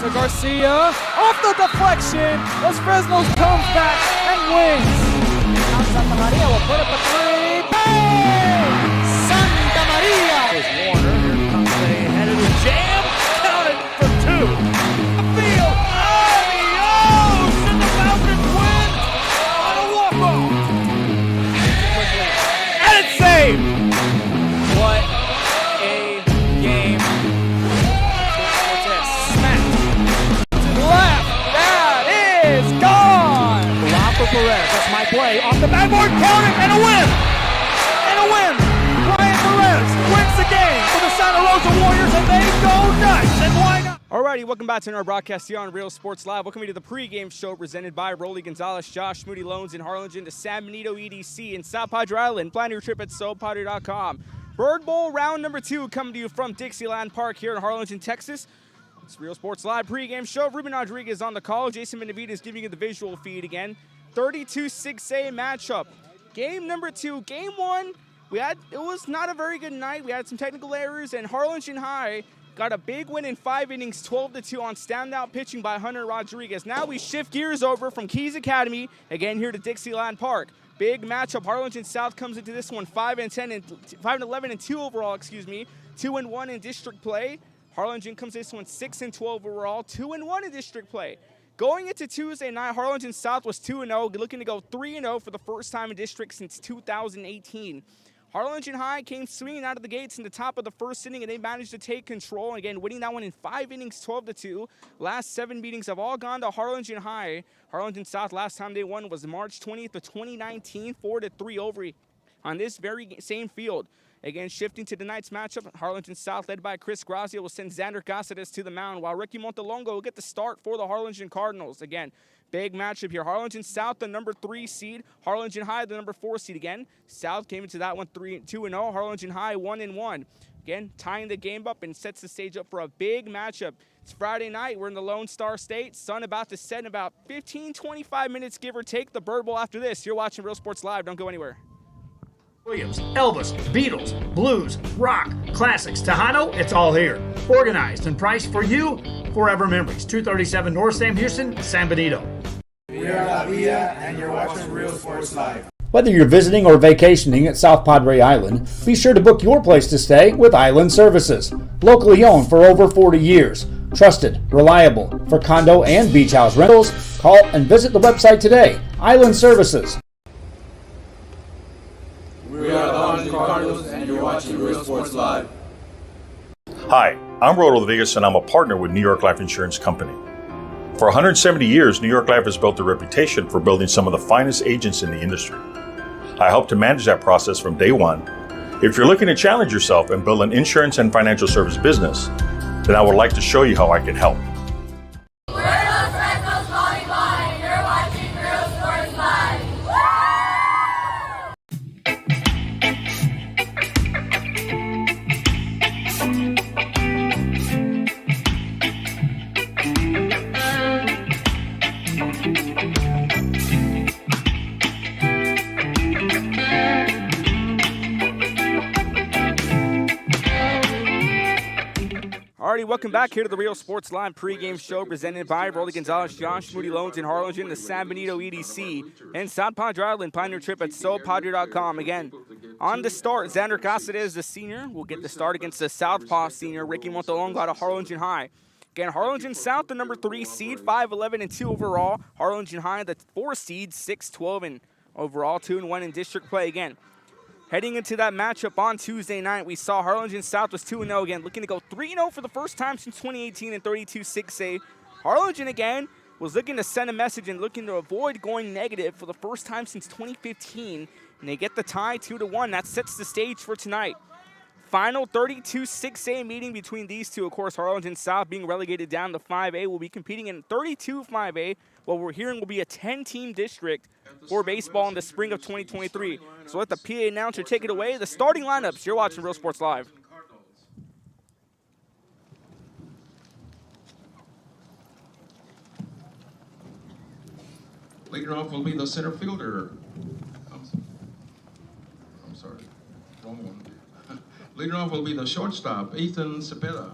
to Garcia. Off the deflection. Los Fresnos comes back and wins. Now Santa Maria will put up a three. Bang! Santa Maria! Here's Warner. Here comes a head of the jam. Counted for two. Field. Adios! And the Falcons win on a walk-off. And it's saved. What a game. Perez, that's my play, off the backboard, count it, and a win! And a win! Brian Perez wins the game for the Santa Rosa Warriors, and they go nuts, and why not? Alrighty, welcome back to our broadcast here on Real Sports Live. Welcome to the pregame show presented by Rolly Gonzalez, Josh Moody Loans in Harlingen, to San Benito EDC in South Padre Island. Plan your trip at SoPadre.com. Bird Bowl round number 2 coming to you from Dixieland Park here in Harlingen, Texas. It's Real Sports Live pregame show. Ruben Rodriguez on the call. Jason Benavides giving you the visual feed again. 32-6A matchup. Game number 2. Game 1, it was not a very good night. We had some technical errors, and Harlingen High got a big win in 5 innings, 12-2 on standout pitching by Hunter Rodriguez. Now we shift gears over from Keys Academy, again here to Dixieland Park. Big matchup. Harlingen South comes into this one 5-10 and 5-11 and 2 overall, 2-1 in district play. Harlingen comes this one 6-12 overall, 2-1 in district play. Going into Tuesday night, Harlingen South was 2-0, looking to go 3-0 for the first time in district since 2018. Harlingen High came swinging out of the gates in the top of the first inning, and they managed to take control. Again, winning that one in 5 innings, 12-2. Last 7 meetings have all gone to Harlingen High. Harlingen South, last time they won was March 20th of 2019, 4-3 over on this very same field. Again, shifting to tonight's matchup, Harlingen South, led by Chris Grazia, will send Xander Caceres to the mound, while Ricky Montelongo will get the start for the Harlingen Cardinals. Again, big matchup here. Harlingen South, the number 3 seed. Harlingen High, the number 4 seed. Again, South came into that one 2-0. Harlingen High 1-1. Again, tying the game up and sets the stage up for a big matchup. It's Friday night. We're in the Lone Star State. Sun about to set in about 15-25 minutes, give or take. The Bird Bowl after this. You're watching Real Sports Live. Don't go anywhere. Williams, Elvis, Beatles, blues, rock, classics, Tejano, it's all here. Organized and priced for you, forever memories. 237 North Sam Houston, San Benito. We are La Vida, and you're watching Real Sports Live. Whether you're visiting or vacationing at South Padre Island, be sure to book your place to stay with Island Services. Locally owned for over 40 years. Trusted, reliable for condo and beach house rentals. Call and visit the website today. Island Services. We are the Harlingen Cardinals, and you're watching Real Sports Live. Hi, I'm Rodolfo Vegas, and I'm a partner with New York Life Insurance Company. For 170 years, New York Life has built a reputation for building some of the finest agents in the industry. I help to manage that process from day one. If you're looking to challenge yourself and build an insurance and financial service business, then I would like to show you how I can help. We're Los Fresnos Volleyball, and you're watching Real Sports Live. Alrighty, welcome back here to the Real Sports Live pregame show presented by Rolly Gonzalez, Josh Moody Loans in Harlingen, the San Benito EDC, and South Padre Island. Plan your trip at SoPadre.com. Again, on the start, Xander Caceres, the senior, will get the start against the Southpaw senior, Ricky Montelongo out of Harlingen High. Again, Harlingen South, the number 3 seed, 5-11 and 2 overall. Harlingen High, the 4 seed, 6-12 and overall, 2-1 in district play. Again, heading into that matchup on Tuesday night, we saw Harlingen South was 2-0 again, looking to go 3-0 for the first time since 2018 and 32-6A. Harlingen again was looking to send a message and looking to avoid going negative for the first time since 2015, and they get the tie 2-1. That sets the stage for tonight. Final 32-6A meeting between these two. Of course, Harlingen South being relegated down to 5A will be competing in 32-5A. What we're hearing will be a 10-team district for baseball in the spring of 2023. So let the PA announcer take it away. The starting lineups. You're watching Real Sports Live. Leading off will be the center fielder. I'm sorry, wrong one. Leading off will be the shortstop, Ethan Cepeda.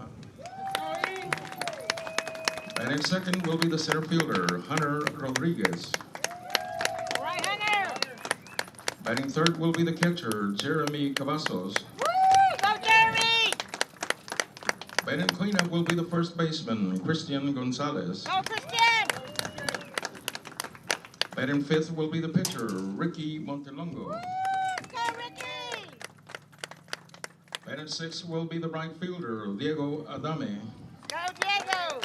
Batting second will be the center fielder, Hunter Rodriguez. Right, Hunter! Batting third will be the catcher, Jeremy Cavazos. Woo! Go, Jeremy! Batting cleanup will be the first baseman, Christian Gonzalez. Go, Christian! Batting fifth will be the pitcher, Ricky Montelongo. Woo! Go, Ricky! Batting sixth will be the right fielder, Diego Adame. Go, Diego!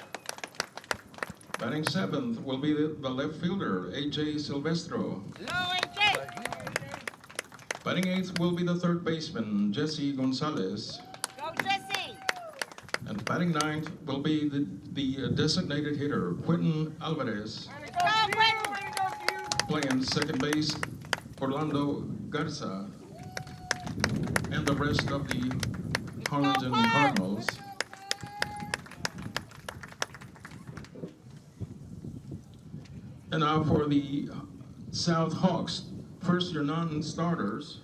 Batting seventh will be the left fielder, AJ Silvestro. Low and Jake! Batting eighth will be the third baseman, Jesse Gonzalez. Go, Jesse! And batting ninth will be the designated hitter, Quentin Alvarez. Go, Quentin! Playing second base, Orlando Garza. And the rest of the Harlingen Cardinals. And now for the South Hawks. First, your non-starters.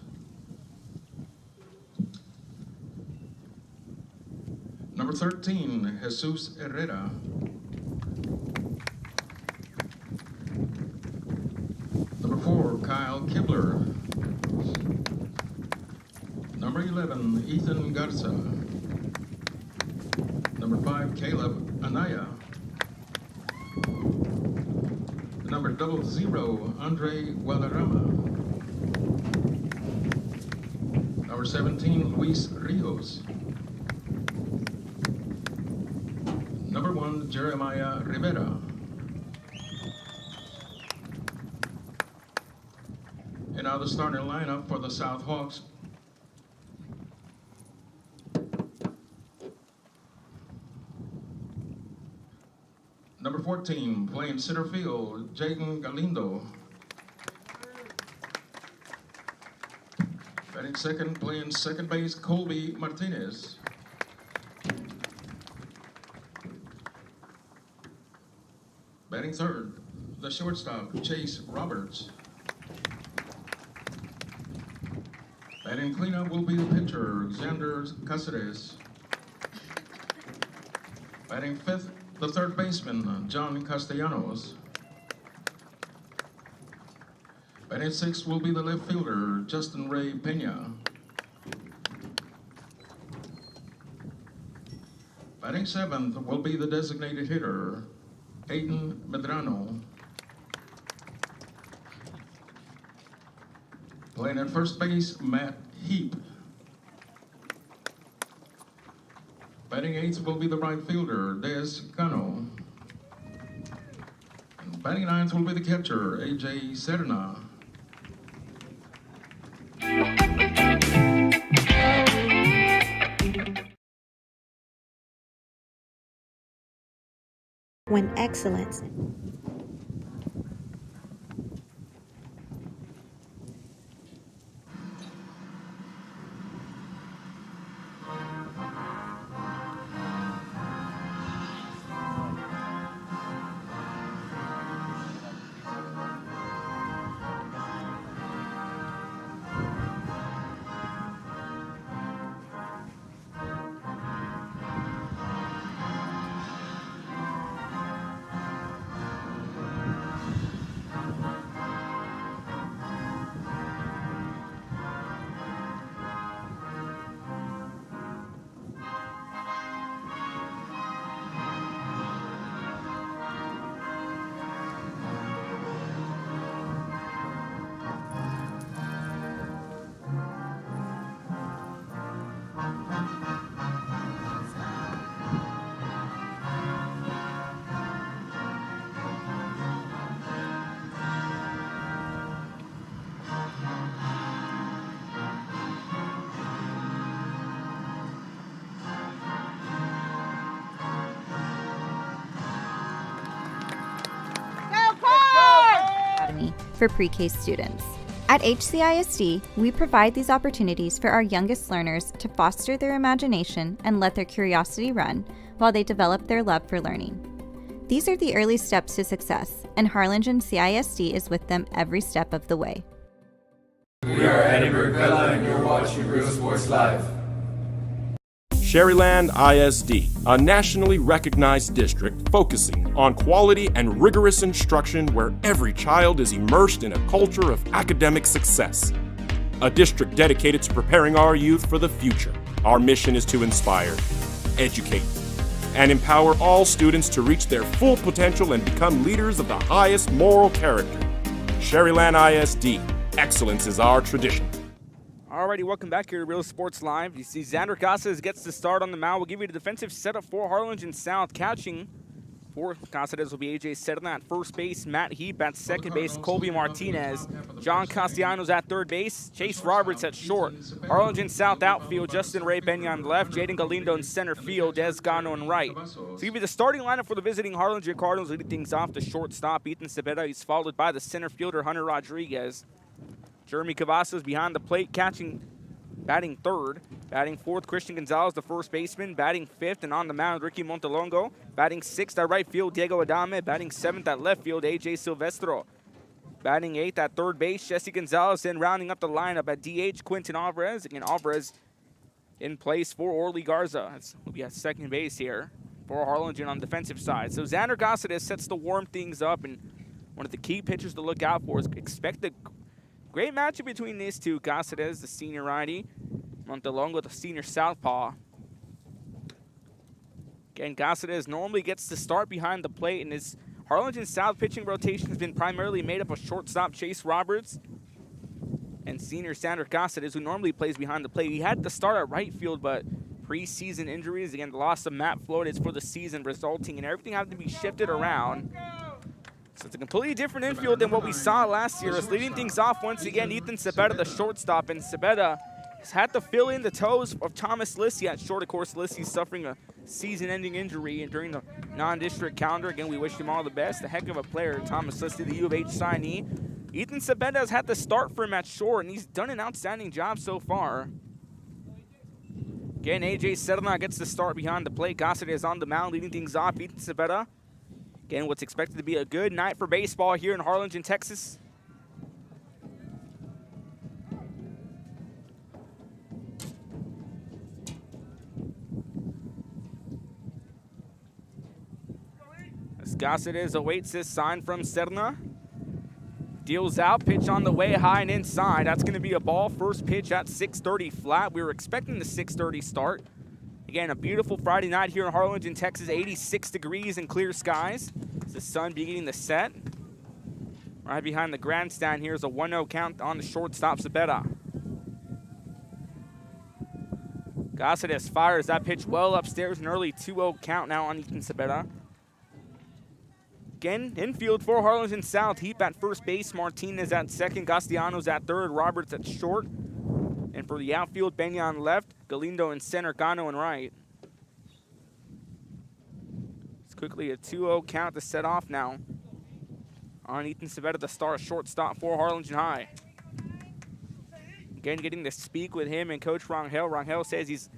Number 13, Jesus Herrera. Number 4, Kyle Kibler. Number 11, Ethan Garza. Number 5, Caleb Anaya. Number 00, Andre Guadarrama. Number 17, Luis Rios. Number 1, Jeremiah Rivera. And now the starting lineup for the South Hawks. Number 14, playing center field, Jaden Galindo. Batting second, playing second base, Colby Martinez. Batting third, the shortstop, Chase Roberts. Batting cleanup will be the pitcher, Xander Cáceres. Batting fifth, the third baseman, John Castellanos. Batting sixth will be the left fielder, Justin Ray Pena. Batting seventh will be the designated hitter, Aiden Medrano. Playing at first base, Matt Heap. Batting eighth will be the right fielder, Des Cano. Batting ninth will be the catcher, AJ Serna. When excellence for pre-K students. At HCISD, we provide these opportunities for our youngest learners to foster their imagination and let their curiosity run while they develop their love for learning. These are the early steps to success, and Harlingen CISD is with them every step of the way. We are Edinburgh Bella and you're watching Real Sports Live. Sherryland ISD, a nationally recognized district focusing on quality and rigorous instruction where every child is immersed in a culture of academic success. A district dedicated to preparing our youth for the future. Our mission is to inspire, educate, and empower all students to reach their full potential and become leaders of the highest moral character. Sherryland ISD, excellence is our tradition. Alrighty, welcome back here to Real Sports Live. You see Xander Casas gets the start on the mound. We'll give you the defensive setup for Harlingen South. Catching for Casas will be A.J. Sedna at first base, Matt Heap at second base, Colby Martinez, John Castellanos at third base, Chase Roberts at short. Harlingen South outfield, Justin Ray Benyon left, Jaden Galindo in center field, Des Gano in right. So give you the starting lineup for the visiting Harlingen Cardinals. Leading things off, the shortstop, Ethan Cepeda. He's followed by the center fielder, Hunter Rodriguez. Jeremy Cavazos behind the plate, batting third. Batting fourth, Christian Gonzalez, the first baseman. Batting fifth and on the mound, Ricky Montelongo. Batting sixth at right field, Diego Adame. Batting seventh at left field, A.J. Silvestro. Batting eighth at third base, Jesse Gonzalez. And rounding up the lineup at DH, Quentin Alvarez. Again, Alvarez in place for Orly Garza. We'll be at second base here for Harlingen on the defensive side. So Xander Gossett sets to warm things up. And one of the key pitchers to look out for is expect the great matchup between these two. Cáceres, the senior righty. Montelongo, the senior southpaw. Again, Cáceres normally gets the start behind the plate, and his Harlingen South pitching rotation has been primarily made up of shortstop Chase Roberts and senior Xander Cáceres, who normally plays behind the plate. He had to start at right field, but preseason injuries, again, the loss of Matt Flores for the season, resulting in everything having to be shifted around. So it's a completely different infield than what we saw last year. It's leading things off once again, Ethan Cepeda, the shortstop, and Cepeda has had to fill in the toes of Thomas Lissy at short. Of course, Lissy suffering a season-ending injury during the non-district calendar. Again, we wish him all the best. A heck of a player, Thomas Lissy, the U of H signee. Ethan Cepeda has had to start for him at short, and he's done an outstanding job so far. Again, A.J. Sedna gets the start behind the plate. Gossett is on the mound, leading things off. Ethan Cepeda. Again, what's expected to be a good night for baseball here in Harlingen, Texas. As Gossett awaits this sign from Sedna. Deals out, pitch on the way, high and inside. That's going to be a ball. First pitch at 6:30 flat. We were expecting the 6:30 start. Again, a beautiful Friday night here in Harlingen, Texas. 86 degrees and clear skies. It's the sun beginning to set. Right behind the grandstand here is a 1-0 count on the shortstop, Cepeda. Gossett fires that pitch well upstairs. An early 2-0 count now on Ethan Cepeda. Again, infield for Harlingen South. Heap at first base, Martinez at second, Castellanos at third, Roberts at short. And for the outfield, Benyon left, Galindo in center, Gano in right. It's quickly a 2-0 count to set off now on Ethan Cepeda, the star shortstop for Harlingen High. Again, getting to speak with him and Coach Rangel. Rangel says he's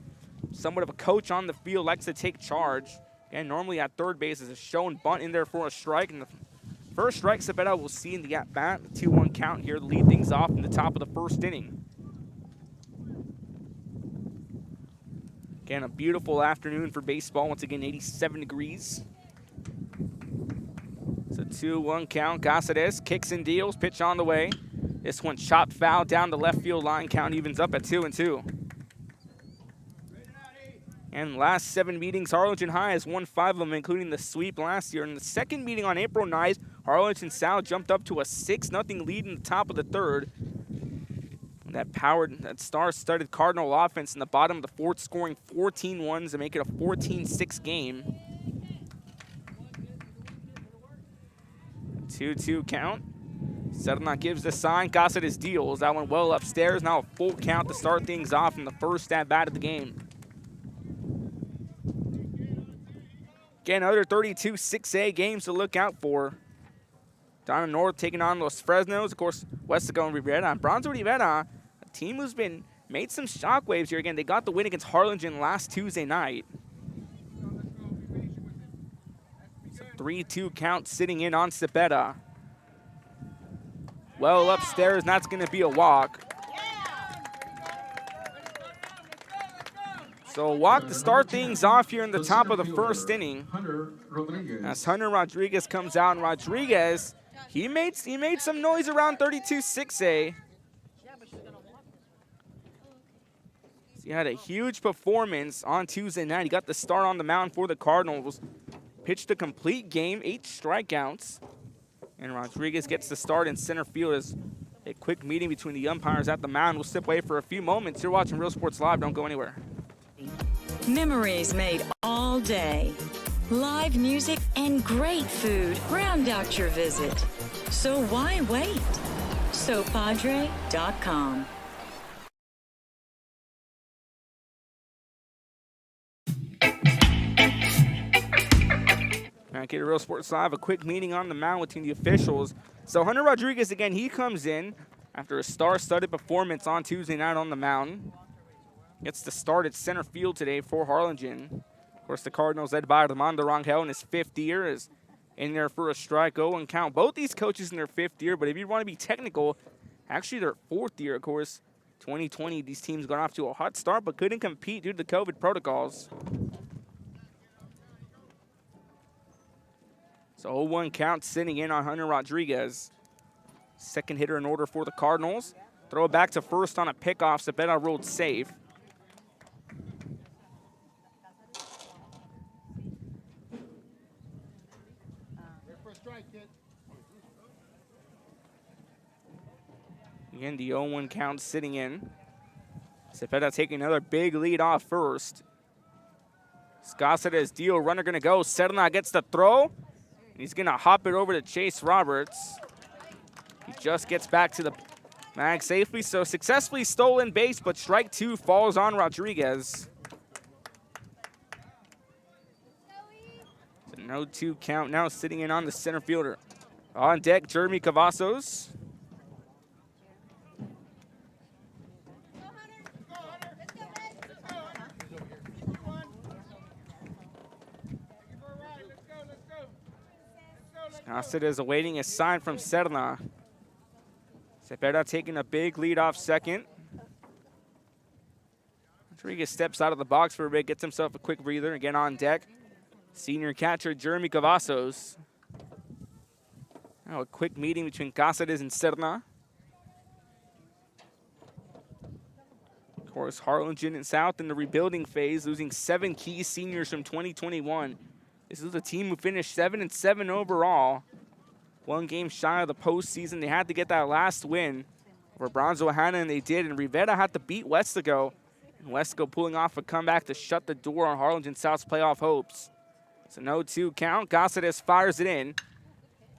somewhat of a coach on the field, likes to take charge. And normally at third base is a shown bunt in there for a strike. And the first strike Cepeda will see in the at-bat. The 2-1 count here to lead things off in the top of the first inning. Again, a beautiful afternoon for baseball. Once again, 87 degrees. It's a 2-1 count. Cáceres kicks and deals. Pitch on the way. This one chopped foul down the left field line. Count evens up at 2-2. And last 7 meetings, Harlingen High has won 5 of them, including the sweep last year. In the second meeting on April 9th, Harlingen South jumped up to a 6-0 lead in the top of the third. And that star-studded Cardinal offense in the bottom of the fourth, scoring 14 runs to make it a 14-6 game. 2-2 count. Sedna gives the sign. Gossett deals. That one well upstairs. Now a full count to start things off in the first at-bat of the game. Again, other 32 6A games to look out for. Down in North taking on Los Fresnos. Of course, Westaco and Rivera. Bronzo Rivera, a team who's made some shockwaves here. Again, they got the win against Harlingen last Tuesday night. 3-2 count sitting in on Cepeda. Well upstairs, and that's going to be a walk. So walk to start things off here in the top of the first inning. Hunter Rodriguez. As Hunter Rodriguez comes out, and Rodriguez, he made some noise around 32-6A. He had a huge performance on Tuesday night. He got the start on the mound for the Cardinals. Pitched a complete game, 8 strikeouts. And Rodriguez gets the start in center field as a quick meeting between the umpires at the mound. We'll step away for a few moments. You're watching Real Sports Live. Don't go anywhere. Memories made all day. Live music and great food round out your visit. So why wait? SoPadre.com. Back here at Real Sports Live, a quick meeting on the mound between the officials. So Hunter Rodriguez, again, he comes in after a star-studded performance on Tuesday night on the mound. Gets the start at center field today for Harlingen. Of course, the Cardinals led by Armando Rangel in his 5th year is in there for a strike, 0 count. Both these coaches in their 5th year, but if you want to be technical, actually their 4th year, of course. 2020, these teams got off to a hot start, but couldn't compete due to the COVID protocols. So 0-1 count sitting in on Hunter Rodriguez. Second hitter in order for the Cardinals. Throw it back to first on a pickoff. Cepeda ruled safe. Again, the 0-1 count sitting in. Cepeda taking another big lead off first. Scassetta's deal. Runner going to go. Serna gets the throw. He's going to hop it over to Chase Roberts. He just gets back to the bag safely. So successfully stolen base, but strike 2 falls on Rodriguez. So no 2 count now sitting in on the center fielder. On deck, Jeremy Cavazos. Cepeda is awaiting a sign from Serna. Cepeda taking a big lead off second. Rodriguez steps out of the box for a bit, gets himself a quick breather. Again on deck, senior catcher Jeremy Cavazos. Now a quick meeting between Cáceres and Serna. Of course, Harlingen and South in the rebuilding phase, losing 7 key seniors from 2021. This is a team who finished 7-7 overall. 1 game shy of the postseason. They had to get that last win over Bronzo Hanna, and they did. And Rivera had to beat Westago. And Westago pulling off a comeback to shut the door on Harlingen South's playoff hopes. So no 2 count. Cáceres fires it in.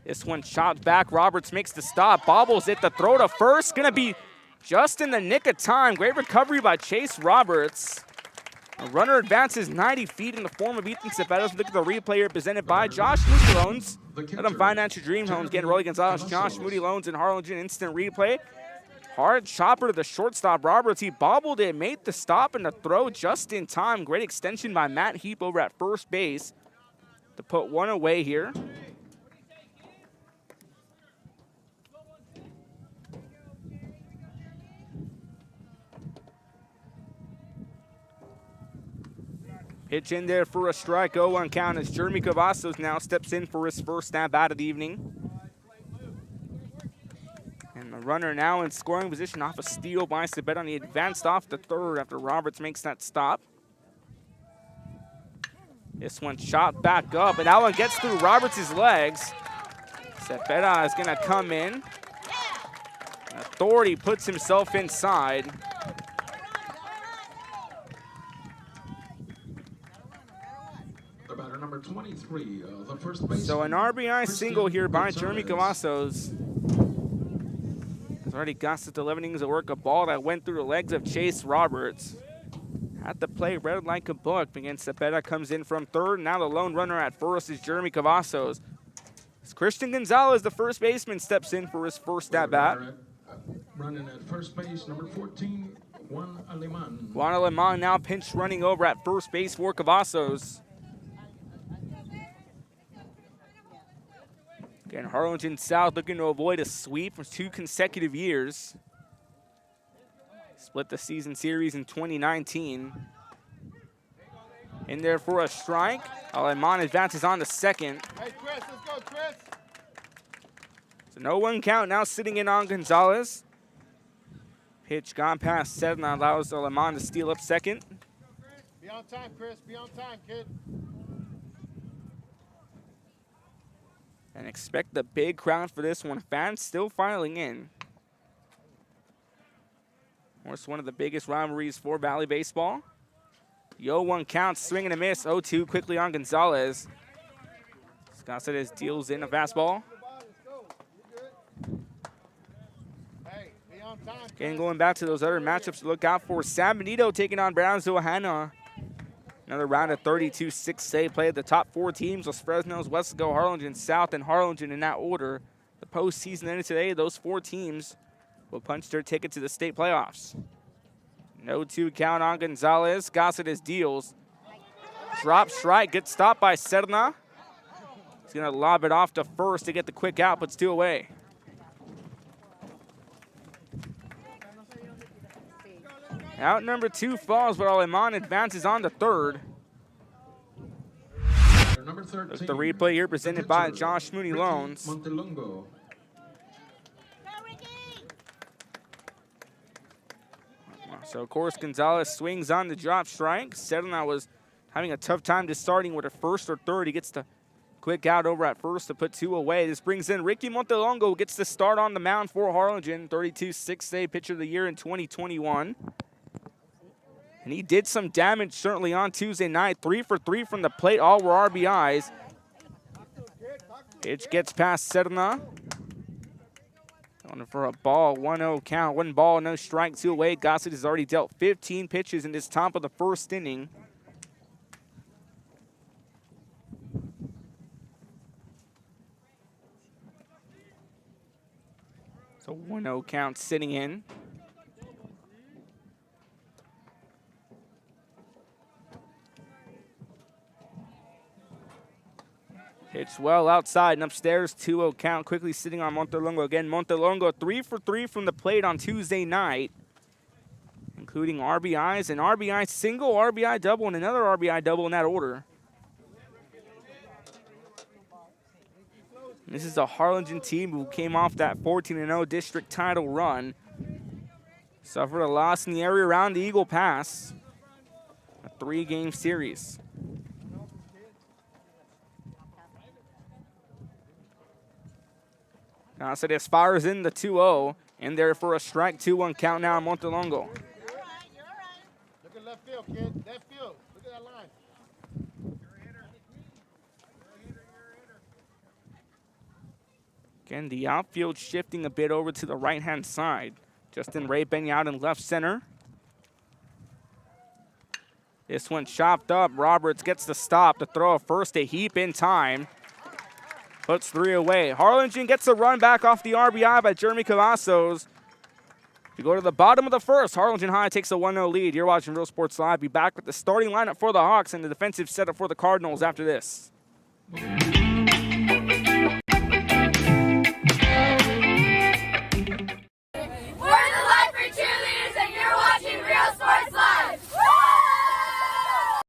This one shot back. Roberts makes the stop. Bobbles it. The throw to first. Going to be just in the nick of time. Great recovery by Chase Roberts. A runner advances 90 feet in the form of Ethan Cepeda. Look at the replay here presented by Josh Moody Loans. Let them finance your dream homes. Getting Rolly Gonzalez, Josh Moody Loans in Harlingen. Instant replay. Hard chopper to the shortstop, Roberts. He bobbled it, made the stop, and the throw just in time. Great extension by Matt Heap over at first base to put 1 away here. Pitch in there for a strike, 0-1 count as Jeremy Cavazos now steps in for his first at-bat of the evening. And the runner now in scoring position off a steal by Cepeda. He advanced off the third after Roberts makes that stop. This one shot back up, and that one gets through Roberts' legs. Cepeda is going to come in. Authority puts himself inside. Number 23, the first base. So an RBI single here by Jeremy Cavazos. Has already got to 11 innings of work, a ball that went through the legs of Chase Roberts. Had to play read like a book against Cepeda, comes in from third. Now the lone runner at first is Jeremy Cavazos. As Christian Gonzalez, the first baseman, steps in for his first at-bat. Running at first base, number 14, Juan Aleman. Juan Aleman now pinch running over at first base for Cavazos. Again, Harlingen South looking to avoid a sweep for 2 consecutive years. Split the season series in 2019. in there for a strike. Aleman advances on to second. Hey, Chris, let's go, Chris. So no one count now sitting in on Gonzalez. Pitch gone past 7, that allows Aleman to steal up second. Be on time, Chris. Be on time, kid. And expect the big crowd for this one. Fans still filing in. Of course, one of the biggest rivalries for Valley Baseball. The 0-1 count, swing and a miss. 0-2 quickly on Gonzalez. Gonzalez deals in a fastball. Again, going back to those other matchups to look out for. San Benito taking on Brownsville Hanna. Another round of 32 6A play. The top 4 teams was Fresno's, Wesco, Harlingen, South, and Harlingen in that order. The postseason ended today. Those 4 teams will punch their ticket to the state playoffs. No 2 count on Gonzalez. Gonzalez deals. Drop strike, gets stopped by Serna. He's going to lob it off to first to get the quick out, but 2 away. Out number 2 falls, but Aleman advances on to third. Number 13, the replay here presented by Josh Mooney Loans. Montelongo. So, of course, Gonzalez swings on the drop strike. Sedona was having a tough time just starting with a first or third. He gets the quick out over at first to put 2 away. This brings in Ricky Montelongo, gets the start on the mound for Harlingen. 32 6A pitcher of the year in 2021. And he did some damage certainly on Tuesday night. 3 for 3 from the plate, all were RBIs. Pitch gets past Serna. Going for a ball, 1-0 count. 1 ball, no strike, 2 away. Gossett has already dealt 15 pitches in this top of the first inning. So 1-0 count sitting in. Pitch well outside and upstairs, 2-0 count. Quickly sitting on Montelongo again. Montelongo 3 for 3 from the plate on Tuesday night, including RBIs, an RBI single, RBI double, and another RBI double in that order. This is a Harlingen team who came off that 14-0 district title run. Suffered a loss in the area around the Eagle Pass. A 3-game series. Gonzalez fires in the 2-0, in there for a strike. 2-1 count now on Montelongo. You're all right. Look at left field, kid. Left field. Look at that line. Again, the outfield shifting a bit over to the right-hand side. Justin Ray-Ben out in left center. This one chopped up. Roberts gets the stop to throw a first to heap in time. Puts 3 away. Harlingen gets a run back off the RBI by Jeremy Cavazos. We go to the bottom of the first. Harlingen High takes a 1-0 lead. You're watching Real Sports Live. Be back with the starting lineup for the Hawks and the defensive setup for the Cardinals after this. We're the Life for Cheerleaders, and you're watching Real Sports Live.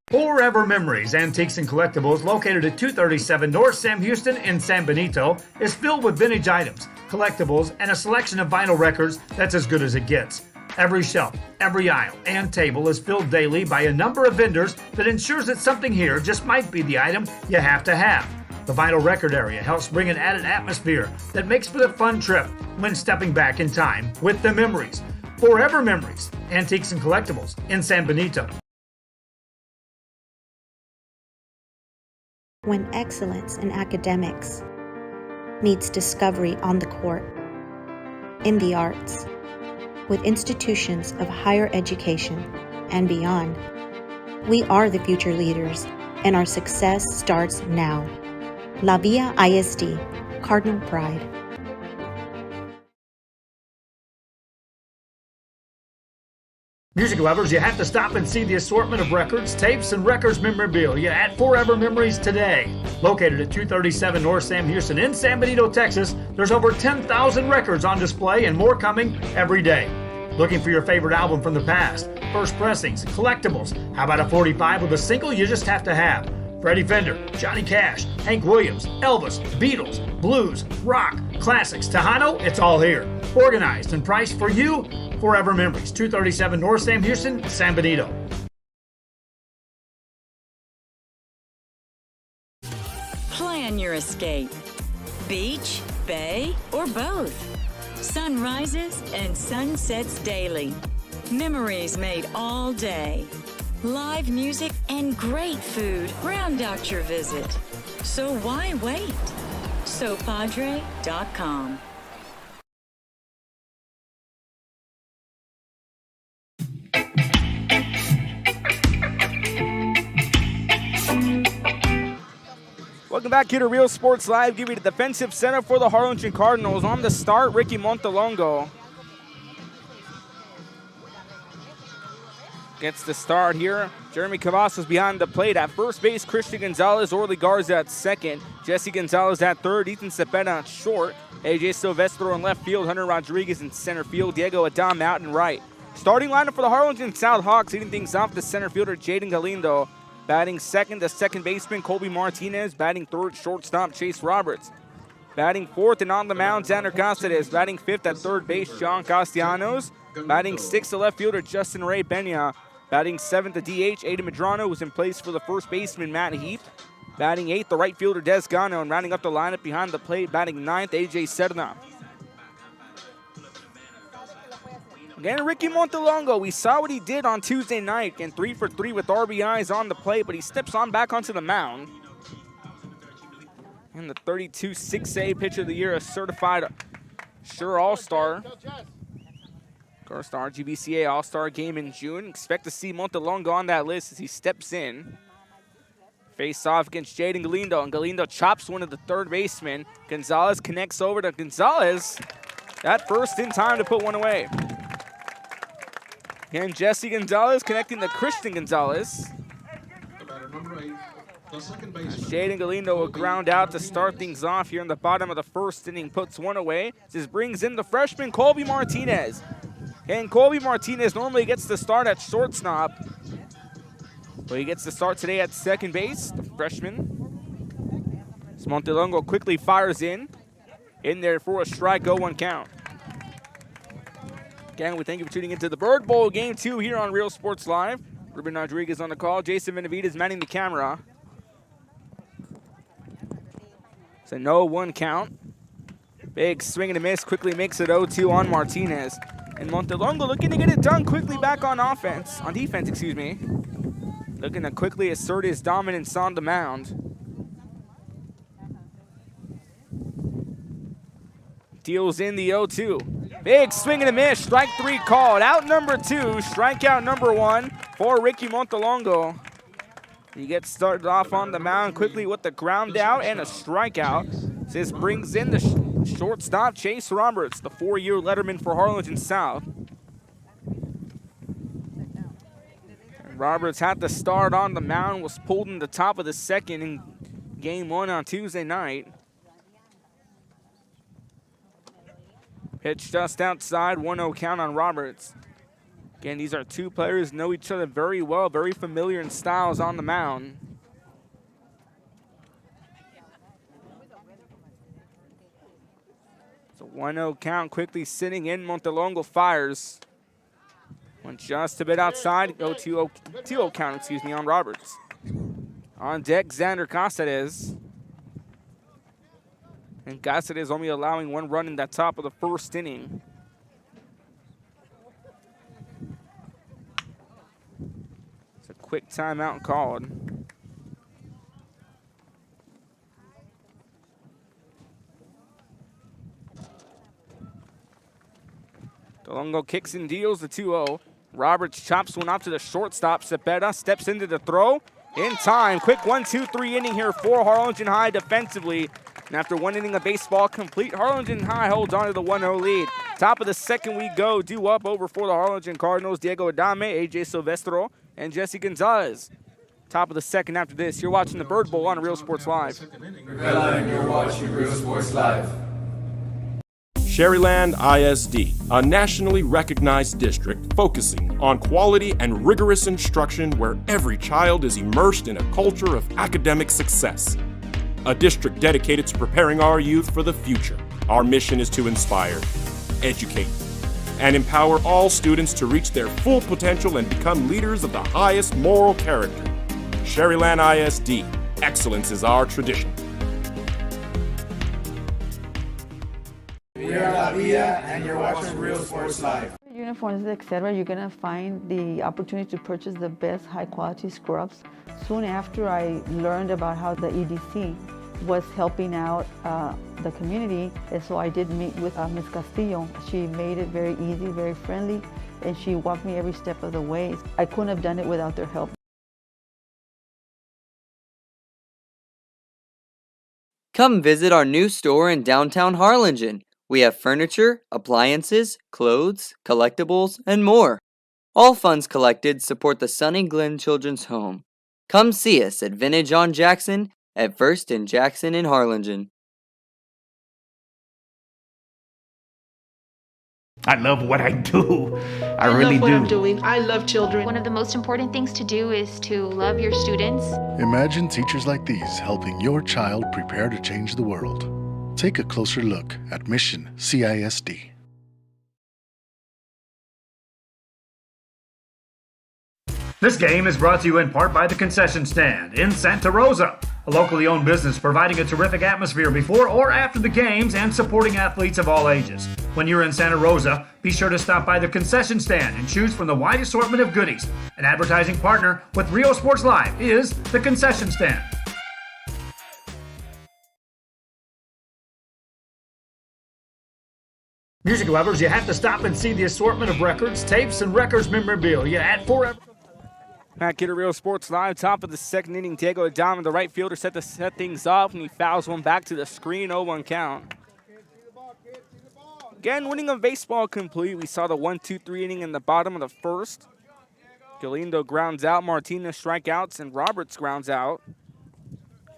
Forever Memories, Antiques and Collectibles, located at 237 North Sam Houston in San Benito, is filled with vintage items, collectibles, and a selection of vinyl records that's as good as it gets. Every shelf, every aisle, and table is filled daily by a number of vendors that ensures that something here just might be the item you have to have. The vinyl record area helps bring an added atmosphere that makes for the fun trip when stepping back in time with the memories. Forever Memories, Antiques and Collectibles in San Benito. When excellence in academics meets discovery on the court, in the arts, with institutions of higher education and beyond, we are the future leaders, and our success starts now. La Villa ISD, Cardinal Pride. Music lovers, you have to stop and see the assortment of records, tapes, and records memorabilia at Forever Memories today. Located at 237 North Sam Houston in San Benito, Texas, there's over 10,000 records on display and more coming every day. Looking for your favorite album from the past? first pressings, collectibles. How about a 45 with a single you just have to have? Freddie Fender, Johnny Cash, Hank Williams, Elvis, Beatles, blues, rock, classics, Tejano, it's all here. Organized and priced for you. Forever Memories, 237 North Sam Houston, San Benito. Plan your escape. Beach, bay, or both. Sunrises and sunsets daily. Memories made all day. Live music and great food round out your visit. So why wait? SoPadre.com. Welcome back here to Real Sports Live. Give you the defensive center for the Harlingen Cardinals. On the start, Ricky Montelongo gets the start here. Jeremy Cavazos behind the plate. At first base, Christian Gonzalez, Orly Garza at second, Jesse Gonzalez at third, Ethan Cepeda at short, AJ Silvestro in left field, Hunter Rodriguez in center field, Diego Adam out in right. Starting lineup for the Harlingen South Hawks, leading things off the center fielder Jaden Galindo. Batting second, the second baseman Colby Martinez. Batting third, shortstop Chase Roberts. Batting fourth and on the mound, Xander Caceres. Batting fifth at third base, John Castellanos. Batting sixth, the left fielder Justin Ray Benya. Batting seventh, the DH, Aiden Medrano, was in place for the first baseman, Matt Heath. Batting eighth, the right fielder, Des Gano, and rounding up the lineup behind the plate, batting ninth, AJ Serna. Again, Ricky Montelongo, we saw what he did on Tuesday night, and 3 for 3 with RBIs on the plate, but he steps on back onto the mound. And the 32 6A pitcher of the year, a certified sure All-Star. First RGBCA All-Star game in June. Expect to see Montelongo on that list as he steps in. Face off against Jaden Galindo, and Galindo chops one of the third basemen. Gonzalez connects over to Gonzalez. That first in time to put one away. And Jesse Gonzalez connecting to Christian Gonzalez. Jaden Galindo will ground out to start things off here in the bottom of the first inning. Puts one away. This brings in the freshman Colby Martinez. And Colby Martinez normally gets the start at shortstop, but he gets the start today at second base, the freshman. So Montelongo quickly fires in there for a strike, 0-1 count. Again, we thank you for tuning into the Bird Bowl Game 2 here on Real Sports Live. Ruben Rodriguez on the call. Jason Benavidez manning the camera. It's a 0-1 count. Big swing and a miss. Quickly makes it 0-2 on Martinez. And Montelongo looking to get it done quickly back on defense, excuse me. Looking to quickly assert his dominance on the mound. Deals in the 0-2. Big swing and a miss. Strike 3 called. Out number 2. Strikeout number 1 for Ricky Montelongo. He gets started off on the mound quickly with the ground out and a strikeout. This brings in the shortstop Chase Roberts, the 4-year letterman for Harlingen South. And Roberts had to start on the mound, was pulled in the top of the second in game 1 on Tuesday night. Pitch just outside, 1-0 count on Roberts. Again, these are two players who know each other very well, very familiar in styles on the mound. So 1-0 count, quickly sitting in. Montelongo fires. Went just a bit outside. Go 2-0 count, excuse me, on Roberts. On deck, Xander Caceres. And Caceres only allowing 1 run in that top of the first inning. It's a quick timeout called. Delongo kicks and deals the 2-0. Roberts chops one up to the shortstop. Cepeda steps into the throw. In time. Quick 1-2-3 inning here for Harlingen High defensively. And after 1 inning of baseball complete, Harlingen High holds on to the 1-0 lead. Top of the second we go. Due up over for the Harlingen Cardinals. Diego Adame, AJ Silvestro, and Jesse Gonzalez. Top of the second after this. You're watching the Bird Bowl on Real Sports Live. And you're watching Real Sports Live. Sherryland ISD, a nationally recognized district focusing on quality and rigorous instruction where every child is immersed in a culture of academic success. A district dedicated to preparing our youth for the future. Our mission is to inspire, educate, and empower all students to reach their full potential and become leaders of the highest moral character. Sherryland ISD, excellence is our tradition. We are La Via, and you're watching Real Sports Live. Uniforms, etc., you're going to find the opportunity to purchase the best high-quality scrubs. Soon after I learned about how the EDC was helping out the community, and so I did meet with Ms. Castillo. She made it very easy, very friendly, and she walked me every step of the way. I couldn't have done it without their help. Come visit our new store in downtown Harlingen. We have furniture, appliances, clothes, collectibles, and more. All funds collected support the Sunny Glen Children's Home. Come see us at Vintage on Jackson at First and Jackson in Harlingen. I love what I do. I really love what do. I'm doing. I love children. One of the most important things to do is to love your students. Imagine teachers like these helping your child prepare to change the world. Take a closer look at Mission CISD. This game is brought to you in part by the Concession Stand in Santa Rosa, a locally owned business providing a terrific atmosphere before or after the games and supporting athletes of all ages. When you're in Santa Rosa, be sure to stop by the Concession Stand and choose from the wide assortment of goodies. An advertising partner with Rio Sports Live is the Concession Stand. Music lovers, you have to stop and see the assortment of records, tapes, and records memorabilia at Forever. Back here at Real Sports Live, top of the second inning, Diego Adama, the right fielder, set things off, and he fouls one back to the screen, 0-1 count. Again, winning a baseball complete. We saw the 1-2-3 inning in the bottom of the first. Galindo grounds out, Martinez strikeouts, and Roberts grounds out.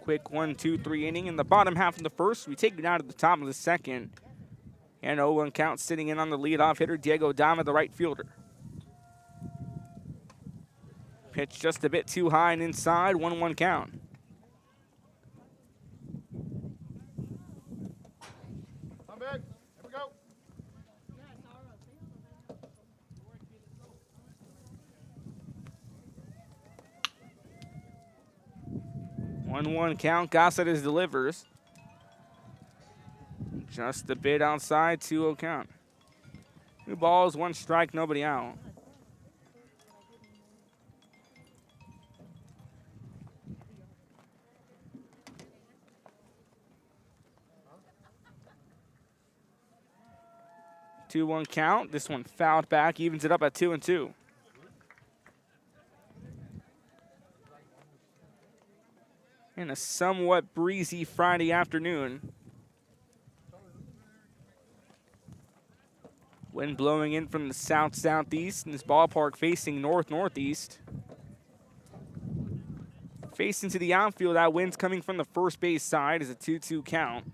Quick 1-2-3 inning in the bottom half of the first. We take it out at the top of the second. And 0-1 count, sitting in on the leadoff hitter, Diego Adama, the right fielder. Pitch just a bit too high and inside, 1-1 count. Come back. Here we go. 1-1 count, Gossett delivers. Just a bit outside, 2-0 count. 2 balls, 1 strike, nobody out. Two-one count. This one fouled back, evens it up at 2-2. In a somewhat breezy Friday afternoon. Wind blowing in from the south-southeast, and this ballpark facing north-northeast. Facing to the outfield, that wind's coming from the first base side is a 2-2 count.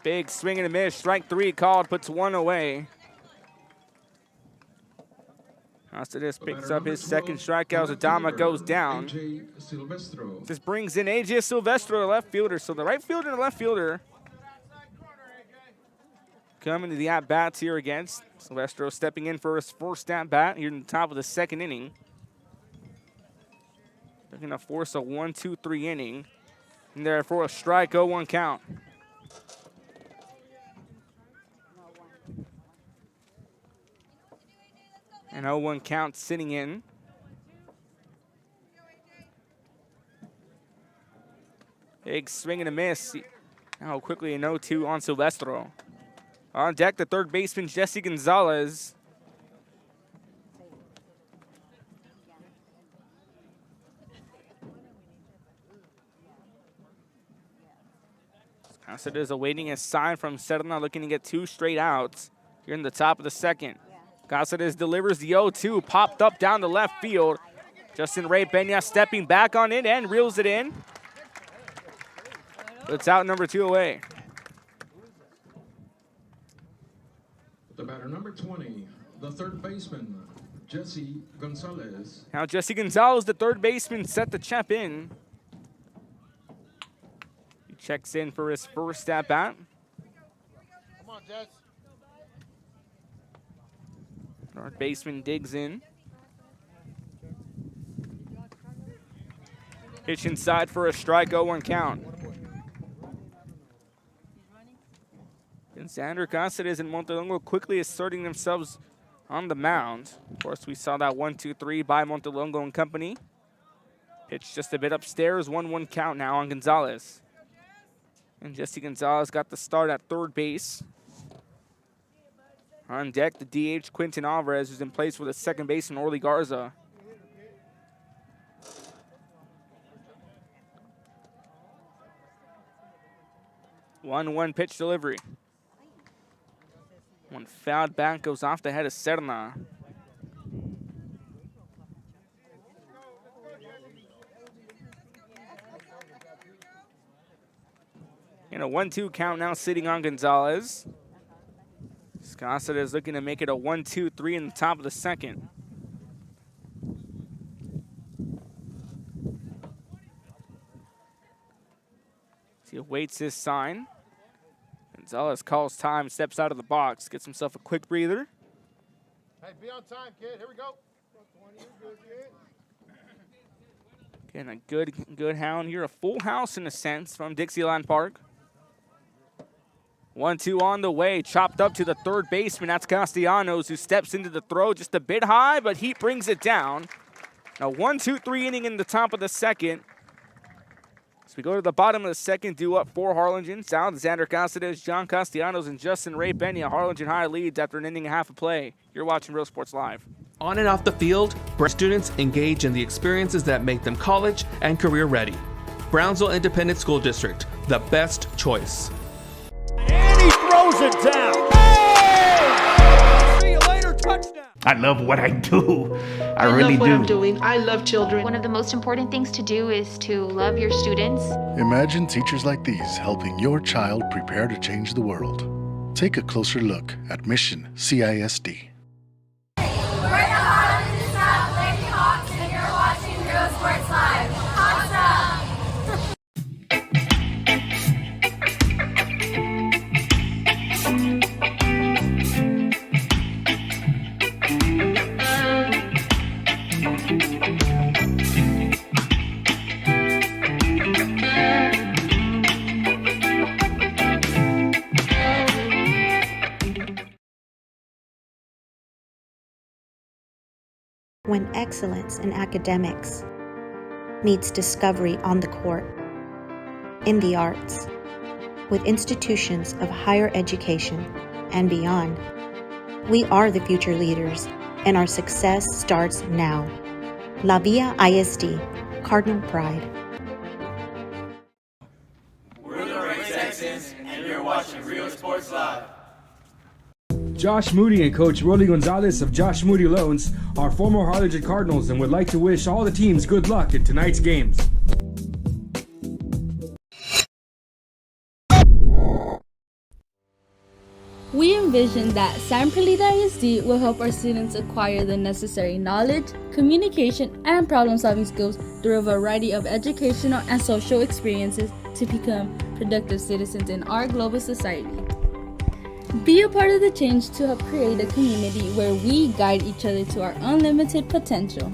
Big swing and a miss. Strike 3 called, puts 1 away. Caceres picks up his second strikeout. Adama goes down. This brings in AJ Silvestro, the left fielder. So the right fielder and the left fielder coming to the at-bats here against. Silvestro stepping in for his first at-bat here in the top of the second inning. They're going to force a 1-2-3 inning. And therefore a strike, 0-1 count. And 0-1 count sitting in. Big swing and a miss. Now quickly an 0-2 on Silvestro. On deck, the third baseman, Jesse Gonzalez. Cassett is awaiting a sign from Sedona, looking to get 2 straight outs here in the top of the second. Caceres delivers the 0-2, popped up down the left field. Justin Ray Benya stepping back on it and reels it in. It's out number 2 away. The batter number 20, the third baseman, Jesse Gonzalez. Now Jesse Gonzalez, the third baseman, set to check in. He checks in for his first at bat. Come on, Jess. Third baseman digs in. Pitch inside for a strike, 0-1 count. And Xander Cáceres and Montelongo quickly asserting themselves on the mound. Of course, we saw that 1-2-3 by Montelongo and company. Pitch just a bit upstairs, 1-1 count now on Gonzalez. And Jesse Gonzalez got the start at third base. On deck, the DH Quinton Alvarez, who's in place for the second baseman Orly Garza. One pitch delivery. One fouled back goes off the head of Serna. And a 1-2 count now sitting on Gonzalez. Cáceres is looking to make it a 1-2-3 in the top of the second. He awaits his sign. Gonzalez calls time, steps out of the box, gets himself a quick breather. Hey, be on time, kid. Here we go. Again, a good hound here. A full house in a sense from Dixieland Park. 1-2 on the way, chopped up to the third baseman. That's Castellanos, who steps into the throw just a bit high, but he brings it down. A 1-2-3 inning in the top of the second. As we go to the bottom of the second, due up for Harlingen. South, Xander Cáceres, John Castellanos, and Justin Ray Benya. Harlingen High leads after an inning and a half of play. You're watching Real Sports Live. On and off the field, students engage in the experiences that make them college and career ready. Brownsville Independent School District, the best choice. And he throws it down. Hey! See you later, touchdown. I love what I do. I really love what do. I'm doing. I love children. One of the most important things to do is to love your students. Imagine teachers like these helping your child prepare to change the world. Take a closer look at Mission CISD. We're the Harlingen South Lady Hawks, and you're watching Real Sports Live. Awesome! When excellence in academics meets discovery on the court, in the arts, with institutions of higher education and beyond, we are the future leaders, and our success starts now. La Villa ISD, Cardinal Pride. We're the Ray Texans, and you're watching Real Sports Live. Josh Moody and Coach Rolly Gonzalez of Josh Moody Loans are former Harlingen Cardinals and would like to wish all the teams good luck in tonight's games. We envision that San Perlita ISD will help our students acquire the necessary knowledge, communication, and problem-solving skills through a variety of educational and social experiences to become productive citizens in our global society. Be a part of the change to help create a community where we guide each other to our unlimited potential.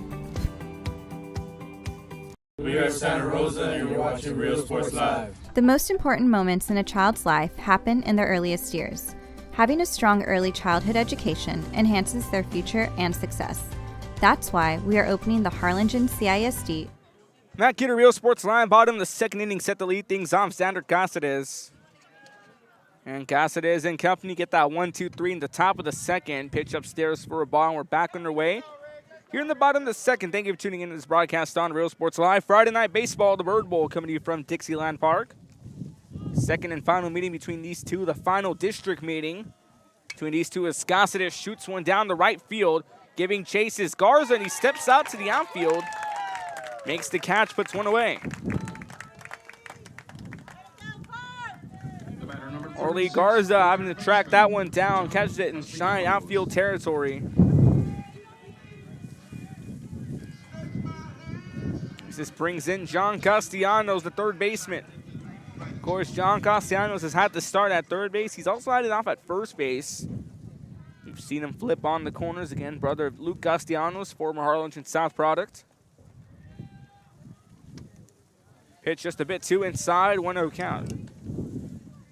We are Santa Rosa, and you're watching Real Sports Live. The most important moments in a child's life happen in their earliest years. Having a strong early childhood education enhances their future and success. That's why we are opening the Harlingen CISD. Matt Kidder, Real Sports Live, bottom of the second inning, set to lead things off. Xander Cáceres. And Cáceres and company get that 1-2-3 in the top of the second. Pitch upstairs for a ball, and we're back underway. Here in the bottom of the second, thank you for tuning in to this broadcast on Real Sports Live. Friday Night Baseball, the Bird Bowl, coming to you from Dixieland Park. Second and final meeting between these two, the final district meeting between these two, as Cáceres shoots one down the right field, giving chase is Garza, and he steps out to the outfield. Makes the catch, puts one away. Orly Garza having to track that one down, catches it in shine outfield territory. This brings in John Castellanos, the third baseman. Of course, John Castellanos has had to start at third base. He's also had it off at first base. We've seen him flip on the corners again. Brother of Luke Castellanos, former Harlingen South product. Pitch just a bit too inside, 1-0 count.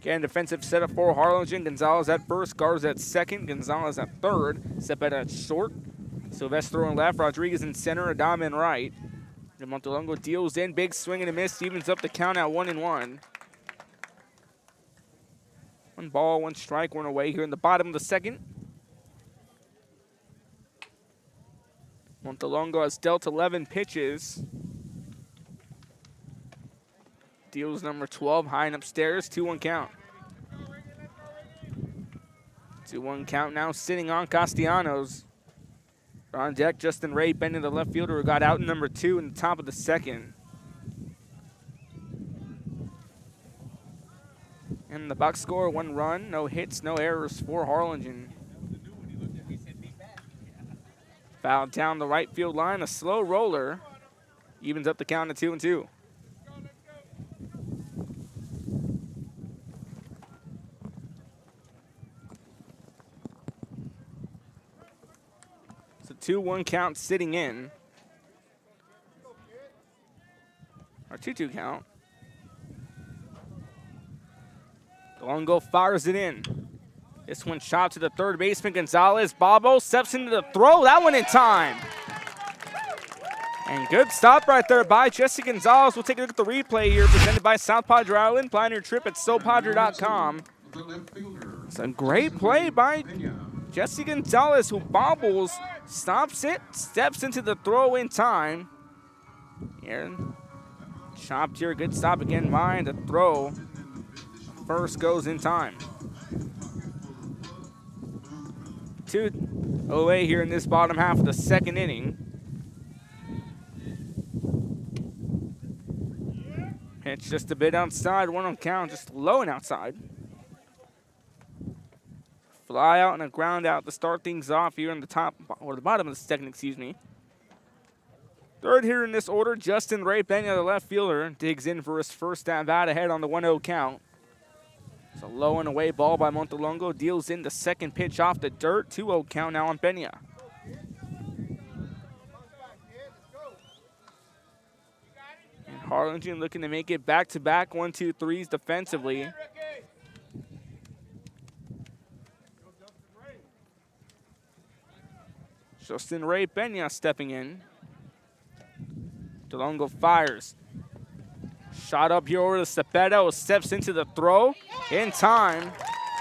Again, defensive setup for Harlingen. Gonzalez at first, Garza at second, Gonzalez at third, Cepeda at short. Silvestro in left, Rodriguez in center, Adama in right. And Montelongo deals in, big swing and a miss, evens up the count at 1-1. 1 ball, 1 strike, 1 away here in the bottom of the second. Montelongo has dealt 11 pitches. Deals number 12, high and upstairs, 2-1 count. 2-1 count now sitting on Castellanos. On deck, Justin Ray bending the left fielder who got out in number 2 in the top of the second. And the box score, 1 run, no hits, no errors for Harlingen. Foul down the right field line, a slow roller. Evens up the count to 2-2. It's a 2-1 count sitting in. Or 2-2 count. Longo fires it in. This one shot to the third baseman, Gonzalez. Bobo steps into the throw. That one in time. And good stop right there by Jesse Gonzalez. We'll take a look at the replay here, presented by South Padre Island. Plan your trip at SoPadre.com. It's a great play by Jesse Gonzalez, who bobbles, stops it, steps into the throw in time. Here, chopped here, good stop again by the throw. First goes in time. 2 away here in this bottom half of the second inning. Pitch just a bit outside, 1 on count, just low and outside. Fly out and a ground out to start things off here in the top, or the bottom of the second, excuse me. Third here in this order, Justin Ray Pena, the left fielder, digs in for his first at-bat ahead on the 1-0 count. It's a low and away ball by Montelongo, deals in the second pitch off the dirt, 2-0 count now on Pena. And Harlingen looking to make it back-to-back 1-2-3s defensively. Justin Ray Pena stepping in. Delongo fires. Shot up here over to Cepeda, steps into the throw in time.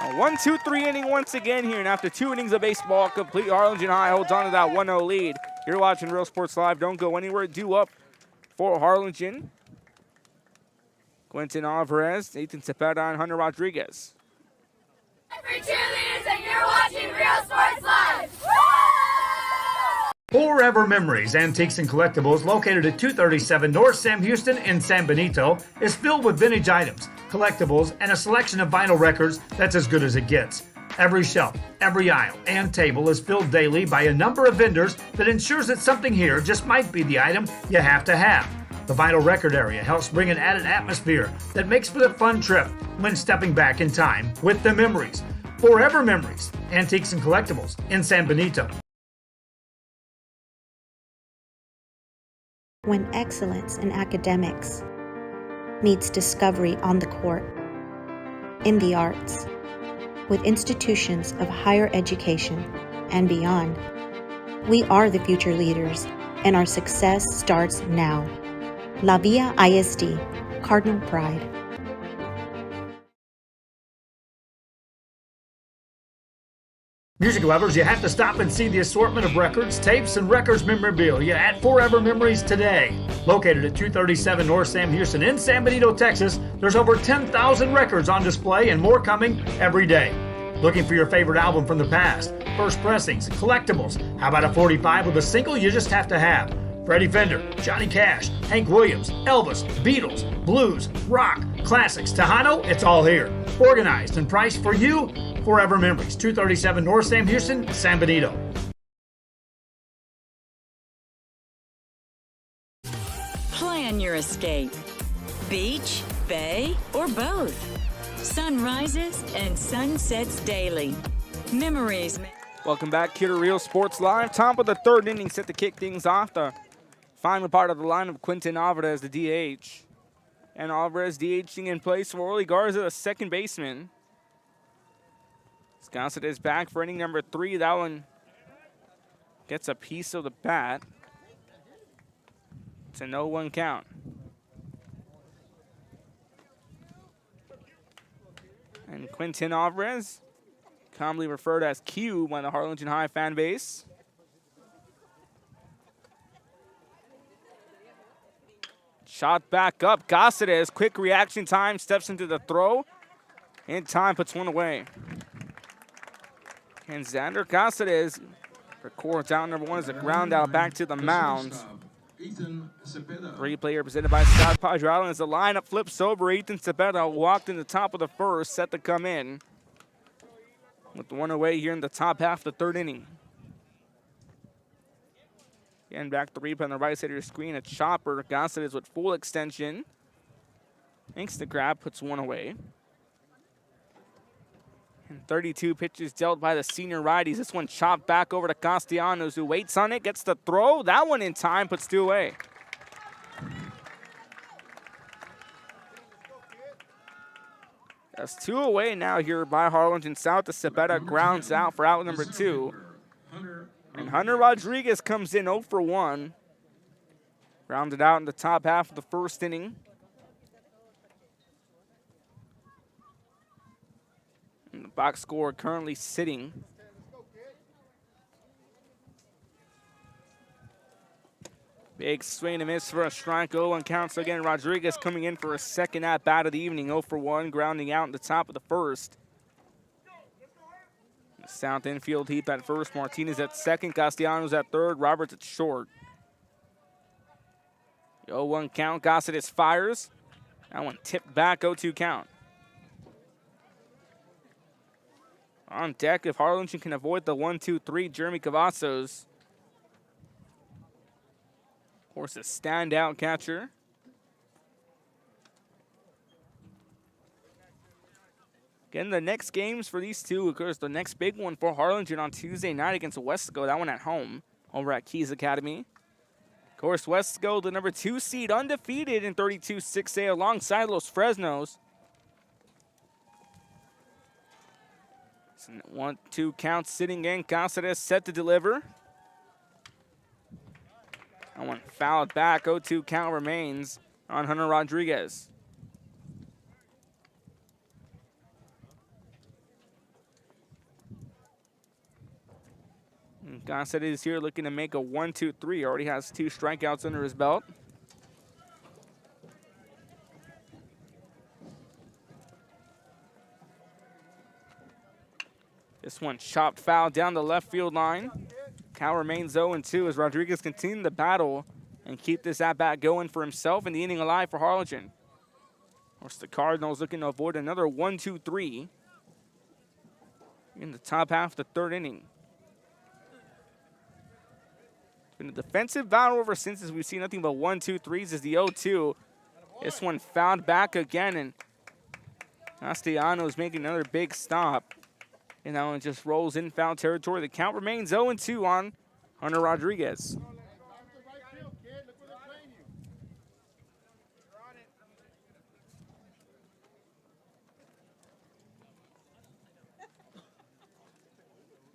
A 1-2-3 inning once again here, and after 2 innings of baseball complete, Harlingen High holds on to that 1-0 lead. You're watching Real Sports Live. Don't go anywhere. Due up for Harlingen. Quentin Alvarez, Nathan Cepeda, and Hunter Rodriguez. For cheerleaders, and you're watching Real Sports Live. Forever Memories Antiques and Collectibles, located at 237 North Sam Houston in San Benito, is filled with vintage items, collectibles, and a selection of vinyl records that's as good as it gets. Every shelf, every aisle, and table is filled daily by a number of vendors that ensures that something here just might be the item you have to have. The vinyl record area helps bring an added atmosphere that makes for a fun trip when stepping back in time with the memories. Forever Memories Antiques and Collectibles in San Benito. When excellence in academics meets discovery on the court, in the arts, with institutions of higher education and beyond, we are the future leaders, and our success starts now. La Villa ISD, Cardinal Pride. Music lovers, you have to stop and see the assortment of records, tapes, and records memorabilia at Forever Memories today. Located at 237 North Sam Houston in San Benito, Texas, there's over 10,000 records on display and more coming every day. Looking for your favorite album from the past, first pressings, collectibles? How about a 45 with a single you just have to have? Freddie Fender, Johnny Cash, Hank Williams, Elvis, Beatles, blues, rock, classics, Tejano, it's all here. Organized and priced for you. Forever Memories, 237 North Sam Houston, San Benito. Plan your escape. Beach, bay, or both. Sun rises and sun sets daily. Memories. Welcome back here to Real Sports Live. Top of the third inning set to kick things off. The final part of the lineup, Quinton Alvarez, the DH. And Alvarez DHing in place for Orly Garza, the second baseman. Scousett is back for inning number 3. That one gets a piece of the bat. It's a 0-1 count. And Quinton Alvarez, commonly referred as Q by the Harlingen High fan base. Shot back up. Gossett, quick reaction time, steps into the throw. In time, puts one away. And Xander Gossett records out number 1 as a ground out back to the mound. Replay here presented by South Padre Island as the lineup flips over. Ethan Cepeda walked in the top of the first, set to come in. With one away here in the top half of the third inning. Again, back to replay on the right side of your screen. A chopper. Gossett is with full extension. Makes the grab, puts one away. And 32 pitches dealt by the senior righties. This one chopped back over to Castellanos, who waits on it, gets the throw. That one in time, puts 2 away. That's 2 away now here by Harlingen South. The Cepeda grounds out for out number 2. And Hunter Rodriguez comes in 0 for 1. Rounded out in the top half of the first inning. And the box score currently sitting. Big swing and miss for a strike. 0-1 count. So again, Rodriguez coming in for a second at bat of the evening. 0 for 1, grounding out in the top of the first. South infield heap at first. Martinez at second. Castellanos at third. Roberts at short. 0-1 count. Gossett fires. That one tipped back. 0-2 count. On deck, if Harlingen can avoid the 1-2-3, Jeremy Cavazos. Of course, a standout catcher. Again, the next games for these two, of course, the next big one for Harlingen on Tuesday night against Wesco. That one at home over at Keys Academy. Of course, Wesco, the number 2 seed, undefeated in 32-6A alongside Los Fresnos. 1-2 count sitting in. Cáceres set to deliver. That one fouled back. 0-2 count remains on Hunter Rodriguez. Gossett is here looking to make a 1-2-3. Already has 2 strikeouts under his belt. This one chopped foul down the left field line. Count remains 0-2 as Rodriguez continues the battle and keep this at-bat going for himself and the inning alive for Harlingen. Of course, the Cardinals looking to avoid another 1-2-3 in the top half of the third inning. It's been a defensive battle ever since, as we've seen nothing but 1-2-3s as the 0-2. This one fouled back again, and Castellanos making another big stop. And that one just rolls in foul territory. The count remains 0-2 on Hunter Rodriguez.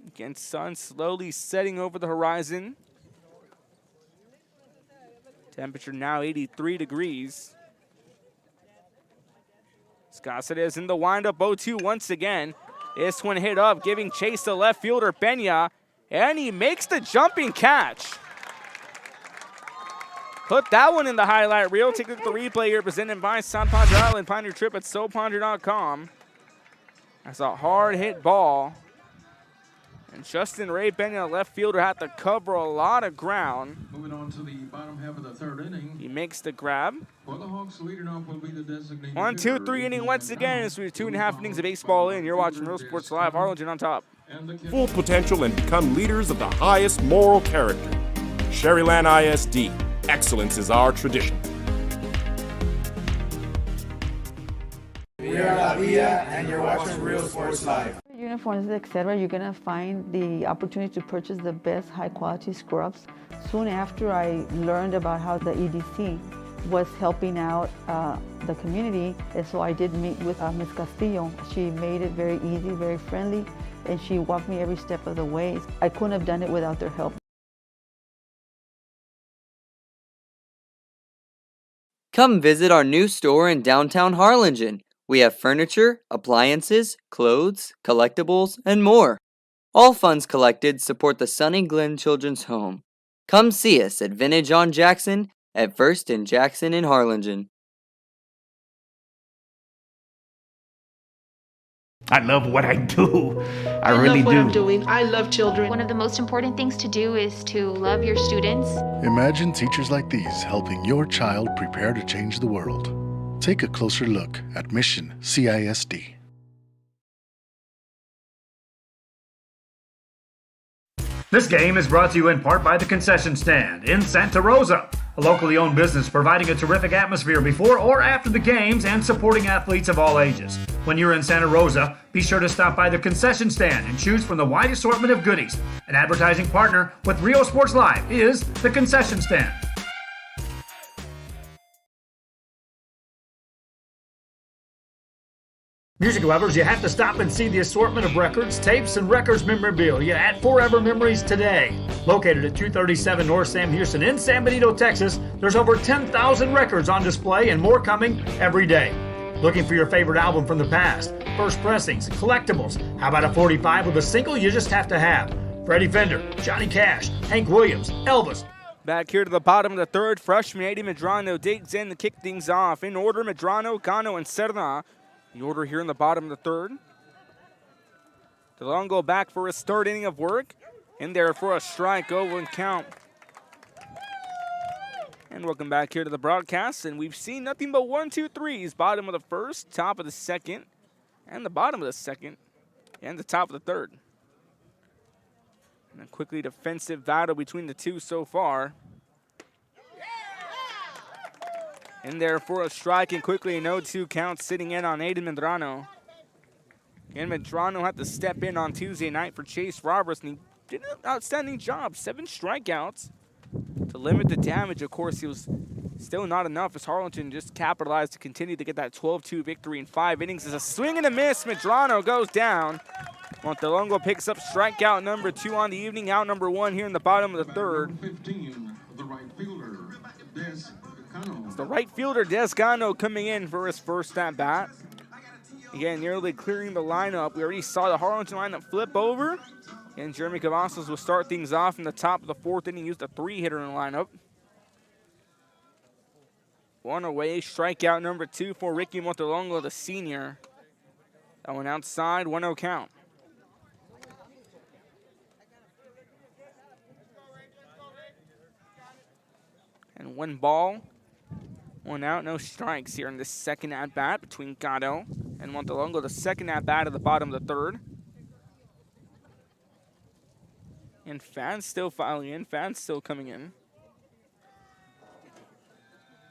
Again, sun slowly setting over the horizon. Temperature now 83 degrees. Gossett is in the windup. 0-2 once again. This one hit up, giving chase to left fielder Peña, and he makes the jumping catch. Put that one in the highlight reel. Take a look at the replay here, presented by South Padre Island. Find your trip at SoPadre.com. That's a hard hit ball. And Justin Ray Benny, the left fielder, had to cover a lot of ground. Moving on to the bottom half of the third inning. He makes the grab. For the Hawks, leading off will be the designated 1, 2, 3 inning once again as we're 2.5 innings of baseball in. You're watching Real Sports Live. Harlingen on top. Full potential and become leaders of the highest moral character. Sherryland ISD. Excellence is our tradition. We are La Villa, and you're watching Real Sports Live. Uniforms, etc., you're going to find the opportunity to purchase the best high-quality scrubs. Soon after I learned about how the EDC was helping out the community, and so I did meet with Ms. Castillo. She made it very easy, very friendly, and she walked me every step of the way. I couldn't have done it without their help. Come visit our new store in downtown Harlingen. We have furniture, appliances, clothes, collectibles, and more. All funds collected support the Sunny Glen Children's Home. Come see us at Vintage on Jackson at First and Jackson in Harlingen. I love what I do. I really love what do. I'm doing. I love children. One of the most important things to do is to love your students. Imagine teachers like these helping your child prepare to change the world. Take a closer look at Mission CISD. This game is brought to you in part by the Concession Stand in Santa Rosa, a locally owned business providing a terrific atmosphere before or after the games and supporting athletes of all ages. When you're in Santa Rosa, be sure to stop by the Concession Stand and choose from the wide assortment of goodies. An advertising partner with Real Sports Live is the Concession Stand. Music lovers, you have to stop and see the assortment of records, tapes, and records memorabilia at Forever Memories today. Located at 237 North Sam Houston in San Benito, Texas, there's over 10,000 records on display and more coming every day. Looking for your favorite album from the past, first pressings, collectibles. How about a 45 with a single you just have to have? Freddie Fender, Johnny Cash, Hank Williams, Elvis. Back here to the bottom of the third, freshman Eddie Medrano digs in to kick things off. In order, Medrano, Gano, and Serna. The order here in the bottom of the third. DeLongo back for his third inning of work. In there for a strike, 0-1 count. And welcome back here to the broadcast. And we've seen nothing but 1, 2, 3s. Bottom of the first, top of the second, and the bottom of the second, and the top of the third. And a quickly defensive battle between the two so far. In there for a strike and quickly a 0-2 count sitting in on Aiden Medrano. And Medrano had to step in on Tuesday night for Chase Roberts, and he did an outstanding job. 7 strikeouts to limit the damage. Of course, it was still not enough as Harlingen just capitalized to continue to get that 12-2 victory in 5 innings. As a swing and a miss, Medrano goes down. Montelongo picks up strikeout number 2 on the evening, out number 1 here in the bottom of the third. 15, the right fielder, It's the right fielder, Desgano, coming in for his first at-bat. Again, nearly clearing the lineup. We already saw the Harlingen lineup flip over. And Jeremy Cavazos will start things off in the top of the 4th inning. Used a 3-hitter in the lineup. 1 away, strikeout number 2 for Ricky Montelongo, the senior. That one outside, 1-0 count. And 1 ball. 1 out, no strikes here in this second at-bat between Gatto and Montelongo. The second at-bat at the bottom of the third. And fans still filing in, fans still coming in.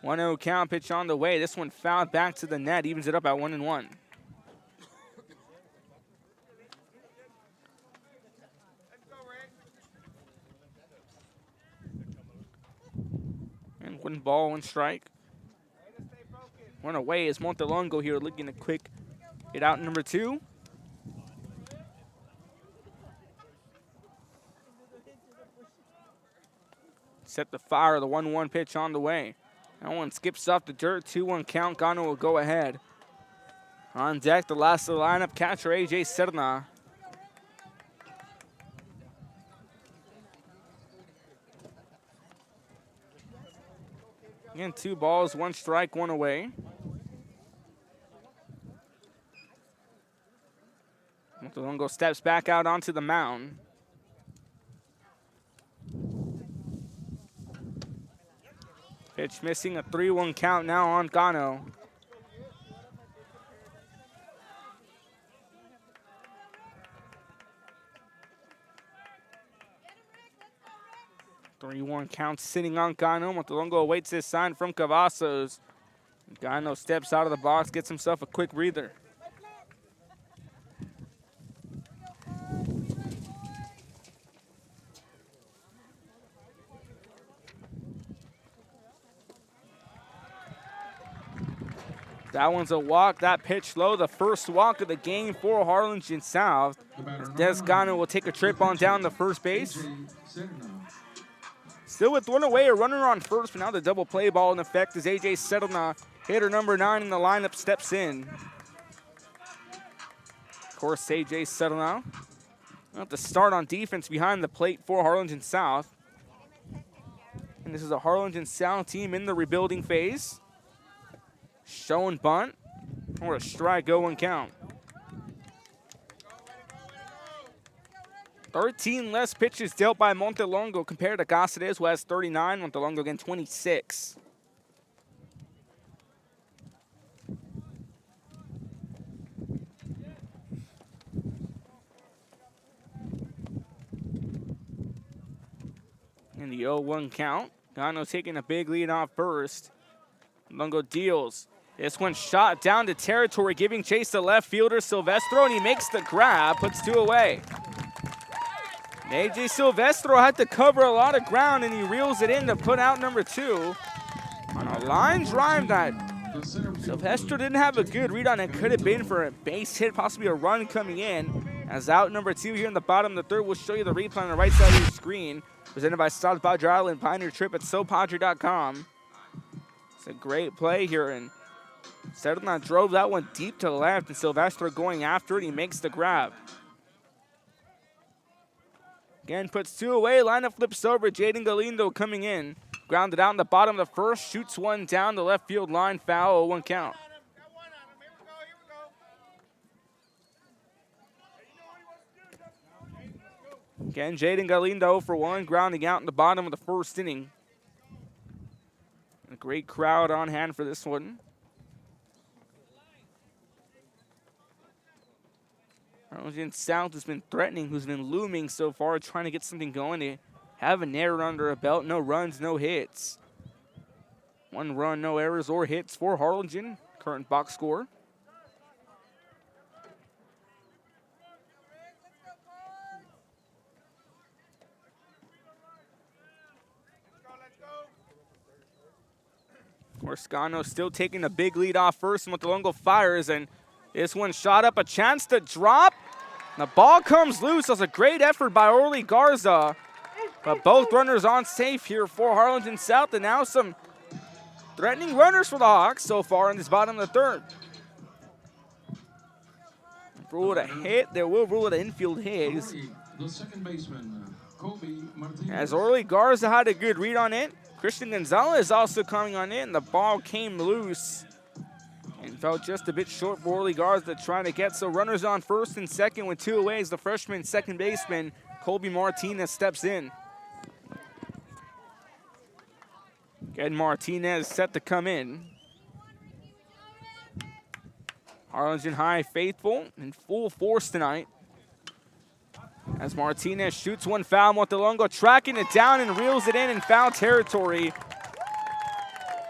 1-0 count, pitch on the way. This one fouled back to the net, evens it up at 1-1. And 1 ball, 1 strike. 1 away is Montelongo here looking to quick get out number 2. Set the fire, the 1-1 pitch on the way. That one skips off the dirt, 2-1 count. Gano will go ahead. On deck, the last of the lineup, catcher AJ Serna. Again, 2 balls, 1 strike, 1 away. Montelongo steps back out onto the mound. Pitch missing, a 3-1 count now on Gano. Three-one count sitting on Gano. Montelongo awaits his sign from Cavazos. Gano steps out of the box, gets himself a quick breather. That one's a walk. That pitch low. The first walk of the game for Harlingen South. Des Gano will take a trip on down to first base. Still with one away, a runner on first, but now the double play ball in effect as A.J. Sedlna, hitter number 9 in the lineup, steps in. Of course, A.J. Sedlna will have to start on defense behind the plate for Harlingen South. And this is a Harlingen South team in the rebuilding phase. Showing bunt or a strike, 0-1 count. 13 less pitches dealt by Montelongo compared to Cáceres, who has 39. Montelongo again 26. In the 0-1 count, Gano taking a big lead off first. Montelongo deals. This one shot down to territory, giving chase to left fielder Silvestro, and he makes the grab, puts 2 away. A.J. Silvestro had to cover a lot of ground, and he reels it in to put out number 2. On a line drive that Silvestro didn't have a good read on. It could have been for a base hit, possibly a run coming in. As out number 2 here in the bottom of the third. We'll show you the replay on the right side of your screen. Presented by South Padre Island. Pioneer trip at SoPadre.com. It's a great play here, and Sedlna drove that one deep to the left, and Silvestro going after it. He makes the grab. Again, puts 2 away. Lineup flips over. Jaden Galindo coming in. Grounded out in the bottom of the first. Shoots one down the left field line. Foul, 0-1 count. Again, Jaden Galindo for 1. Grounding out in the bottom of the first inning. A great crowd on hand for this one. Harlingen South has been threatening, who's been looming so far, trying to get something going. They have an error under a belt. No runs, no hits. 1 run, no errors or hits for Harlingen. Current box score. Of course, Gano still taking a big lead off first. Montelongo fires, and this one shot up, a chance to drop. The ball comes loose. That's a great effort by Orly Garza. But both runners on safe here for Harlingen South, and now some threatening runners for the Hawks so far in this bottom of the third. Rule it a hit. They will rule it an infield hit. The second baseman, Colby Martinez. As Orly Garza had a good read on it. Christian Gonzalez also coming on in. The ball came loose and felt just a bit short for Orly Garza trying to get. So runners on first and second with 2 away as the freshman second baseman, Colby Martinez, steps in. Again, Martinez set to come in. Harlingen High faithful in full force tonight. As Martinez shoots one foul, Montelongo tracking it down and reels it in foul territory.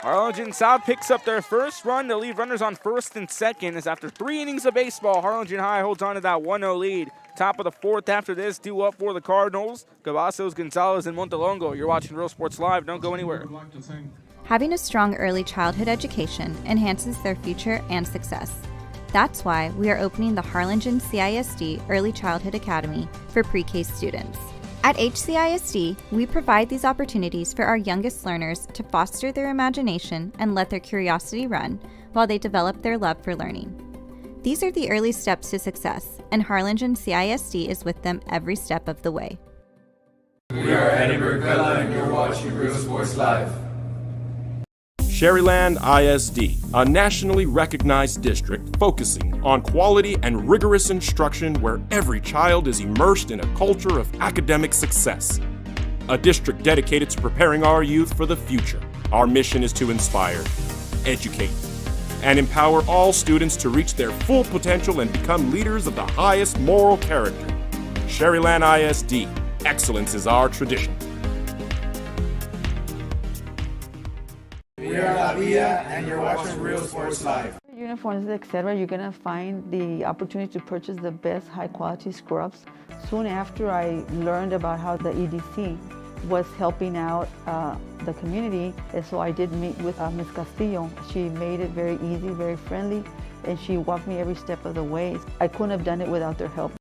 Harlingen South picks up their first run to leave runners on first and second, as after 3 innings of baseball, Harlingen High holds on to that 1-0 lead. Top of the fourth after this, due up for the Cardinals. Cavazos, Gonzalez, and Montelongo. You're watching Real Sports Live. Don't go anywhere. Having a strong early childhood education enhances their future and success. That's why we are opening the Harlingen CISD Early Childhood Academy for pre-K students. At HCISD, we provide these opportunities for our youngest learners to foster their imagination and let their curiosity run while they develop their love for learning. These are the early steps to success, and Harlingen CISD is with them every step of the way. We are Edinburgh Villa, and you're watching Real Sports Live. Sherryland ISD, a nationally recognized district focusing on quality and rigorous instruction where every child is immersed in a culture of academic success. a district dedicated to preparing our youth for the future. Our mission is to inspire, educate, and empower all students to reach their full potential and become leaders of the highest moral character. Sherryland ISD, excellence is our tradition. We are La Vida, and you're watching Real Sports Live. Uniforms, etc., you're going to find the opportunity to purchase the best high-quality scrubs. Soon after I learned about how the EDC was helping out the community, and so I did meet with Ms. Castillo. She made it very easy, very friendly, and she walked me every step of the way. I couldn't have done it without their help.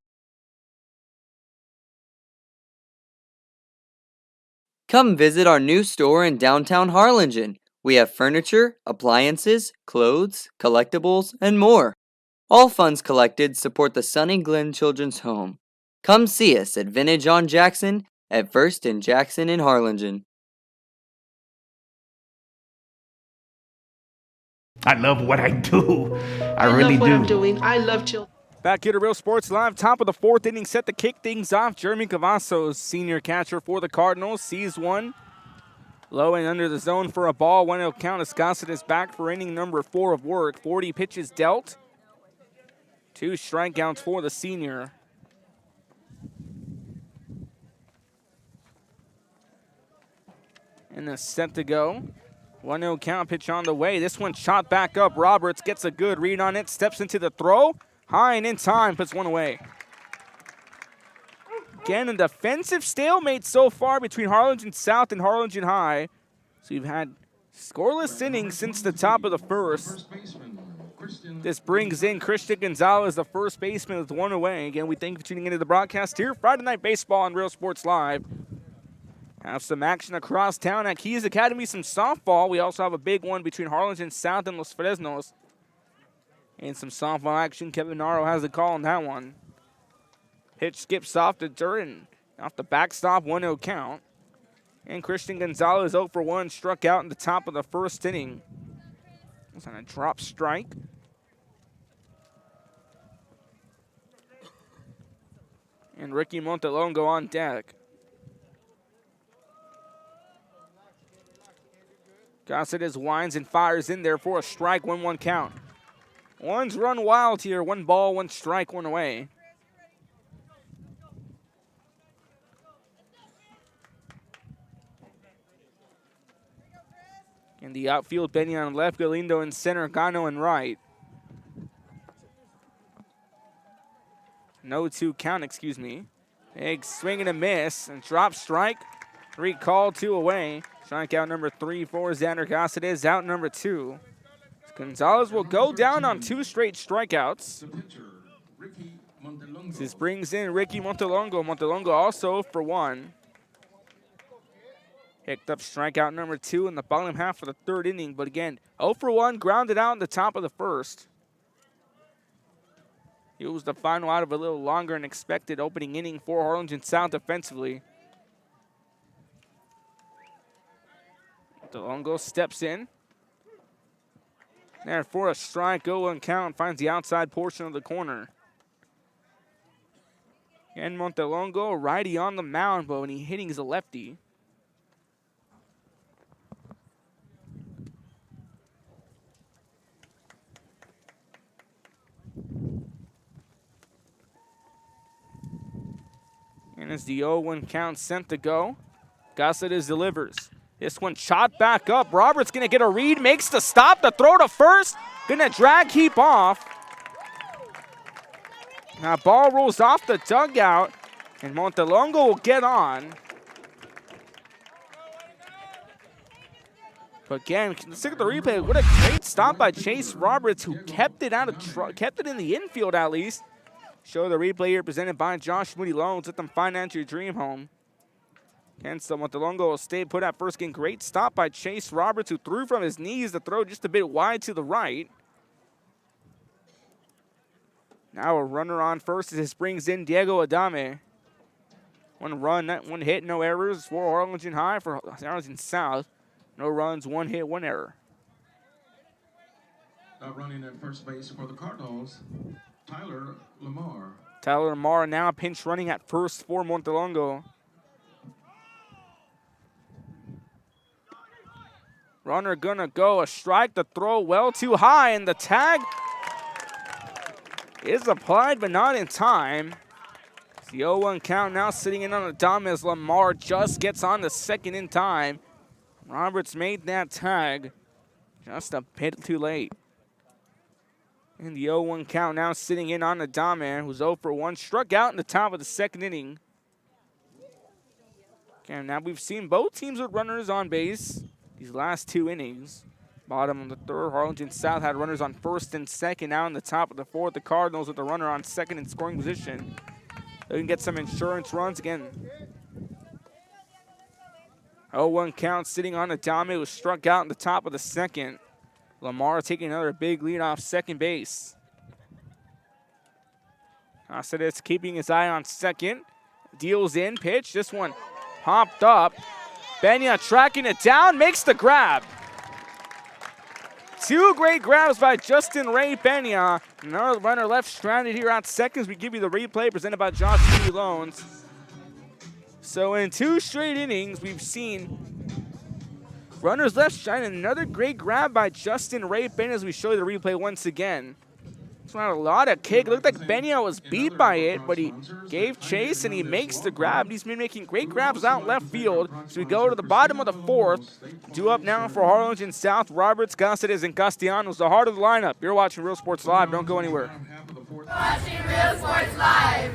Come visit our new store in downtown Harlingen. We have furniture, appliances, clothes, collectibles, and more. All funds collected support the Sunny Glen Children's Home. Come see us at Vintage on Jackson at First and Jackson in Harlingen. I love what I do. I really love what do. I'm doing. I love children. Back here to Real Sports Live, top of the fourth inning, set to kick things off. Jeremy Cavazos, senior catcher for the Cardinals, sees one. Low and under the zone for a ball. 1-0 count as Gossett is back for inning number 4 of work. 40 pitches dealt. 2 strikeouts for the senior. And a set to go. 1-0 count, pitch on the way. This one shot back up. Roberts gets a good read on it, steps into the throw. High and in time, puts one away. Again, a defensive stalemate so far between Harlingen South and Harlingen High. So you've had scoreless innings since the top of the first. This brings in Christian Gonzalez, the first baseman, with one away. Again, we thank you for tuning into the broadcast here. Friday Night Baseball on Real Sports Live. Have some action across town at Keys Academy, some softball. We also have a big one between Harlingen South and Los Fresnos. And some softball action. Kevin Naro has the call on that one. Pitch skips off the dirt and off the backstop, 1-0 count. And Christian Gonzalez 0 for 1, struck out in the top of the first inning. Was on a drop strike. And Ricky Montelongo on deck. Gossett winds and fires in there for a strike, 1-1 count. One's run wild here, 1 ball, 1 strike, 1 away. In the outfield, Benny on left, Galindo in center, Gano in right. No 2 count, excuse me. Big swing and a miss, and drop strike. 3 called, 2 away. Strikeout number 3 for Xander Gossett is out number 2. Gonzalez will go down on 2 straight strikeouts. This brings in Ricky Montelongo. Montelongo also for 1. Picked up strikeout number 2 in the bottom half of the 3rd inning. But again, 0 for 1, grounded out in the top of the 1st. It was the final out of a little longer than expected opening inning for Harlingen South defensively. Montelongo steps in. There for a strike, 0-1 count, finds the outside portion of the corner. And Montelongo, righty on the mound, but when he's hitting, he's a lefty. And as the 0-1 count sent to go, Gossett delivers. This one shot back up. Roberts going to get a read, makes the stop, the throw to first. Going to drag Heap off. Now ball rolls off the dugout, and Montelongo will get on. But again, let's look at the replay. What a great stop by Chase Roberts, who kept it kept it in the infield at least. Show the replay here presented by Josh Moody Loans. Let them finance your dream home. And so Montelongo will stay put at first. Again, great stop by Chase Roberts, who threw from his knees. The throw just a bit wide to the right. Now a runner on first as this brings in Diego Adame. 1 run, 1 hit, no errors for Harlingen High. For Harlingen South, no runs, 1 hit, 1 error. Running at first base for the Cardinals, Tyler Lamar. Tyler Lamar now pinch running at first for Montelongo. Runner gonna go a strike. The throw well too high, and the tag is applied, but not in time. It's the 0-1 count now sitting in on the dumb as Lamar just gets on the second in time. Roberts made that tag just a bit too late. And the 0-1 count now sitting in on the Dame, who's 0 for 1, struck out in the top of the second inning. Okay, now we've seen both teams with runners on base these last 2 innings. Bottom of the third, Harlingen South had runners on first and second. Now in the top of the fourth, the Cardinals with the runner on second in scoring position. They can get some insurance runs again. 0-1 count sitting on the Dame, who was struck out in the top of the second. Lamar taking another big lead off second base. Caceres keeping his eye on second. Deals in, pitch. This one popped up. Benya tracking it down, makes the grab. 2 great grabs by Justin Ray Benya. Another runner left stranded here at seconds. We give you the replay presented by Josh Moody Loans. So in 2 straight innings, we've seen runners left stranded. Another great grab by Justin Ray Benya as we show you the replay once again. It's not a lot of kick. It looked like Benya was beat by it, but he gave chase and he makes the grab. He's been making great grabs out left field. So we go to the bottom of the fourth. 2 up now for Harlingen South. Roberts, Caceres, and Castellanos, the heart of the lineup. You're watching Real Sports Live. Don't go anywhere. Watching Real Sports Live.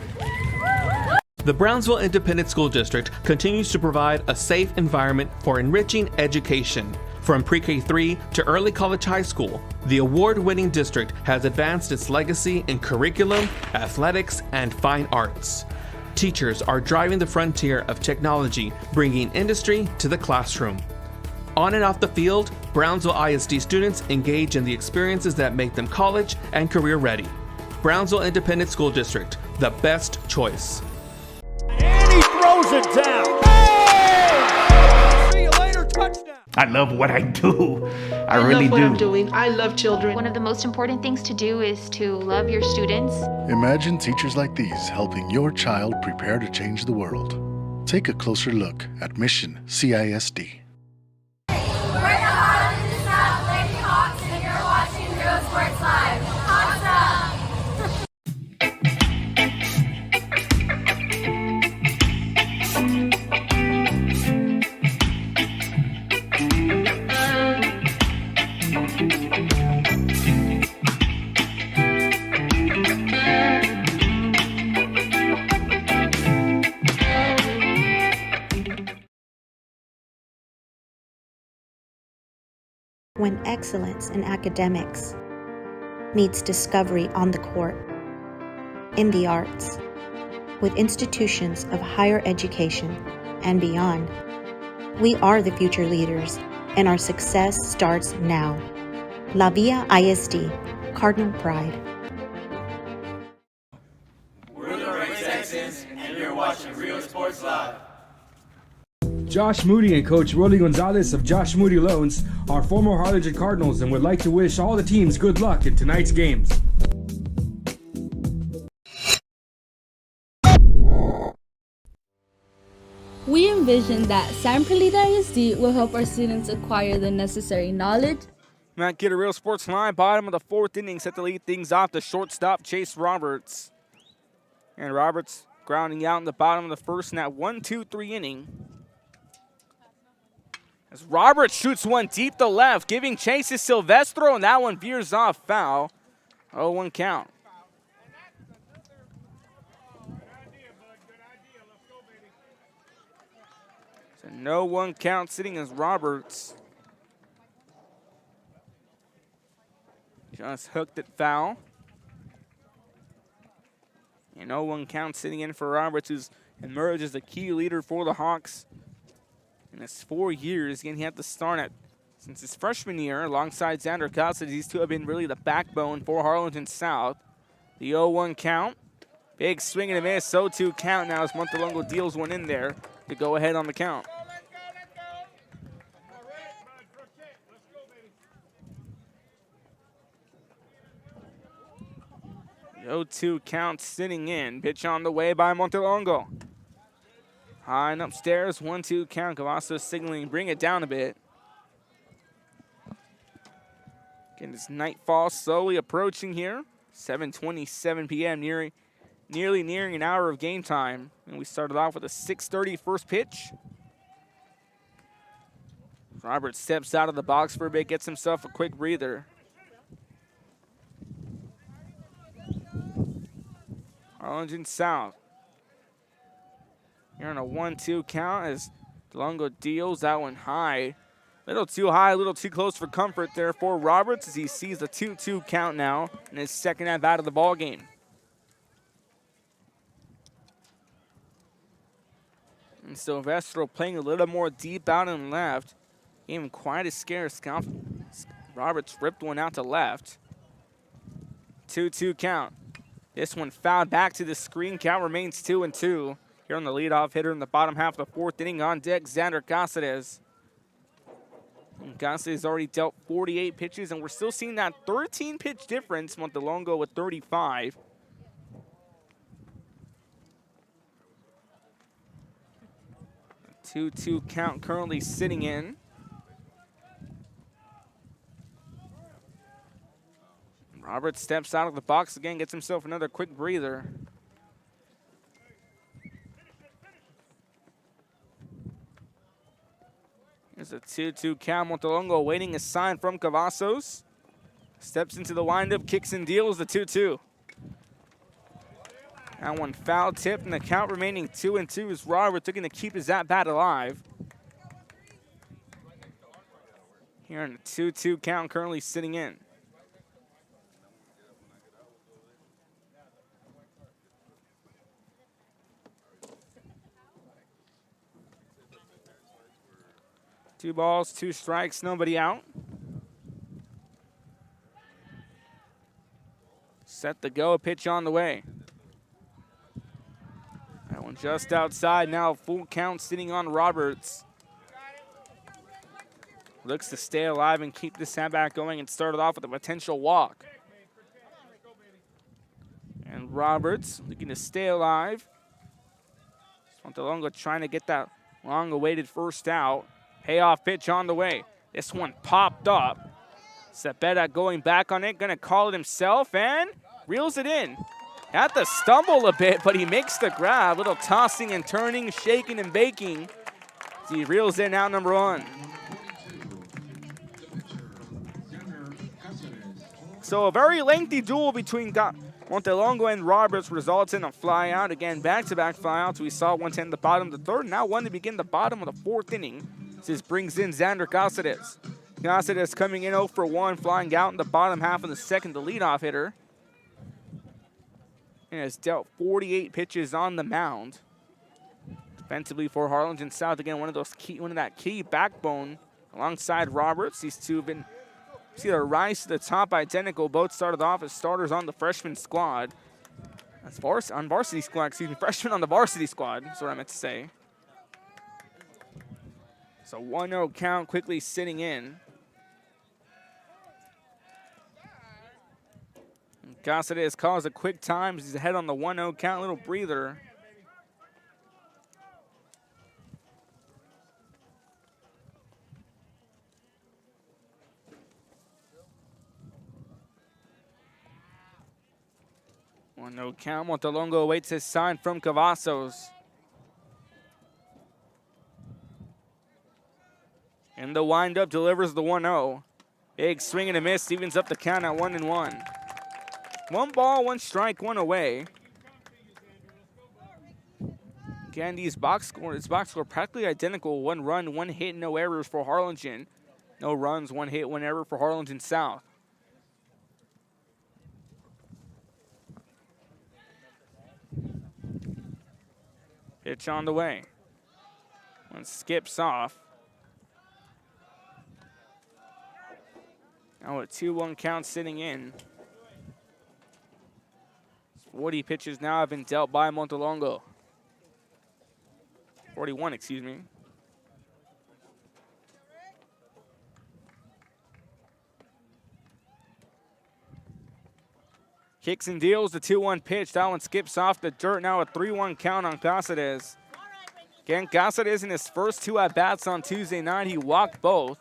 The Brownsville Independent School District continues to provide a safe environment for enriching education. From pre-K3 to early college high school, the award-winning district has advanced its legacy in curriculum, athletics, and fine arts. Teachers are driving the frontier of technology, bringing industry to the classroom. On and off the field, Brownsville ISD students engage in the experiences that make them college and career ready. Brownsville Independent School District, the best choice. And he throws it down. Hey! See you later, touchdown. I love what I do. I really love what do. I'm doing. I love children. One of the most important things to do is to love your students. Imagine teachers like these helping your child prepare to change the world. Take a closer look at Mission CISD. We're the Harlingen South Lady Hawks, and you're watching Real Sports Live. Hawks up! When excellence in academics meets discovery on the court, in the arts, with institutions of higher education and beyond, we are the future leaders, and our success starts now. La Villa ISD, Cardinal Pride. We're the Red Texans, and you're watching Real Sports Live. Josh Moody and Coach Rolly Gonzalez of Josh Moody Loans are former Harlingen Cardinals and would like to wish all the teams good luck in tonight's games. We envision that San Perlita ISD will help our students acquire the necessary knowledge. Matt Kidder, Real Sports Live, bottom of the fourth inning, set to lead things off the shortstop, Chase Roberts. And Roberts grounding out in the bottom of the first in that 1-2-3 inning. As Roberts shoots one deep to left, giving chase to Silvestro, and that one veers off foul. 0-1 count. So no 1 count sitting as Roberts. Just hooked it foul. And 0-1 count sitting in for Roberts, who's emerged as the key leader for the Hawks. In his 4 years, again, he had to start at since his freshman year alongside Xander Costa. These two have been really the backbone for Harlingen South. The 0-1 count. Big swing and a miss, 0-2 count now as Montelongo deals one in there to go ahead on the count. The 0-2 count sitting in. Pitch on the way by Montelongo. High and upstairs, 1-2 count. Cavazos signaling, bring it down a bit. Again, it's nightfall slowly approaching here. 7:27 p.m. nearly nearing an hour of game time. And we started off with a 6:30 first pitch. Roberts steps out of the box for a bit, gets himself a quick breather. Harlingen South. Here on a 1-2 count as DeLongo deals that one high. A little too high, a little too close for comfort there for Roberts as he sees the 2-2 count now in his second at bat of the ball game. And Silvestro playing a little more deep out and left. Gave him quite a scare. Roberts ripped one out to left. 2-2 count. This one fouled back to the screen. Count remains 2-2. Here on the leadoff hitter in the bottom half of the fourth inning on deck, Xander Cáceres. Cáceres already dealt 48 pitches, and we're still seeing that 13-pitch difference. Montelongo with 35. A 2-2 count currently sitting in. Roberts steps out of the box again, gets himself another quick breather. Here's a 2-2 count. Montelongo awaiting a sign from Cavazos. Steps into the windup, kicks and deals the 2-2. That one foul tip, and the count remaining 2-2 as Roberts looking to keep his at-bat alive. Here in a 2-2 count currently sitting in. Two balls, two strikes, nobody out. Set the go, pitch on the way. That one just outside, now full count sitting on Roberts. Looks to stay alive and keep this at-bat going and started off with a potential walk. And Roberts looking to stay alive. Montelongo trying to get that long-awaited first out. Payoff pitch on the way. This one popped up. Cepeda going back on it, gonna call it himself and reels it in. Had to stumble a bit, but he makes the grab. Little tossing and turning, shaking and baking. As he reels in out number one. So a very lengthy duel between Montelongo and Roberts results in a flyout. Again, back-to-back flyouts. We saw one to end the bottom of the third, now one to begin the bottom of the fourth inning. This brings in Xander Cáceres. Cáceres coming in 0 for 1, flying out in the bottom half of the second, the leadoff hitter. And has dealt 48 pitches on the mound. Defensively for Harlingen South, again, one of that key backbone alongside Roberts. These two have been, see their rise to the top identical. Both started off as starters on the freshman squad. That's varsity squad, excuse me, freshman on the varsity squad, that's what I meant to say. So 1-0 count quickly sitting in. Cáceres calls a quick time. He's ahead on the 1-0 count, little breather. No count. Montelongo awaits his sign from Cavazos. And the windup delivers the 1-0. Big swing and a miss, evens up the count at 1-1. 1 ball, 1 strike, 1 away. Again, these box score practically identical. 1 run, 1 hit, no errors for Harlingen. No runs, 1 hit, 1 error for Harlingen South. Pitch on the way. One skips off. Now a 2-1 count sitting in. 40 pitches now have been dealt by Montelongo. 41, excuse me. Kicks and deals the 2-1 pitch. That one skips off the dirt. Now a 3-1 count on Cáceres. Again, Cáceres in his first 2 at-bats on Tuesday night, he walked both.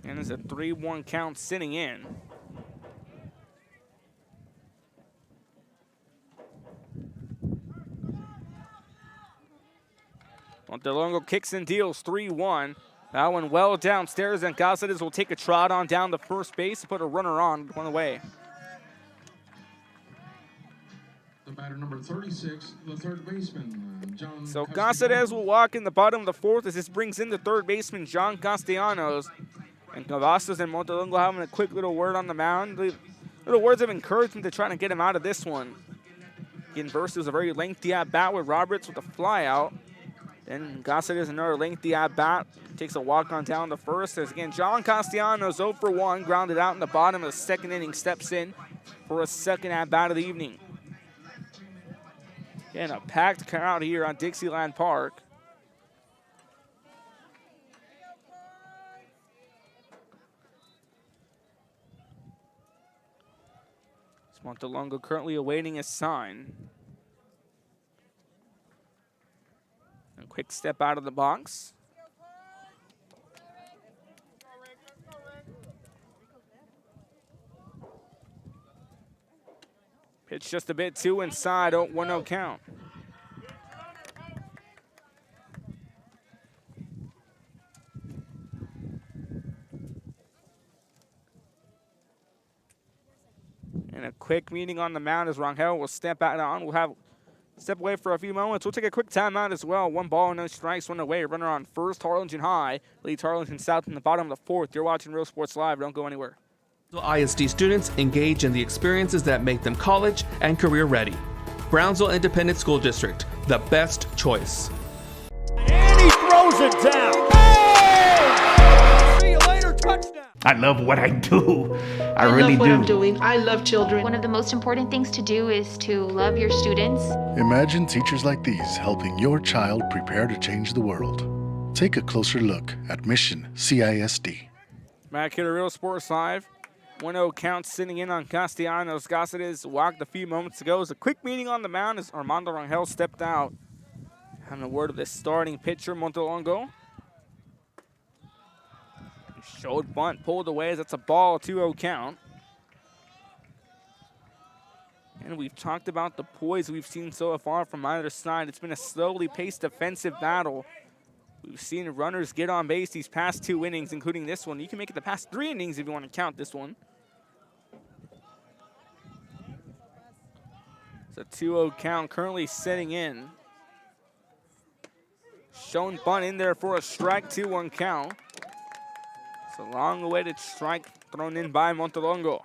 And there's a 3-1 count sitting in. Montelongo kicks and deals 3-1. That one well downstairs, and Cáceres will take a trot on down to first base to put a runner on one away. The batter number 36, the third baseman, John. So Cáceres will walk in the bottom of the fourth as this brings in the third baseman, John Castellanos. And Cavazos and Montelongo having a quick little word on the mound. Little words of encouragement to try to get him out of this one. Again, versus was a very lengthy at-bat with Roberts with a flyout. Then Cáceres another lengthy at-bat. Takes a walk on down to first. As again, John Castellanos 0 for 1, grounded out in the bottom of the second inning, steps in for a second at-bat of the evening. Again, a packed crowd here on Dixieland Park. Montelongo currently awaiting a sign. A quick step out of the box. Pitch just a bit too inside, 1-0 count. And a quick meeting on the mound as Rangel will step out on. We'll step away for a few moments. We'll take a quick timeout as well. 1 ball, no strikes, 1 away. Runner on first. Harlingen High leads Harlingen South in the bottom of the fourth. You're watching Real Sports Live. Don't go anywhere. ISD students engage in the experiences that make them college and career ready. Brownsville Independent School District, the best choice. And he throws it down. Hey! See you later, touchdown. I love what I do. I really love what do. I'm doing. I love children. One of the most important things to do is to love your students. Imagine teachers like these helping your child prepare to change the world. Take a closer look at Mission CISD. Back here to Real Sports Live. 1-0 count sitting in on Castellanos. Cáceres walked a few moments ago. It was a quick meeting on the mound as Armando Rangel stepped out. Having a word with the starting pitcher, Montelongo. Showed bunt, pulled away as that's a ball, 2-0 count. And we've talked about the poise we've seen so far from either side. It's been a slowly paced defensive battle. We've seen runners get on base these past 2 innings, including this one. You can make it the past 3 innings if you want to count this one. It's a 2-0 count currently setting in. Shown bunt in there for a strike, 2-1 count. It's a long-awaited strike thrown in by Montelongo.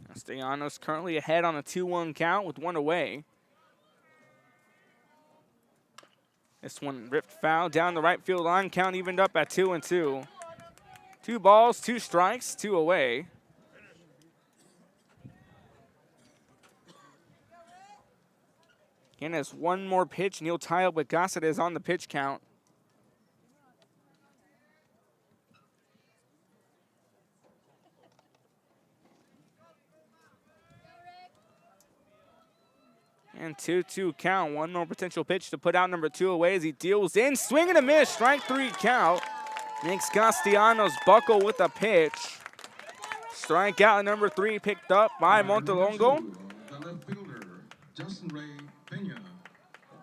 Castellanos currently ahead on a 2-1 count with 1 away. This one ripped foul down the right field line. Count evened up at 2-2. 2 balls, 2 strikes, 2 away. Again, has 1 more pitch, and he'll tie up with Cáceres on the pitch count. And 2-2 count. 1 more potential pitch to put out number 2 away as he deals in. Swing and a miss. Strike 3 count. Makes Castellanos buckle with a pitch. Strikeout number 3 picked up by Montelongo. The left fielder, Justin Ray Pena.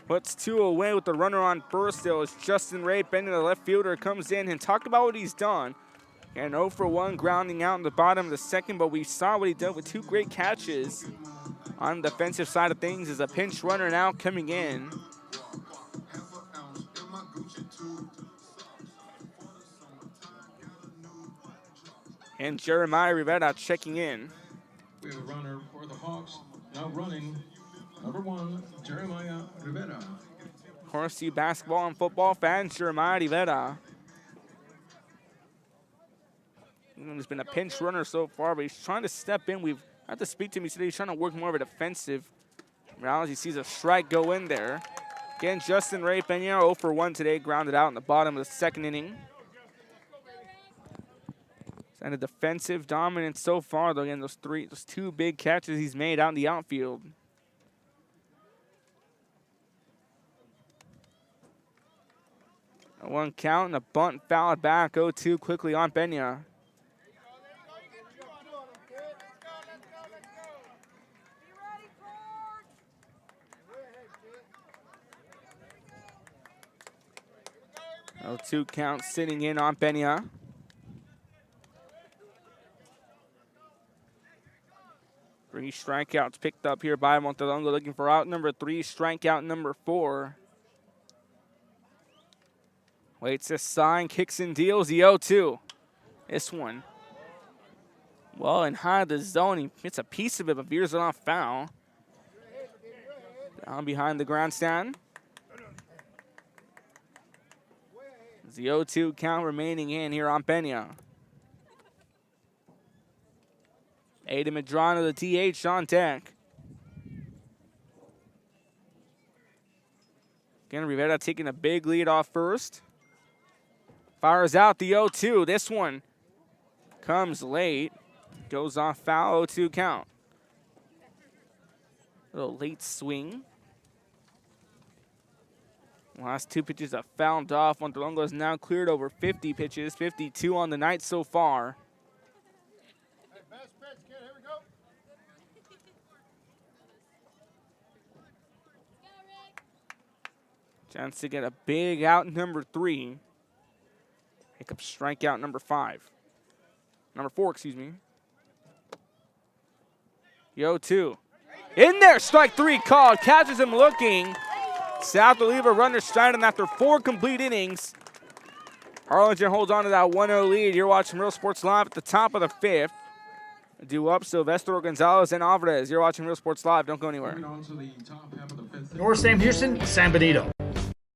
Puts 2 away with the runner on first. Though as Justin Ray Pena, the left fielder, comes in and talk about what he's done. And 0 for 1 grounding out in the bottom of the second, but we saw what he did with 2 great catches. On the defensive side of things is a pinch runner now coming in. And Jeremiah Rivera checking in. We have a runner for the Hawks, now running, number 1, Jeremiah Rivera. Of course, you basketball and football fans, Jeremiah Rivera. He's been a pinch runner so far, but he's trying to step in. We've had to speak to him. He said he's trying to work more of a defensive route. He sees a strike go in there. Again, Justin Ray Pena, 0 for 1 today, grounded out in the bottom of the second inning. And a defensive dominance so far, though. Again, those 2 big catches he's made out in the outfield. 1 count and a bunt fouled back. 0-2 quickly on Pena. Oh, 2 count sitting in on Pena. Three strikeouts picked up here by Montelongo, looking for out number 3, strikeout number 4. Waits a sign, kicks and deals the 0-2. This one, well and high of the zone. He hits a piece of it, but veers it off foul. Down behind the grandstand. The 0-2 count remaining in here on Pena. Aiden Medrano, the DH, on deck. Again, Rivera taking a big lead off first. Fires out the 0-2. This one comes late. Goes off foul, 0-2 count. A little late swing. Last 2 pitches are fouled off. Montelongo has now cleared over 50 pitches, 52 on the night so far. Hey, best pitch, kid. Here we go. Chance to get a big out number 3. Pick up strikeout number 5. Number 4, excuse me. 0-2. In there, strike 3 called. Catches him looking. South will leave a runner stranded after 4 complete innings. Harlingen holds on to that 1-0 lead. You're watching Real Sports Live at the top of the 5th. Due up, Silvestro, Gonzalez, and Alvarez. You're watching Real Sports Live. Don't go anywhere. North Sam Houston, San Benito.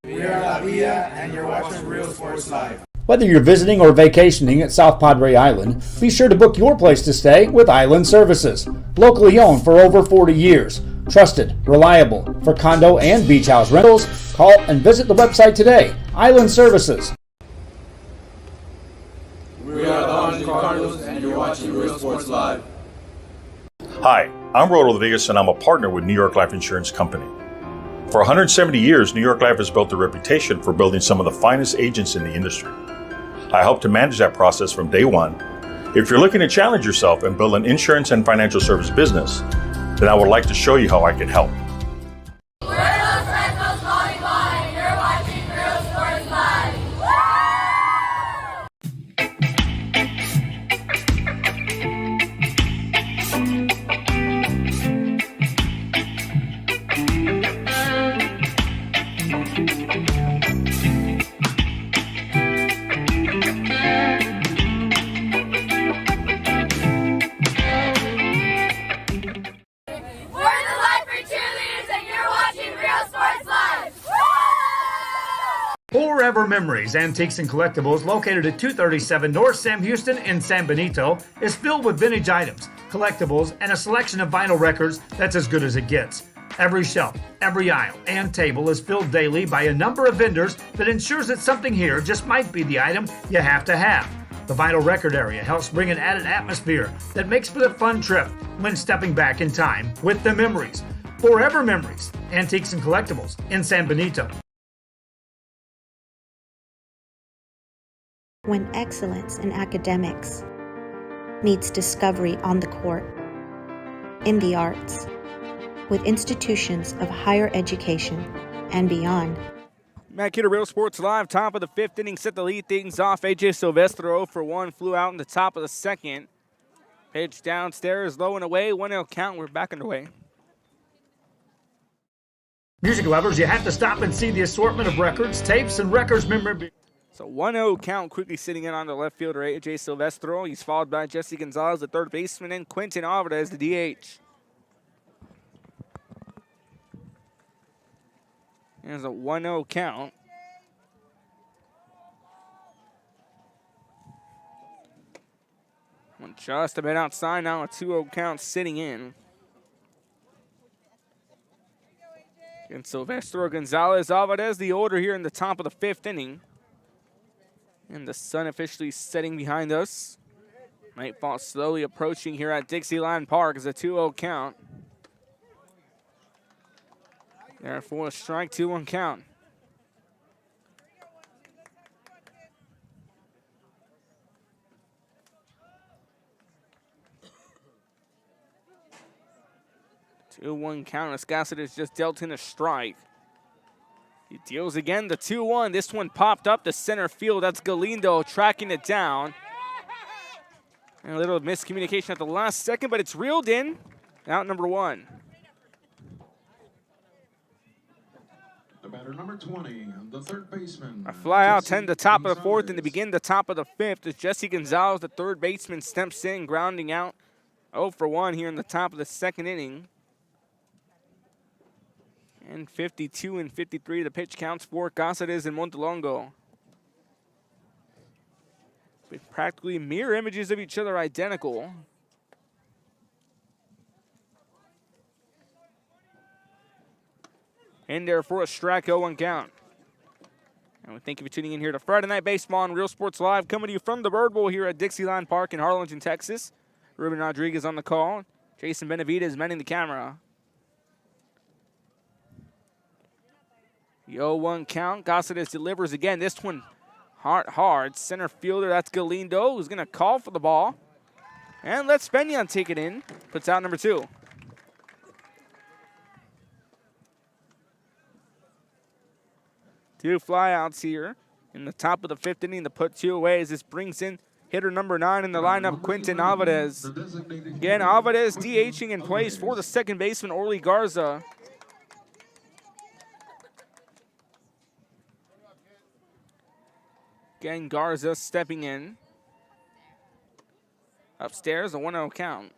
We are La Villa, and you're watching Real Sports Live. Whether you're visiting or vacationing at South Padre Island, be sure to book your place to stay with Island Services. Locally owned for over 40 years. Trusted, reliable for condo and beach house rentals. Call and visit the website today. Island Services. We are the Harlingen Cardinals, and you're watching Real Sports Live. Hi, I'm Rod Rodriguez, and I'm a partner with New York Life Insurance Company. For 170 years, New York Life has built a reputation for building some of the finest agents in the industry. I help to manage that process from day one. If you're looking to challenge yourself and build an insurance and financial service business, then I would like to show you how I can help. We're Los Redmos Volleyball, and you're watching Real Sports Live. We're the Lifer Cheerleaders, and you're watching Real Sports Live. Forever Memories, Antiques and Collectibles, located at 237 North Sam Houston in San Benito, is filled with vintage items, collectibles, and a selection of vinyl records that's as good as it gets. Every shelf, every aisle, and table is filled daily by a number of vendors that ensures that something here just might be the item you have to have. The vinyl record area helps bring an added atmosphere that makes for a fun trip when stepping back in time with the memories. Forever Memories, Antiques and Collectibles in San Benito. When excellence in academics meets discovery on the court, in the arts, with institutions of higher education and beyond. Matt Kidder, Real Sports Live, top of the 5th inning, set the lead things off. AJ Silvestro 0-for-1, flew out in the top of the 2nd. Pitch downstairs, low and away, 1-0 count, we're back underway. Music lovers, you have to stop and see the assortment of records, tapes, and records memorabilia. So 1-0 count, quickly sitting in on the left fielder, AJ Silvestro. He's followed by Jesse Gonzalez, the third baseman, and Quentin Alvarez, the DH. Here's a 1-0 count. One just a bit outside now, a 2-0 count sitting in. And Silvestro, Gonzalez, Alvarez, the order here in the top of the 5th inning. And the sun officially setting behind us. Nightfall slowly approaching here at Dixieland Park as a 2-0 count. Therefore, a strike, 2-1 count. 2-1 count as Caceres just dealt in a strike. He deals again, the 2-1. This one popped up to center field. That's Galindo tracking it down. And a little miscommunication at the last second, but it's reeled in. Out number 1. The batter number 20, the third baseman. A fly out 10 the top of the 4th and to begin the top of the 5th as Jesse Gonzalez, the third baseman, steps in, grounding out 0 for 1 here in the top of the 2nd inning. And 52 and 53 the pitch counts for Caceres and Montelongo. With practically mirror images of each other, identical. In there for a strike, 0-1 count. And we thank you for tuning in here to Friday Night Baseball on Real Sports Live, coming to you from the Bird Bowl here at Dixieland Park in Harlingen, Texas. Ruben Rodriguez on the call. Jason Benavidez manning the camera. The 0-1 count. Caceres delivers again. This one hard. Center fielder, that's Galindo, who's going to call for the ball. And lets Benyon take it in. Puts out number 2. Two flyouts here in the top of the 5th inning to put 2 away as this brings in hitter number 9 in the lineup, Quinton Alvarez. Again, Alvarez DHing in place for the second baseman, Orly Garza. Again, Garza stepping in. Upstairs, a 1-0 count.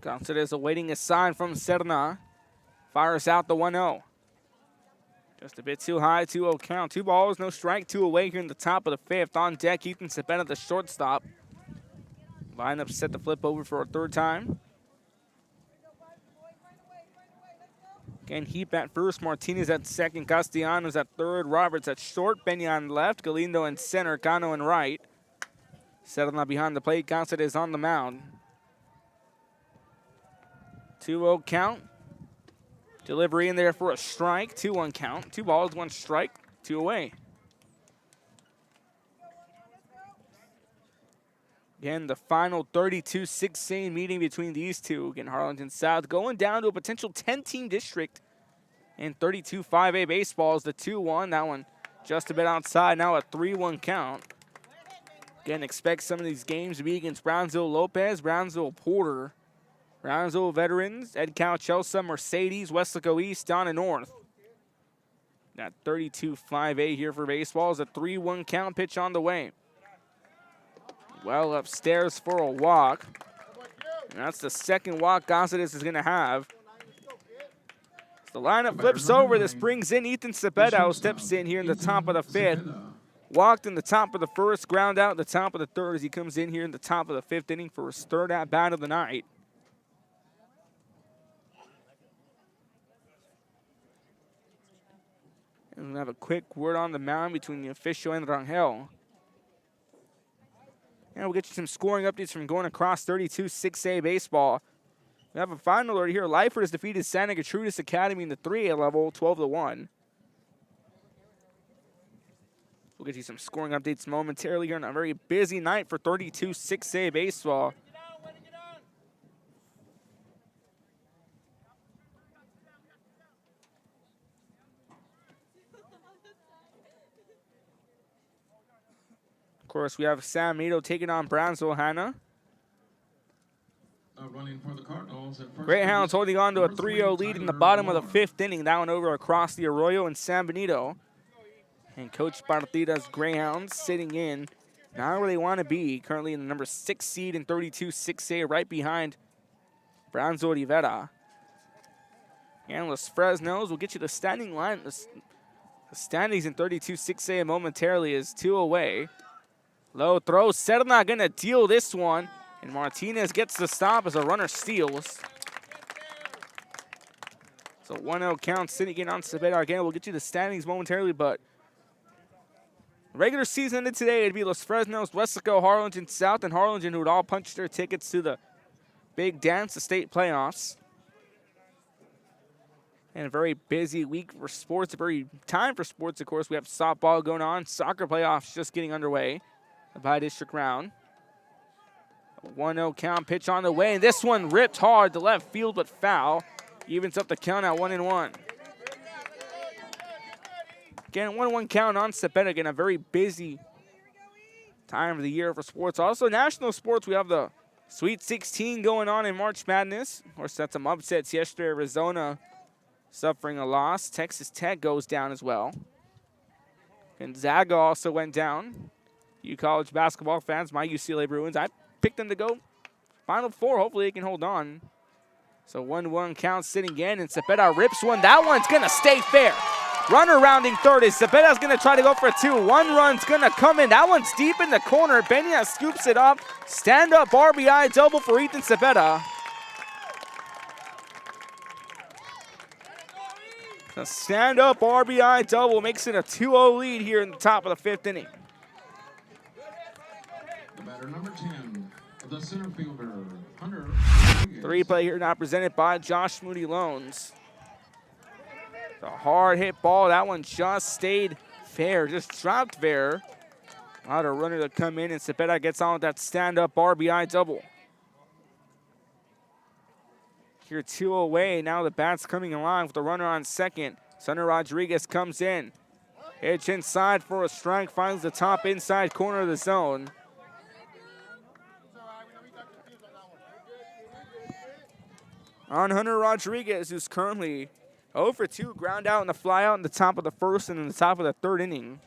Caceres awaiting a sign from Serna. Fires out the 1-0. Just a bit too high, 2-0 count. 2 balls, no strike, 2 away here in the top of the 5th. On deck, Ethan Cepeda, the shortstop. Lineup set to flip over for a 3rd time. Again, Heap at first, Martinez at second, Castellanos at third, Roberts at short, Benyon left, Galindo in center, Cano in right. Serna behind the plate, Caceres on the mound. 2-0 count. Delivery in there for a strike. 2-1 count. 2 balls, 1 strike, 2 away. Again, the final 32-6A meeting between these two. Again, Harlingen South going down to a potential 10-team district in 32-5A baseball is the 2-1. That one just a bit outside. Now a 3-1 count. Again, expect some of these games to be against Brownsville Lopez, Brownsville Porter, Brownsville veterans, Ed Cal, Chelsea, Mercedes, Weslaco East, down and north. That 32-5A here for baseball is a 3-1 count, pitch on the way. Well upstairs for a walk. And that's the 2nd walk Caceres is going to have. The lineup flips over. This brings in Ethan Cepeda, who steps in here in the top of the 5th. Walked in the top of the 1st, ground out in the top of the 3rd as he comes in here in the top of the 5th inning for his 3rd at-bat of the night. And we'll have a quick word on the mound between the official and Rangel. And we'll get you some scoring updates from going across 32-6A baseball. We have a final alert here. Lyford has defeated Santa Gertrudis Academy in the 3A level, 12-1. We'll get you some scoring updates momentarily here on a very busy night for 32-6A baseball. Of course, we have San Benito taking on Brownsville Hanna. Running for the Cardinals at first. Greyhounds holding on to a 3-0 lead in the bottom of the 5th inning. That one over across the Arroyo and San Benito. And Coach Partida's Greyhounds sitting in not where they want to be. Currently in the number 6 seed in 32-6A, right behind Brownsville Rivera. And Los Fresnos will get you the standing line. The standings in 32-6A momentarily is 2 away. Low throw. Serna going to deal this one. And Martinez gets the stop as a runner steals. So 1-0 count sitting in on Cepeda again. We'll get you the standings momentarily, but regular season ended today. It'd be Los Fresnos, Weslaco, Harlingen South, and Harlingen who would all punch their tickets to the big dance, the state playoffs. And a very busy week for sports, a very time for sports, of course. We have softball going on, soccer playoffs just getting underway. The bi-district round. 1-0 count, pitch on the way, and this one ripped hard to left field, but foul. Evens up the count at 1-1. Again, 1-1 count on Cepeda. Again, a very busy time of the year for sports. Also, national sports, we have the Sweet 16 going on in March Madness. Of course, that's some upsets yesterday. Arizona suffering a loss. Texas Tech goes down as well. Gonzaga also went down. You college basketball fans, my UCLA Bruins, I picked them to go Final Four. Hopefully they can hold on. So 1-1 count sitting in, and Cepeda rips one. That one's going to stay fair. Runner rounding third is Cepeda's going to try to go for two. One run's going to come in. That one's deep in the corner. Benya scoops it up. Stand-up RBI double for Ethan Cepeda. A stand-up RBI double makes it a 2-0 lead here in the top of the fifth inning. The batter number 10, the center fielder, Hunter. Three play here now presented by Josh Moody Loans. The hard hit ball, that one just stayed fair, just dropped fair. Allowed a runner to come in, and Cepeda gets on with that stand-up RBI double. Here 2 away, now the bat's coming along with the runner on second. Sonny Rodriguez comes in. Pitch inside for a strike, finds the top inside corner of the zone. On Hunter Rodriguez, who's currently 0 for 2, ground out and the fly out in the top of the first and in the top of the third inning.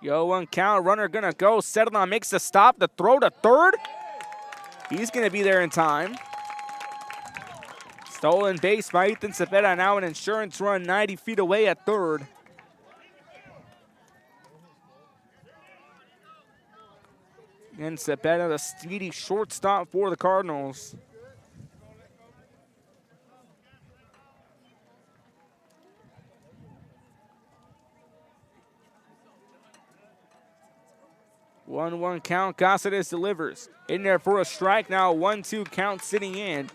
0-1 count, runner gonna go, settled on, makes the stop, the throw to third. He's gonna be there in time. Stolen base by Ethan Cepeda, now an insurance run 90 feet away at third. And Cepeda, the speedy shortstop for the Cardinals. One count, Cáceres delivers. In there for a strike, now 1-2 count sitting in.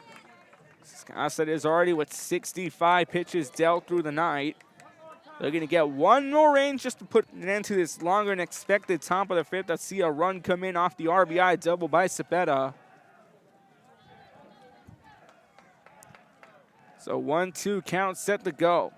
Cáceres already with 65 pitches dealt through the night. They're gonna get one more range just to put an end to this longer than expected top of the fifth. Let's see a run come in off the RBI double by Cepeda. So 1-2 count set to go.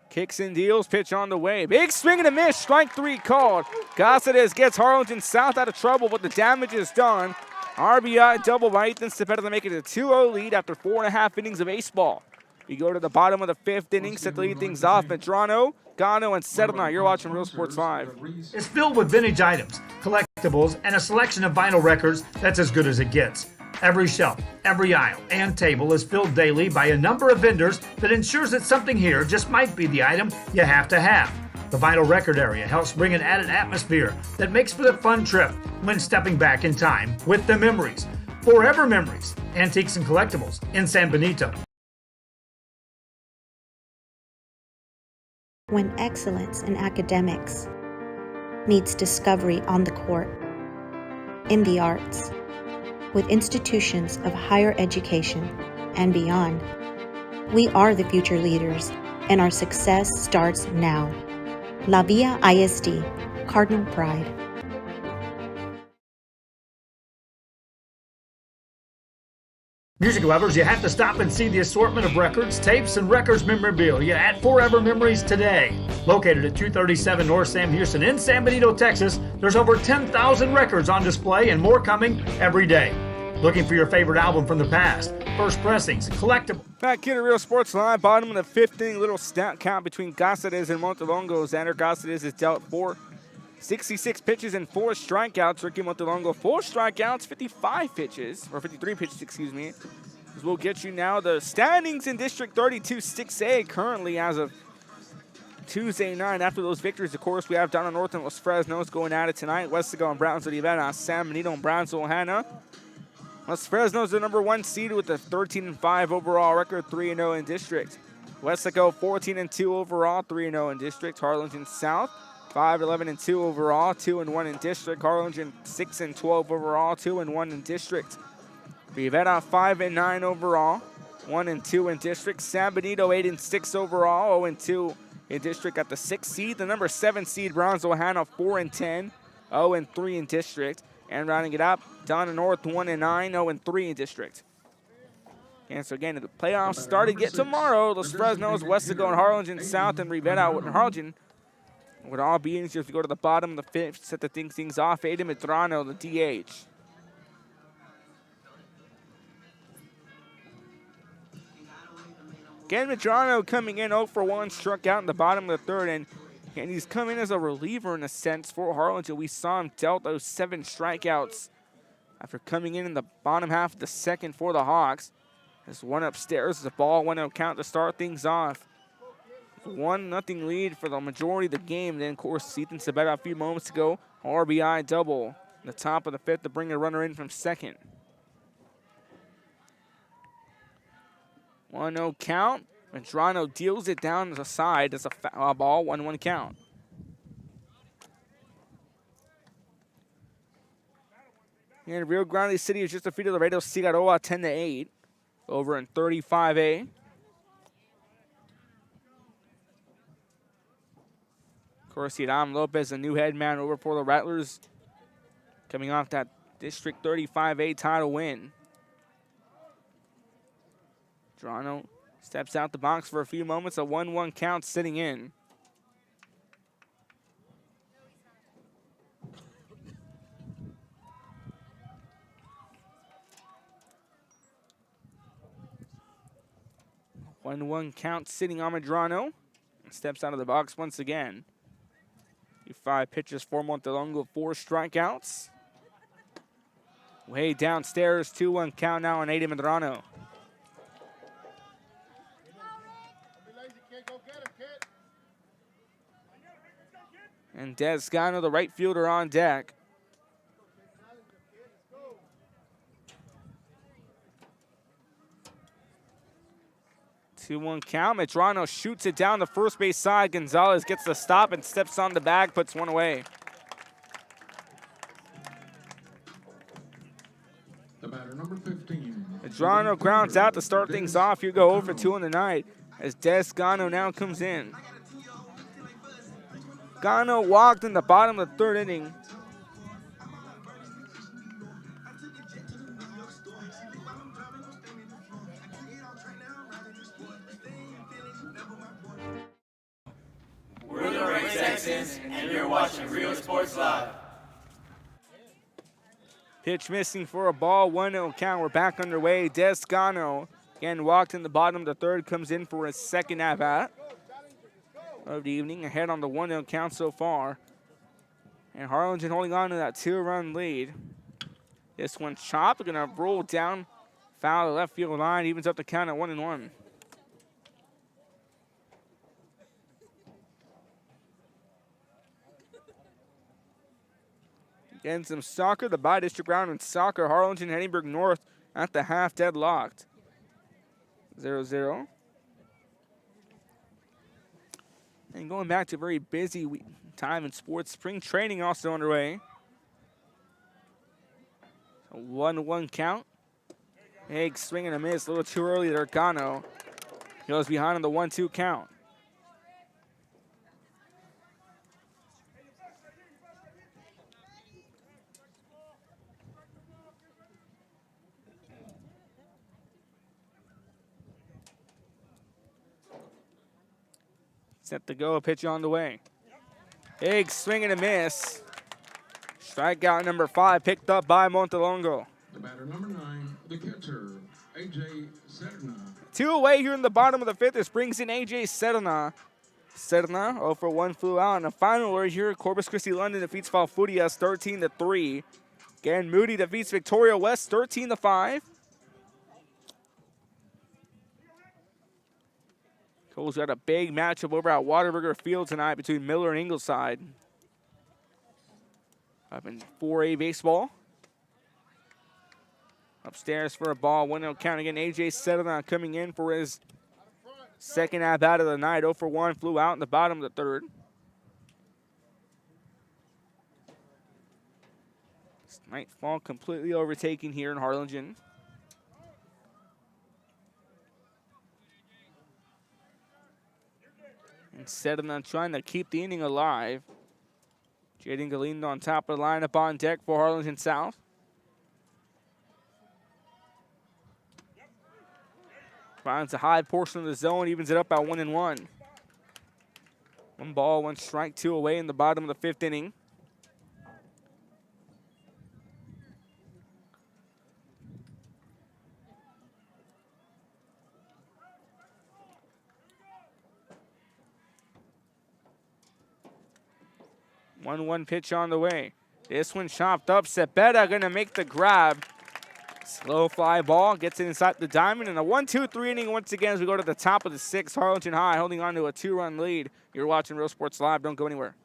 Kicks and deals, pitch on the way. Big swing and a miss, strike three called. Cáceres gets Harlingen South out of trouble, but the damage is done. RBI double by Ethan Cepeda to make it a 2-0 lead after 4.5 innings of baseball. We go to the bottom of the fifth inning, set to lead things off. Medrano, Gano, and Sedlna. You're watching Real Sports Live. It's filled with vintage items, collectibles, and a selection of vinyl records that's as good as it gets. Every shelf, every aisle, and table is filled daily by a number of vendors that ensures that something here just might be the item you have to have. The vinyl record area helps bring an added atmosphere that makes for the fun trip when stepping back in time with the memories. Forever Memories, Antiques and Collectibles in San Benito. When excellence in academics meets discovery on the court, in the arts, with institutions of higher education and beyond, we are the future leaders, and our success starts now. La Villa ISD, Cardinal Pride. Music lovers, you have to stop and see the assortment of records, tapes, and records memorabilia at Forever Memories today. Located at 237 North Sam Houston in San Benito, Texas, there's over 10,000 records on display and more coming every day. Looking for your favorite album from the past, first pressings, collectibles. Back here to Real Sports Live, bottom of the fifth inning, little stat count between Cáceres and Montelongo. Xander Cáceres is dealt 66 pitches and 4 strikeouts. Ricky Montelongo, 4 strikeouts, 55 pitches, or 53 pitches, excuse me. This will get you now the standings in District 32 6A currently as of Tuesday night. After those victories, of course, we have down on North and Los Fresnos going at it tonight. Westaco and Brownsville, Rivera, San Benito and Brownsville, Hanna. Los Fresno's the number 1 seed with a 13-5 overall record, 3-0 in district. Westaco 14-2 overall, 3-0 in district. Harlingen South 5-11-2 overall, 2-1 in district. Harlingen 6-12 overall, 2-1 in district. Rivera 5-9 overall, 1-2 in district. San Benito 8-6 overall, 0-2 in district at the 6th seed. The number 7 seed Brownsville Hanna 4-10, 0-3 in district. And rounding it up, Donna North 1-9, 0-3 in district. And so again, the playoffs starting yet tomorrow. Los Fresnos, Westaco, and Harlingen South, and Rivera and Harlingen would all be in here if you go to the bottom of the 5th, set the things off. Aiden Medrano, the DH. Again, Medrano coming in 0 for 1, struck out in the bottom of the 3rd, and he's coming as a reliever in a sense for Harlingen. We saw him dealt those 7 strikeouts after coming in the bottom half of the 2nd for the Hawks. There's one upstairs, the ball 1-0 count to start things off. 1-0 lead for the majority of the game. Then, of course, Ethan Sabetta a few moments ago, RBI double in the top of the 5th to bring a runner in from 2nd. 1-0 count. Medrano deals it down to the side as a foul ball, 1-1 count. And Rio Grande City has just defeated Laredo Cigarroa 10-8 over in 35A. Of course, Hiram Lopez, a new head man over for the Rattlers, coming off that District 35A title win. Medrano steps out the box for a few moments, a 1-1 count sitting in. One count sitting on Medrano. Steps out of the box once again. 5 pitches for Montelongo, 4 strikeouts. Way downstairs, 2-1 count now on Aiden Medrano. And Descano, the right fielder, on deck. Two-one count. Medrano shoots it down the first base side. Gonzalez gets the stop and steps on the bag, puts one away. The batter, number 15. Medrano grounds out to start things off. You go 0 for 2 in the night as Descano now comes in. Gano walked in the bottom of the 3rd inning. We're the Ray Texans, and you're watching Real Sports Live. Pitch missing for a ball, 1-0 count. We're back underway. Descano again walked in the bottom of the 3rd, comes in for his 2nd at-bat of the evening, ahead on the 1-0 count so far. And Harlingen holding on to that 2-run lead. This one's chopped, gonna roll down, foul the left field line, evens up the count at 1-1. Again, some soccer, the by-district round in soccer. Harlingen, Henningsburg North at the half, deadlocked. 0-0. And going back to a very busy time in sports, spring training also underway. A 1-1 count. Egg swing and a miss, a little too early there. Gano goes behind on the 1-2 count. Set to go, a pitch on the way. Big swing and a miss. Strikeout number 5 picked up by Montelongo. The batter, number 9, the catcher, A.J. Serna. 2 away here in the bottom of the 5th. This brings in A.J. Serna. Serna 0 for 1 flew out. And a final word here, Corpus Christi London defeats Falfurrias 13-3. Again, Moody defeats Victoria West 13-5. Cole's got a big matchup over at Waterburger Field tonight between Miller and Ingleside. Up in 4A baseball. Upstairs for a ball, 1-0 count again. A.J. Sedona coming in for his 2nd at-bat of the night. 0 for 1, flew out in the bottom of the 3rd. Nightfall completely overtaken here in Harlingen. instead of them trying to keep the inning alive. Jaden Galindo on top of the lineup on deck for Harlingen South. Finds a high portion of the zone, evens it up at 1-1. 1 ball, 1 strike, 2 away in the bottom of the 5th inning. One pitch on the way. This one chopped up. Cepeda gonna make the grab. Slow fly ball, gets it inside the diamond, and a 1-2-3 inning once again as we go to the top of the 6th. Harlingen High holding on to a 2-run lead. You're watching Real Sports Live. Don't go anywhere.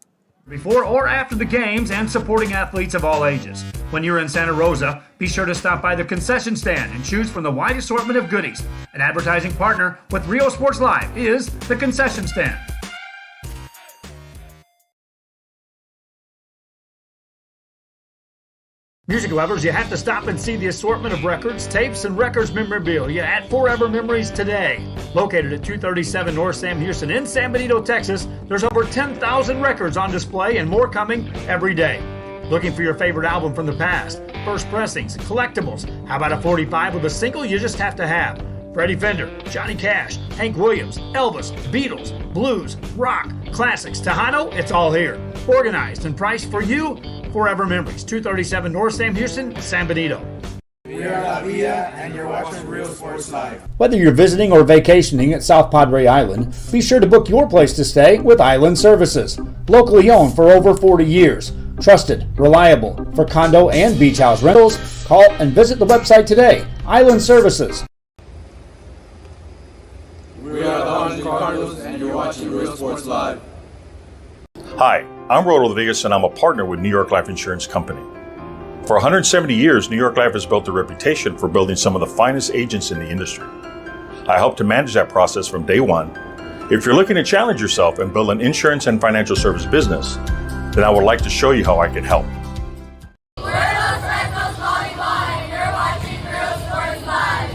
Before or after the games and supporting athletes of all ages. When you're in Santa Rosa, be sure to stop by the concession stand and choose from the wide assortment of goodies. An advertising partner with Real Sports Live is the concession stand. Music lovers, you have to stop and see the assortment of records, tapes, and records memorabilia at Forever Memories today. Located at 237 North Sam Houston in San Benito, Texas, there's over 10,000 records on display and more coming every day. Looking for your favorite album from the past, first pressings, collectibles. How about a 45 with a single you just have to have? Freddie Fender, Johnny Cash, Hank Williams, Elvis, Beatles, blues, rock, classics, Tejano, it's all here. Organized and priced for you. Forever Memories, 237 North Sam Houston, San Benito. We are La Villa, and you're watching Real Sports Live. Whether you're visiting or vacationing at South Padre Island, be sure to book your place to stay with Island Services. Locally owned for over 40 years. Trusted, reliable for condo and beach house rentals. Call and visit the website today. Island Services. We are the Harlingen Cardinals, and you're watching Real Sports Live. Hi, I'm Rodo Rodriguez, and I'm a partner with New York Life Insurance Company. For 170 years, New York Life has built a reputation for building some of the finest agents in the industry. I help to manage that process from day one. If you're looking to challenge yourself and build an insurance and financial service business, then I would like to show you how I can help. We're those Red Bulls volleyball, and you're watching Real Sports Live.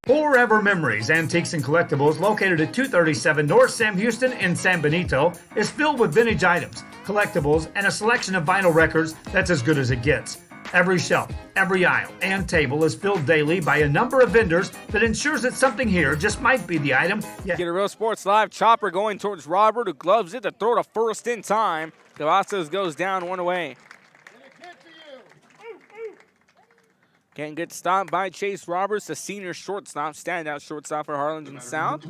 Forever Memories, Antiques and Collectibles, located at 237 North Sam Houston in San Benito, is filled with vintage items, collectibles, and a selection of vinyl records that's as good as it gets. Every shelf, every aisle, and table is filled daily by a number of vendors that ensures that something here just might be the item. Get a Real Sports Live. Chopper going towards Robert, who gloves it to throw to first in time. Cavazos goes down, 1 away. Can't get stopped by Chase Roberts, the senior shortstop, standout shortstop for Harlingen South.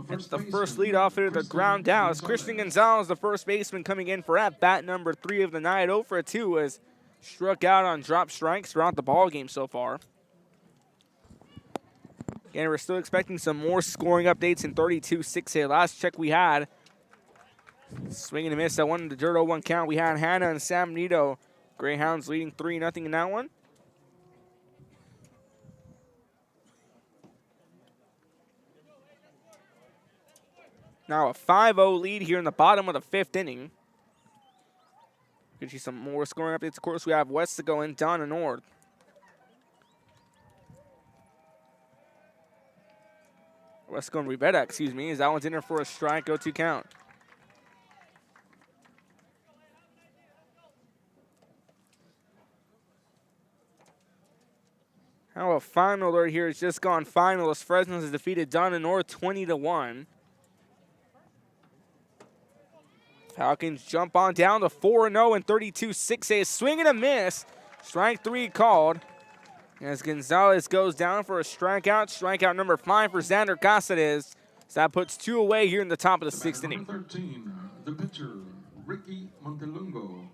It's the first leadoff hitter to ground out. It's Christian Gonzalez, the first baseman, coming in for at-bat number 3 of the night. 0 for 2 has struck out on drop strikes throughout the ball game so far. Again, we're still expecting some more scoring updates in 32-6A. Last check we had, swing and a miss. That one in the dirt 0-1 count. We had Hannah and San Benito Greyhounds leading 3-0 in that one. Now a 5-0 lead here in the bottom of the 5th inning. Get you some more scoring updates. Of course, we have Westico and Donna Nord. Westico and Rivera, excuse me, as that one's in there for a strike, 0-2 count. How a final alert here has just gone final as Fresno has defeated Donna Nord 20-1. Falcons jump on down to 4-0 and 32-6A. Swing and a miss. Strike 3 called. As Gonzalez goes down for a strikeout. Strikeout number 5 for Xander Caceres. So that puts 2 away here in the top of the 6th inning. 13, the pitcher, Ricky Montelongo.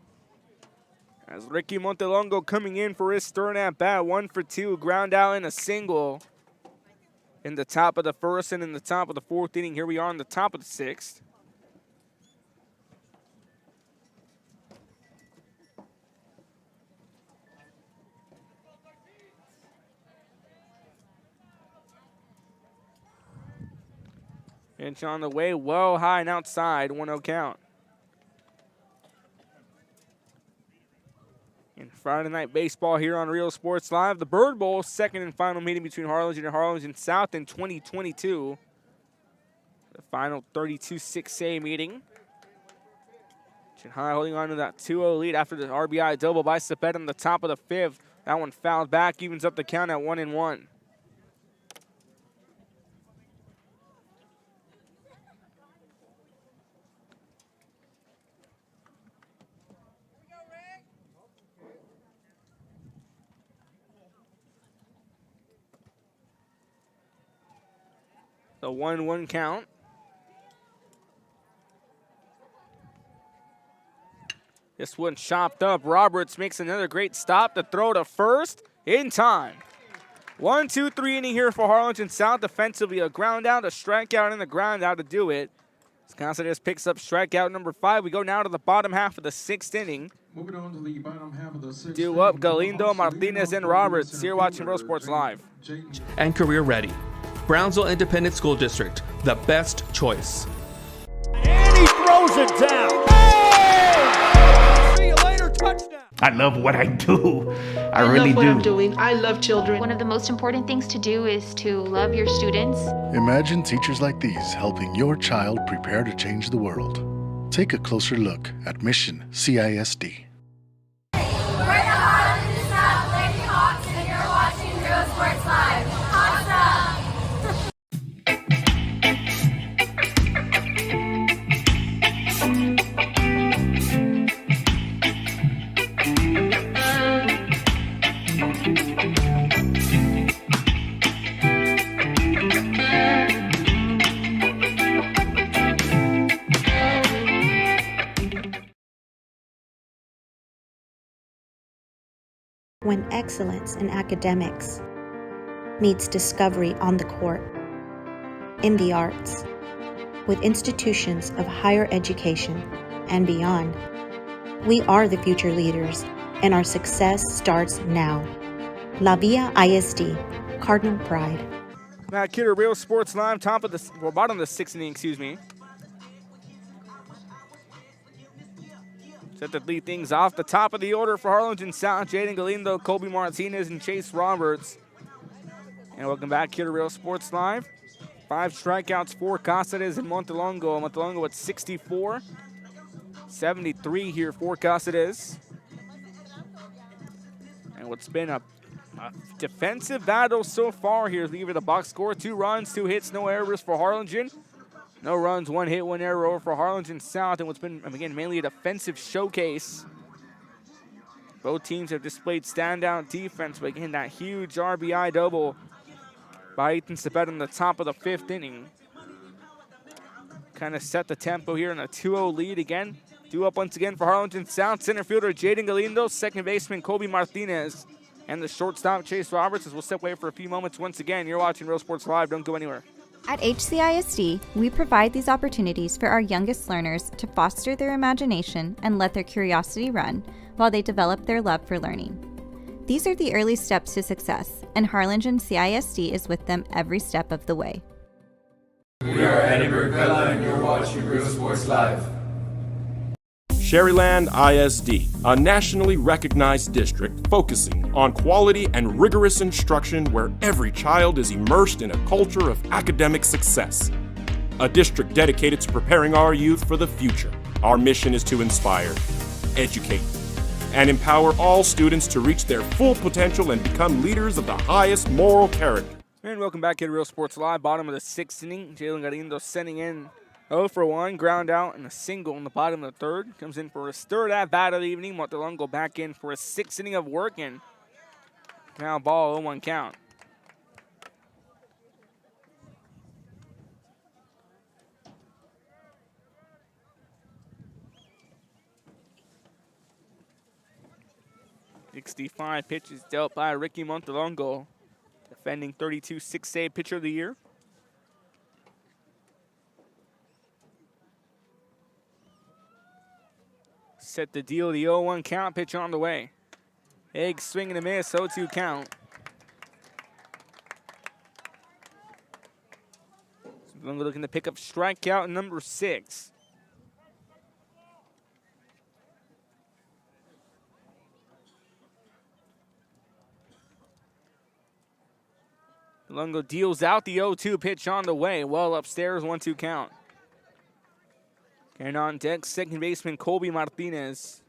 As Ricky Montelongo coming in for his third at bat. 1 for 2. Ground out and a single in the top of the 1st and in the top of the 4th inning. Here we are in the top of the 6th. Pitch on the way, well high and outside, 1-0 count. In Friday Night Baseball here on Real Sports Live, the Bird Bowl, second and final meeting between Harlingen and Harlingen South in 2022. The final 32-6A meeting. High holding on to that 2-0 lead after the RBI double by Cepeda in the top of the fifth. That one fouled back, evens up the count at 1-1. The 1-1 count. This one chopped up. Roberts makes another great stop to throw to first in time. 1-2-3 inning here for Harlingen South. Defensively, a ground out, a strikeout, and a ground out to do it. Wisconsin just picks up strikeout number 5. We go now to the bottom half of the 6th inning. Moving on to the bottom half of the 6th. Due up Galindo, Martinez, and Roberts. Here watching Real Sports Live. And career ready. Brownsville Independent School District, the best choice. And he throws it down. See you later, touchdown. I love what I do. I love really what do. I'm doing. I love children. One of the most important things to do is to love your students. Imagine teachers like these helping your child prepare to change the world. Take a closer look at Mission CISD. We're the Harlingen South Lady Hawks, and you're watching Real Sports Live. Hawks up! When excellence in academics meets discovery on the court, in the arts, with institutions of higher education and beyond, we are the future leaders, and our success starts now. La Villa ISD, Cardinal Pride. Matt Kidder, Real Sports Live, bottom of the 6th inning, excuse me. Set to lead things off. The top of the order for Harlingen South, Jaden Galindo, Colby Martinez, and Chase Roberts. And welcome back here to Real Sports Live. 5 strikeouts for Cáceres and Montelongo. Montelongo at 64. 73 here for Cáceres. And what's been a defensive battle so far here. Leave it a box score. 2 runs, 2 hits, no errors for Harlingen. No runs, 1 hit, 1 error over for Harlingen South, and what's been, again, mainly a defensive showcase. Both teams have displayed standout defense, but again, that huge RBI double by Ethan Cepeda in the top of the 5th inning. Kind of set the tempo here in a 2-0 lead again. Due up once again for Harlingen South. Center fielder Jaden Galindo, second baseman Colby Martinez, and the shortstop Chase Roberts, as we'll step away for a few moments once again. You're watching Real Sports Live. Don't go anywhere. At HCISD, we provide these opportunities for our youngest learners to foster their imagination and let their curiosity run while they develop their love for learning. These are the early steps to success, and Harlingen CISD is with them every step of the way. We are Edinburgh Villa, and you're watching Real Sports Live. Sherryland ISD, a nationally recognized district focusing on quality and rigorous instruction where every child is immersed in a culture of academic success. A district dedicated to preparing our youth for the future. Our mission is to inspire, educate, and empower all students to reach their full potential and become leaders of the highest moral character. And welcome back to Real Sports Live. Bottom of the 6th inning. Jalen Galindo sending in 0 for 1, ground out, and a single in the bottom of the 3rd. Comes in for his 3rd at-bat of the evening. Montelongo back in for a 6th inning of work, and now ball 0-1 count. .65 pitches dealt by Ricky Montelongo, defending 32-6A pitcher of the year. Set the deal, the 0-1 count, pitch on the way. Egg swing and a miss, 0-2 count. Montelongo looking to pick up strikeout number 6. Montelongo deals out the 0-2 pitch on the way. Well upstairs, 1-2 count. And on deck, second baseman Colby Martinez.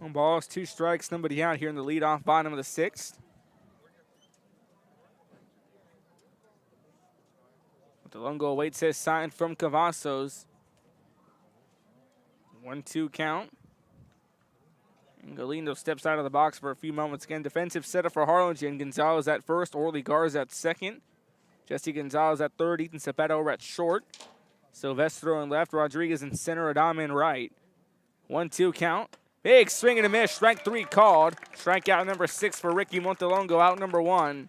One balls, 2 strikes, nobody out here in the leadoff bottom of the 6th. Montelongo awaits his sign from Cavazos. 1-2 count. And Galindo steps out of the box for a few moments. Again, defensive setup for Harlingen. Gonzalez at first, Orly Garza at second. Jesse Gonzalez at third, Ethan Cepeda over at short. Silvestro in left, Rodriguez in center, Adama in right. 1-2 count. Big swing and a miss, strike 3 called. Strikeout number 6 for Ricky Montelongo, out number 1.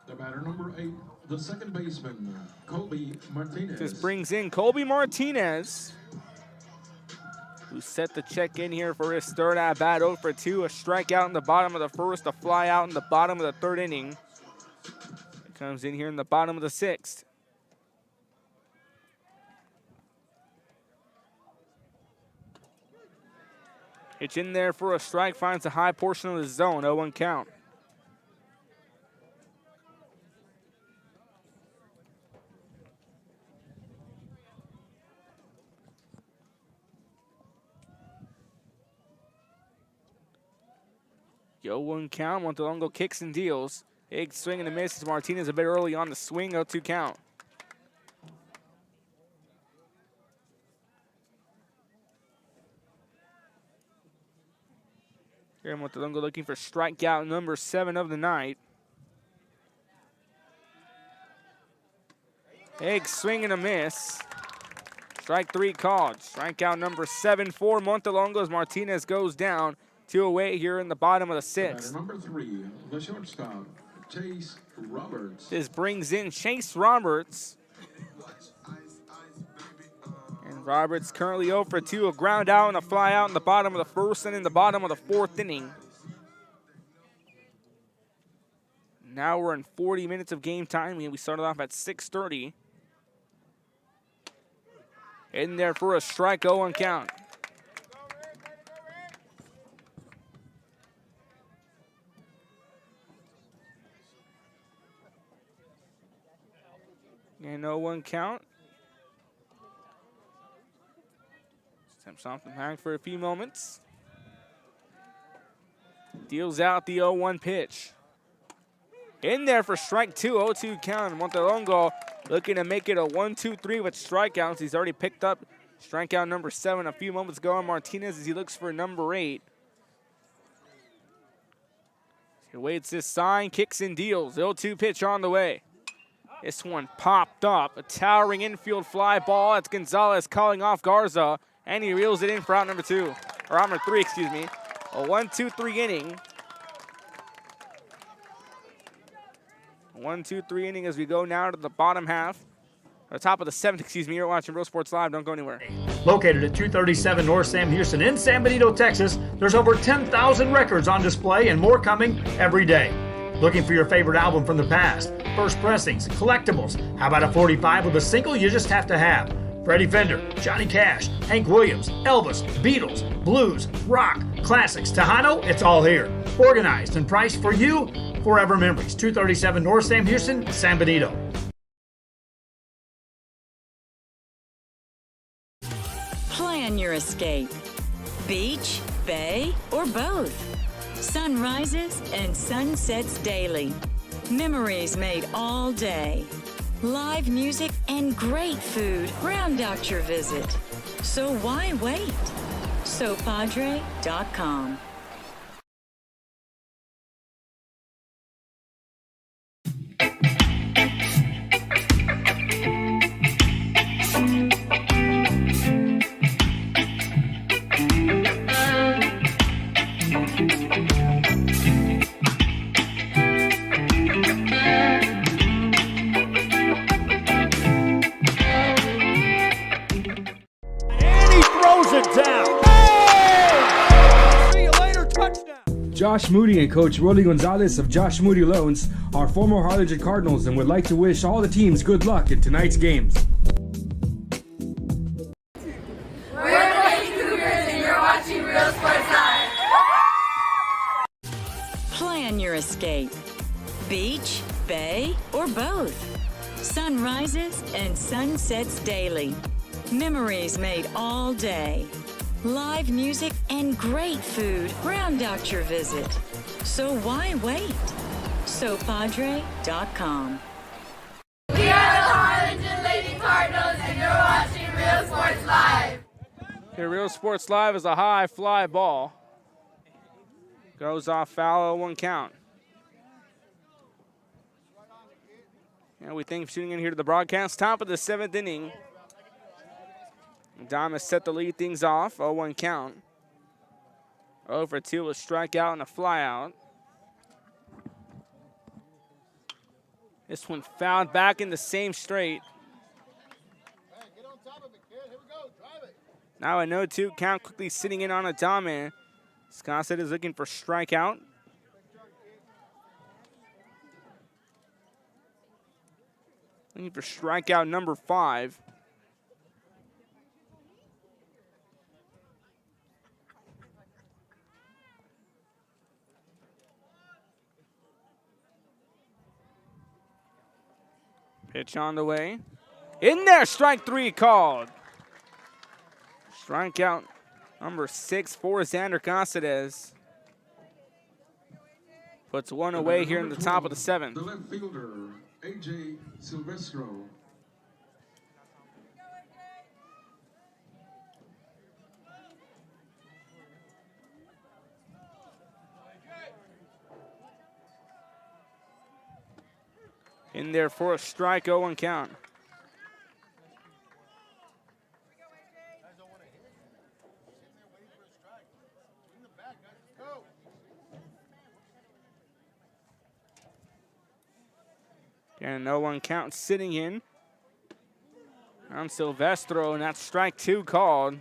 The batter number 8, the second baseman, Colby Martinez. This brings in Colby Martinez, who set the check in here for his third at bat. 0 for 2, a strikeout in the bottom of the first, a fly out in the bottom of the third inning. It comes in here in the bottom of the 6th. It's in there for a strike, finds a high portion of the zone, 0-1 count. Yo, 1 count. Montelongo kicks and deals. Big swing and a miss as Martinez a bit early on the swing. 0-2 count. Here Montelongo looking for strikeout number 7 of the night. Big swing and a miss. Strike 3 called. Strikeout number 7 for Montelongo as Martinez goes down. 2 away here in the bottom of the 6th. Number 3, the shortstop, Chase Roberts. This brings in Chase Roberts. And Roberts currently 0 for 2, a ground out and a fly out in the bottom of the 1st and in the bottom of the 4th inning. Now we're in 40 minutes of game time. We started off at 6:30. In there for a strike, 0-1 count. And 0-1 count. Steps off the bag for a few moments. Deals out the 0-1 pitch. In there for strike 2, 0-2 count. Montelongo looking to make it a 1-2-3 with strikeouts. He's already picked up strikeout number 7 a few moments ago on Martinez as he looks for number 8. He waits his sign, kicks and deals. 0-2 pitch on the way. This one popped up. A towering infield fly ball. That's Gonzalez calling off Garza. And he reels it in for out number 2. Or out number 3, excuse me. A 1-2-3 inning. 1-2-3 inning as we go now to the bottom half. Or the top of the 7th, excuse me. You're watching Real Sports Live. Don't go anywhere. Located at 237 North Sam Houston in San Benito, Texas, there's over 10,000 records on display and more coming every day. Looking for your favorite album from the past? First pressings, collectibles. How about a 45 with a single you just have to have? Freddie Fender, Johnny Cash, Hank Williams, Elvis, Beatles, blues, rock, classics, Tejano, it's all here. Organized and priced for you. Forever Memories, 237 North Sam Houston, San Benito. Plan your escape. Beach, bay, or both. Sunrises and sunsets daily. Memories made all day. Live music and great food round out your visit. So why wait? SoPadre.com. And he throws it down. Hey! See you later. Josh Moody and Coach Rolly Gonzalez of Josh Moody Loans are former Harlingen Cardinals and would like to wish all the teams good luck in tonight's games. We're the Lady Cougars and you're watching Real Sports Live. Plan your escape. Beach, bay, or both. Sunrises and sunsets daily. Memories made all day. Live music and great food round out your visit. So why wait? SoPadre.com. We are the Harlingen Lady Cardinals and you're watching Real Sports Live. Here, Real Sports Live is a high fly ball. Goes off foul, 1 count. And we thank you for tuning in here to the broadcast. Top of the 7th inning. Dom has set the lead things off, 0-1 count. 0 for 2, a strikeout and a flyout. This one fouled back in the same straight. Now a 0-2 count, quickly sitting in on Adame. Scossett is looking for strikeout. Looking for strikeout number 5. Pitch on the way. In there, strike 3 called. Strikeout number 6 for Xander Caceres. Puts one away here in the top of the 7th. The left fielder, A.J. Silvestro. In there for a strike, 0-1 count. And a 0-1 count sitting in on Silvestro, and that's strike 2 called.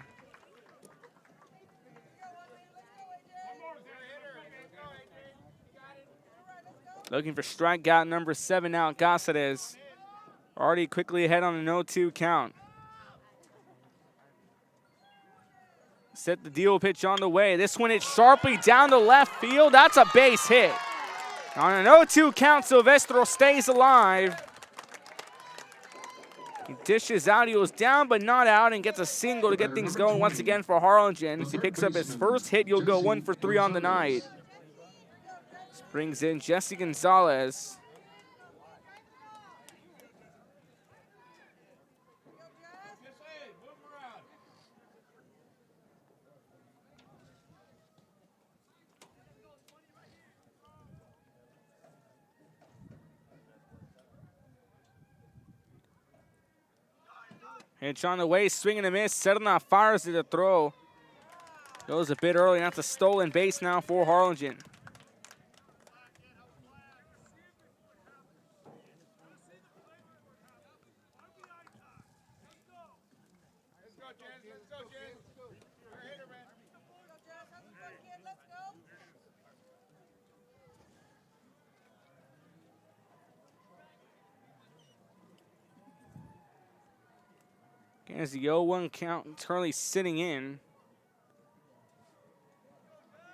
Looking for strikeout number 7 now, Caceres. Already quickly ahead on an 0-2 count. Set the deal pitch on the way. This one hits sharply down the left field. That's a base hit. On an 0-2 count, Silvestro stays alive. He dishes out. He was down but not out and gets a single to get things going once again for Harlingen. As he picks up his first hit, he'll go 1 for 3 on the night. This brings in Jesse Gonzalez. Pitch on the way, swing and a miss. Serna fires to the throw. Goes a bit early, and that's a stolen base now for Harlingen. As the 0-1 count currently sitting in.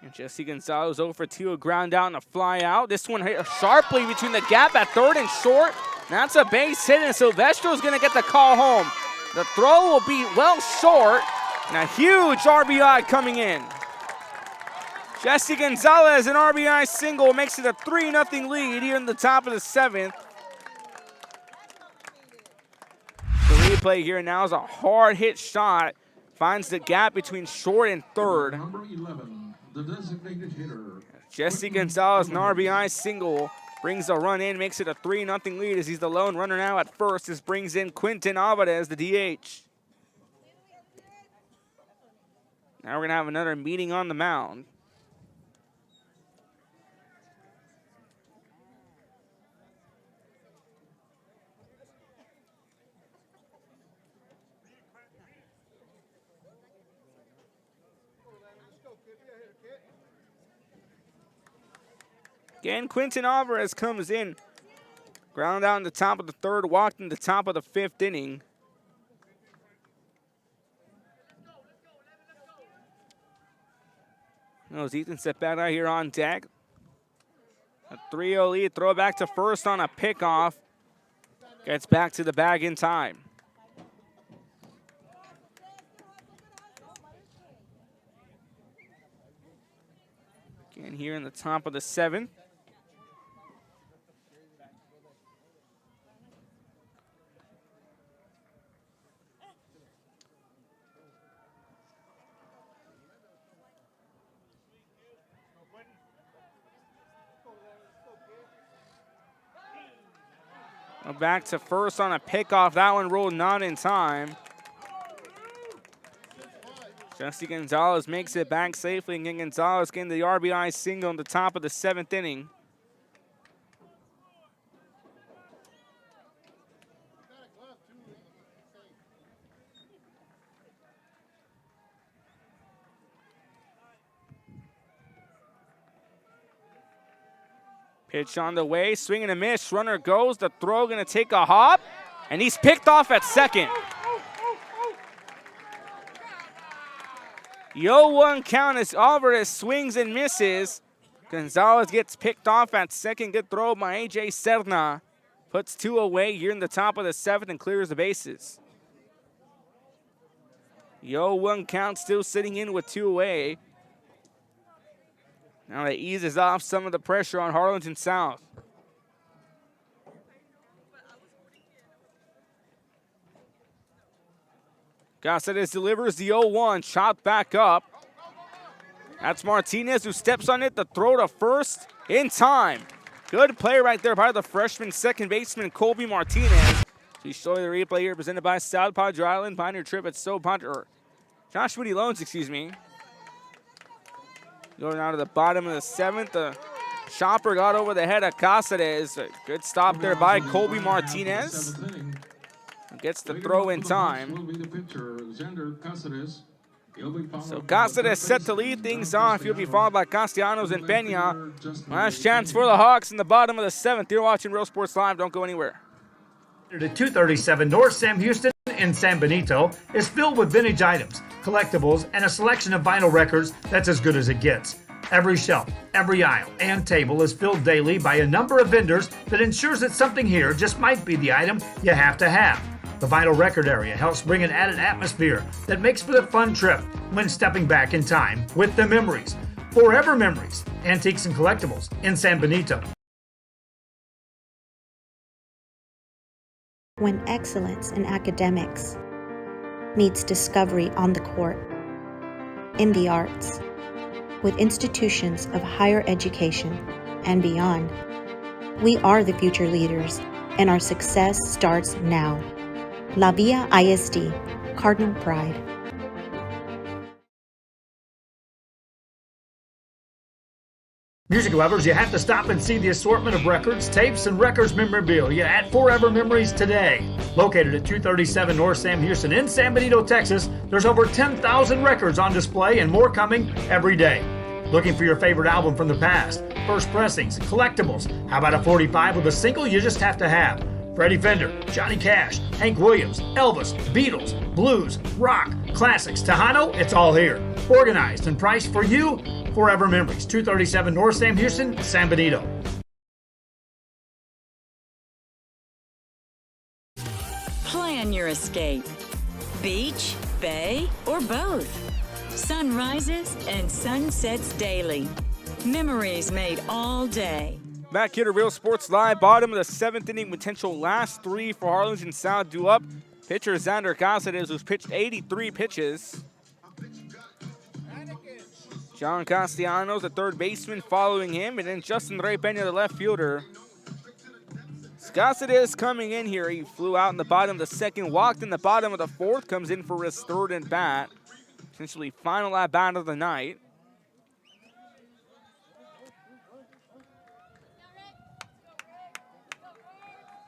And Jesse Gonzalez 0 for 2, a ground out and a fly out. This one hit sharply between the gap at third and short. That's a base hit, and Silvestro's going to get the call home. The throw will be well short, and a huge RBI coming in. Jesse Gonzalez, an RBI single, makes it a 3-0 lead here in the top of the 7th. The replay here now is a hard hit shot. Finds the gap between short and third. Number 11, the designated hitter. Jesse Gonzalez, an RBI single, brings a run in, makes it a 3-0 lead as he's the lone runner now at first. This brings in Quinton Alvarez, the DH. Now we're going to have another meeting on the mound. Again, Quinton Alvarez comes in. Ground out in the top of the third, walked in the top of the fifth inning. Notice Ethan step back out here on deck. A 3-0 lead, throw it back to first on a pickoff. Gets back to the bag in time. Again here in the top of the seventh. Back to first on a pickoff. That one rolled not in time. Jesse Gonzalez makes it back safely, and Gonzalez getting the RBI single in the top of the seventh inning. Pitch on the way, swing and a miss. Runner goes, the throw gonna take a hop, and he's picked off at second. Yo, 1 count as Alvarez swings and misses. Gonzalez gets picked off at second. Good throw by AJ Serna. Puts 2 away here in the top of the seventh and clears the bases. Yo, 1 count still sitting in with 2 away. Now that eases off some of the pressure on Harlingen South. Caceres delivers the 0-1, chopped back up. That's Martinez who steps on it, the throw to first in time. Good play right there by the freshman second baseman Colby Martinez. We show you the replay here presented by South Padre Island. Find your trip at Josh Moody Loans, excuse me. Going down to the bottom of the seventh. The chopper got over the head of Caceres. Good stop there by Colby Martinez. Gets the throw in time. So Caceres set to lead things off. He'll be followed by Castellanos and Peña. Last chance for the Hawks in the bottom of the seventh. You're watching Real Sports Live. Don't go anywhere. The 237 North Sam Houston in San Benito is filled with vintage items, collectibles, and a selection of vinyl records that's as good as it gets. Every shelf, every aisle, and table is filled daily by a number of vendors that ensures that something here just might be the item you have to have. The vinyl record area helps bring an added atmosphere that makes for a fun trip when stepping back in time with the memories. Forever Memories, Antiques and Collectibles in San Benito. When excellence in academics meets discovery on the court, in the arts, with institutions of higher education and beyond, we are the future leaders, and our success starts now. La Villa ISD, Cardinal Pride. Music lovers, you have to stop and see the assortment of records, tapes, and records memorabilia at Forever Memories today. Located at 237 North Sam Houston in San Benito, Texas, there's over 10,000 records on display and more coming every day. Looking for your favorite album from the past, first pressings, collectibles? How about a 45 with a single you just have to have? Freddie Fender, Johnny Cash, Hank Williams, Elvis, Beatles, blues, rock, classics, Tejano, it's all here. Organized and priced for you. Forever Memories, 237 North Sam Houston, San Benito. Plan your escape. Beach, bay, or both. Sun rises and sunsets daily. Memories made all day. Back here to Real Sports Live, bottom of the seventh inning, potential last 3 for Harlingen South due up. Pitcher Xander Caceres, who's pitched 83 pitches. John Castellanos, the third baseman, following him, and then Justin Rey Peña, the left fielder. Caceres coming in here. He flew out in the bottom of the second, walked in the bottom of the fourth, comes in for his third at bat. Essentially final at bat of the night.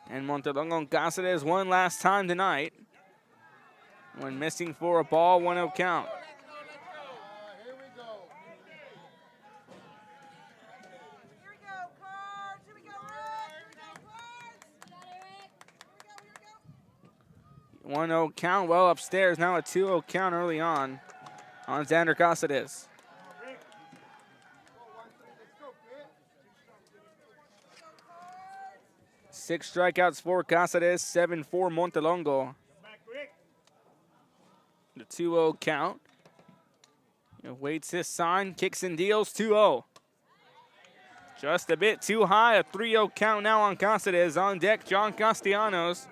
And Montelongo and Caceres one last time tonight. When missing for a ball, 1-0 count. 1-0 count, well upstairs. Now a 2-0 count early on Xander Casares. Six strikeouts for Casares, 7 for Montelongo. The 2-0 count. Waits his sign, kicks and deals, 2-0. Just a bit too high, a 3-0 count now on Casares. On deck, John Castellanos.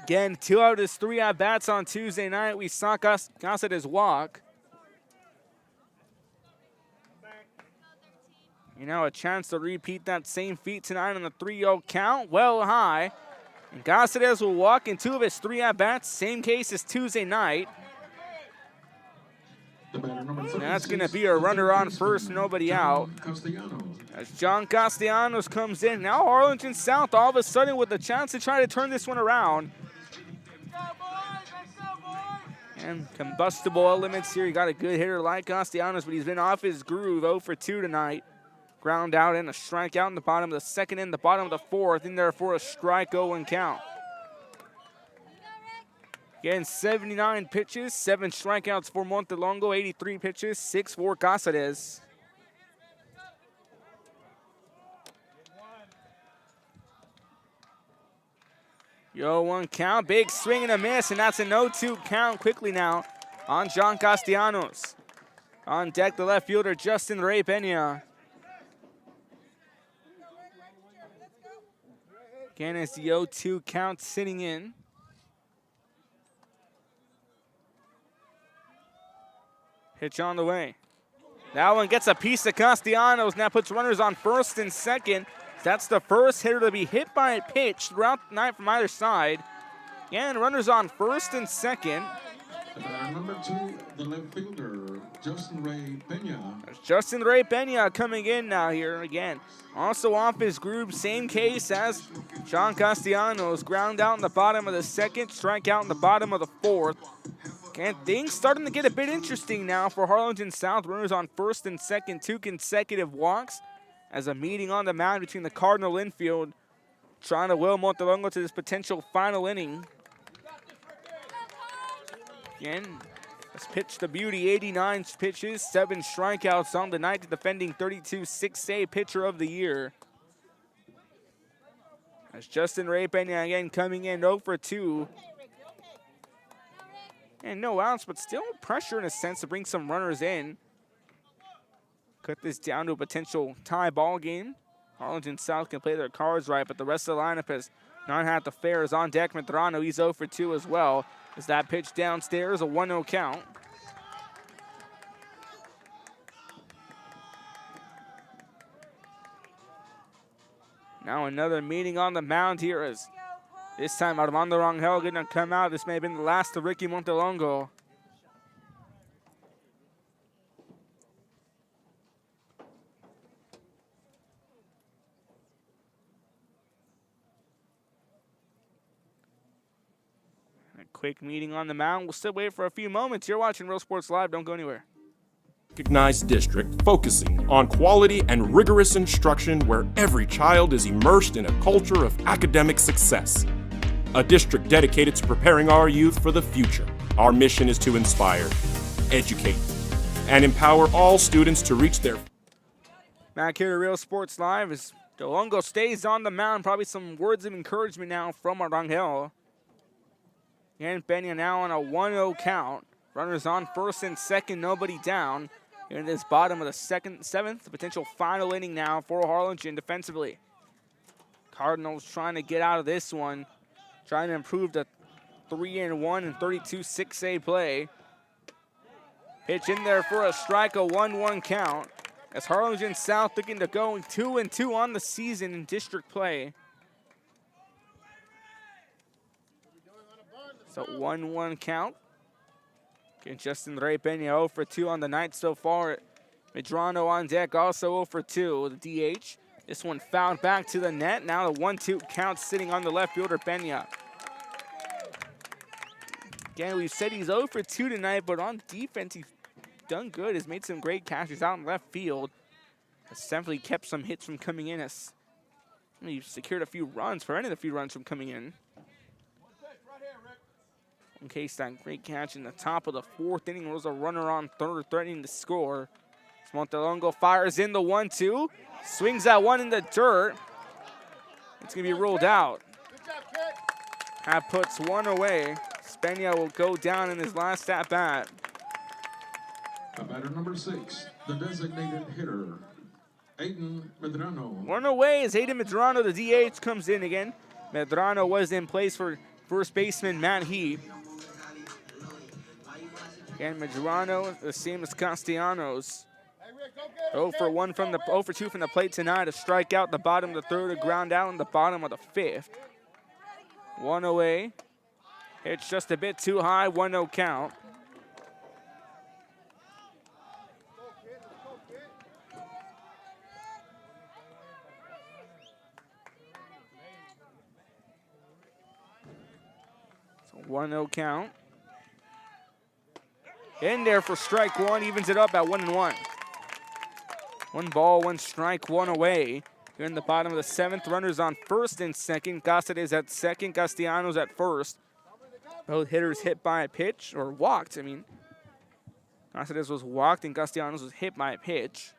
Again, 2 out of his 3 at-bats on Tuesday night. We saw Casares walk. A chance to repeat that same feat tonight on the 3-0 count, well high. And Casares will walk in 2 of his 3 at-bats, same case as Tuesday night. And that's going to be a runner on first, nobody out. As John Castellanos comes in. Now Harlingen South all of a sudden with a chance to try to turn this one around. And combustible elements here. You got a good hitter like Castellanos, but he's been off his groove. 0 for 2 tonight. Ground out and a strikeout in the bottom of the second and the bottom of the fourth. In there for a strike, 0 count. Again, 79 pitches, 7 strikeouts for Montelongo, 83 pitches, 6 for Casares. Yo, 1 count, big swing and a miss, and that's a 0-2 count quickly now on John Castellanos. On deck, the left fielder, Justin Ray Pena. Again, it's the 0-2 count sitting in. Pitch on the way. That one gets a piece of Castellanos. Now puts runners on first and second. That's the first hitter to be hit by a pitch throughout the night from either side. And runners on first and second. Number 2, the left fielder, Justin Ray Pena. There's Justin Ray Pena coming in now here again. Also off his groove, same case as John Castellanos. Ground out in the bottom of the second, strikeout in the bottom of the fourth. And things starting to get a bit interesting now for Harlingen South. Runners on first and second, 2 consecutive walks as a meeting on the mound between the Cardinal infield trying to will Montelongo to this potential final inning. Again, let's pitch the beauty, 89 pitches, 7 strikeouts on the night, the defending 32 6A pitcher of the year. As Justin Ray Pena again coming in 0 for 2. And no outs, but still pressure in a sense to bring some runners in. Cut this down to a potential tie ball game. Harlingen South can play their cards right, but the rest of the lineup has not had the fares. On deck, Medrano, he's 0 for 2 as well. As that pitch downstairs, a 1-0 count. Now another meeting on the mound here as this time Armando Rangel going to come out. This may have been the last of Ricky Montelongo. A quick meeting on the mound. We'll still wait for a few moments. You're watching Real Sports Live. Don't go anywhere. Recognized district focusing on quality and rigorous instruction where every child is immersed in a culture of academic success. A district dedicated to preparing our youth for the future. Our mission is to inspire, educate, and empower all students to reach their... Back here at Real Sports Live as DeLongo stays on the mound. Probably some words of encouragement now from Rangel. And Pena now on a 1-0 count. Runners on first and second, nobody down. In this bottom of the seventh, the potential final inning now for Harlingen defensively. Cardinals trying to get out of this one. Trying to improve the 3-1 and 32 6A play. Pitch in there for a strike, a 1-1 count. As Harlingen South looking to go 2-2 on the season in district play. So 1-1 count. Again, Justin Ray Pena 0 for 2 on the night so far. Medrano on deck, also 0 for 2. The DH. This one fouled back to the net. Now the 1-2 count sitting on the left fielder, Pena. Again, we've said he's 0 for 2 tonight, but on defense, he's done good. Has made some great catches out in left field. Has definitely kept some hits from coming in. He's secured a few runs, prevented a few runs from coming in. in case that great catch in the top of the 4th inning was a runner on 3rd threatening to score. Montelongo fires in the 1-2, swings that one in the dirt. It's going to be ruled out. That puts one away. Spenia will go down in his last at-bat. The batter number 6, the designated hitter, Aiden Medrano. One away as Aiden Medrano, the DH, comes in again. Medrano was in place for first baseman Matt Heap. And Medrano, the same as Castellanos. 0 for 2 from the plate tonight. A strikeout, the bottom of the 3rd, a ground out in the bottom of the 5th. One away. It's just a bit too high, 1-0 count. So 1-0 count. In there for strike 1, evens it up at 1-1. 1 ball, 1 strike, 1 away. Here in the bottom of the 7th, runners on 1st and 2nd. Cáceres at 2nd, Castellanos at 1st. Both hitters hit by a pitch, or walked, I mean. Cáceres was walked and Castellanos was hit by a pitch.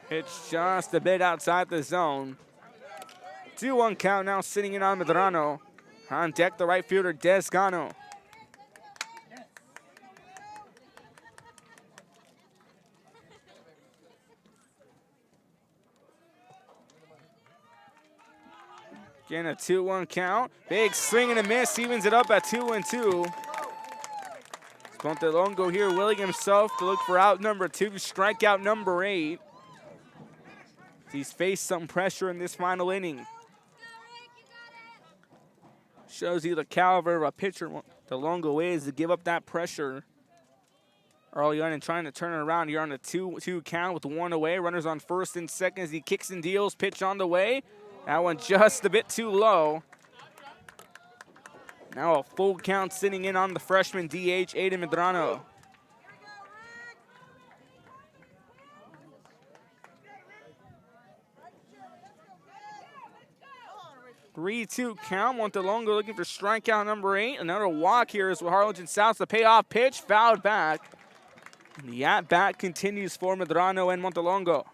Pitch just a bit outside the zone. 2-1 count now sitting in on Medrano. On deck, the right fielder, Descano. Again, a 2-1 count. Big swing and a miss, evens it up at 2-2. Montelongo here willing himself to look for out number 2, strikeout number 8. He's faced some pressure in this final inning. Shows you the caliber of a pitcher Montelongo is to give up that pressure early on and trying to turn it around here on a 2-2 count with 1 away. Runners on 1st and 2nd as he kicks and deals, pitch on the way. That one just a bit too low. Now a full count sitting in on the freshman DH, Aiden Medrano. (3-2) count. Montelongo looking for strikeout number 8. Another walk here is Harlingen South. The payoff pitch fouled back. And the at-bat continues for Medrano and Montelongo.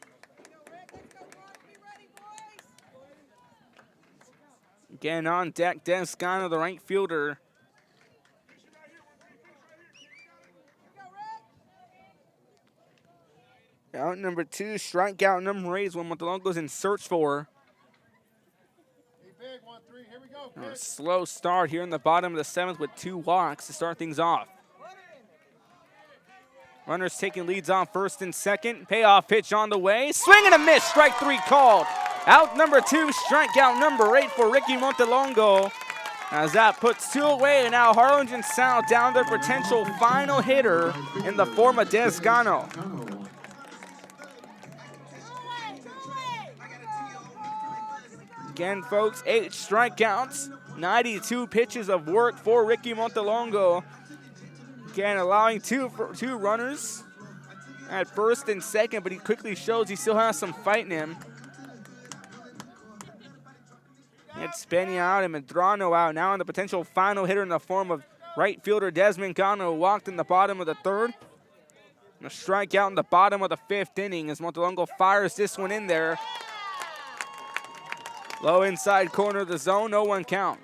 Again on deck, Descano, the right fielder. Out number 2, strikeout number 8 is what Montelongo's in search for. A slow start here in the bottom of the 7th with 2 walks to start things off. Runners taking leads on 1st and 2nd. Payoff pitch on the way. Swing and a miss, strike 3 called. Out number 2, strikeout number 8 for Ricky Montelongo. As that puts 2 away, and now Harlingen South down their potential final hitter in the form of Descano. Again, folks, 8 strikeouts, 92 pitches of work for Ricky Montelongo. Again, allowing two runners at 1st and 2nd, but he quickly shows he still has some fight in him. It's Spenia out and Medrano out. Now in the potential final hitter in the form of right fielder Desmond Cano, walked in the bottom of the 3rd. And a strikeout in the bottom of the 5th inning as Montelongo fires this one in there. Low inside corner of the zone, 0-1 count.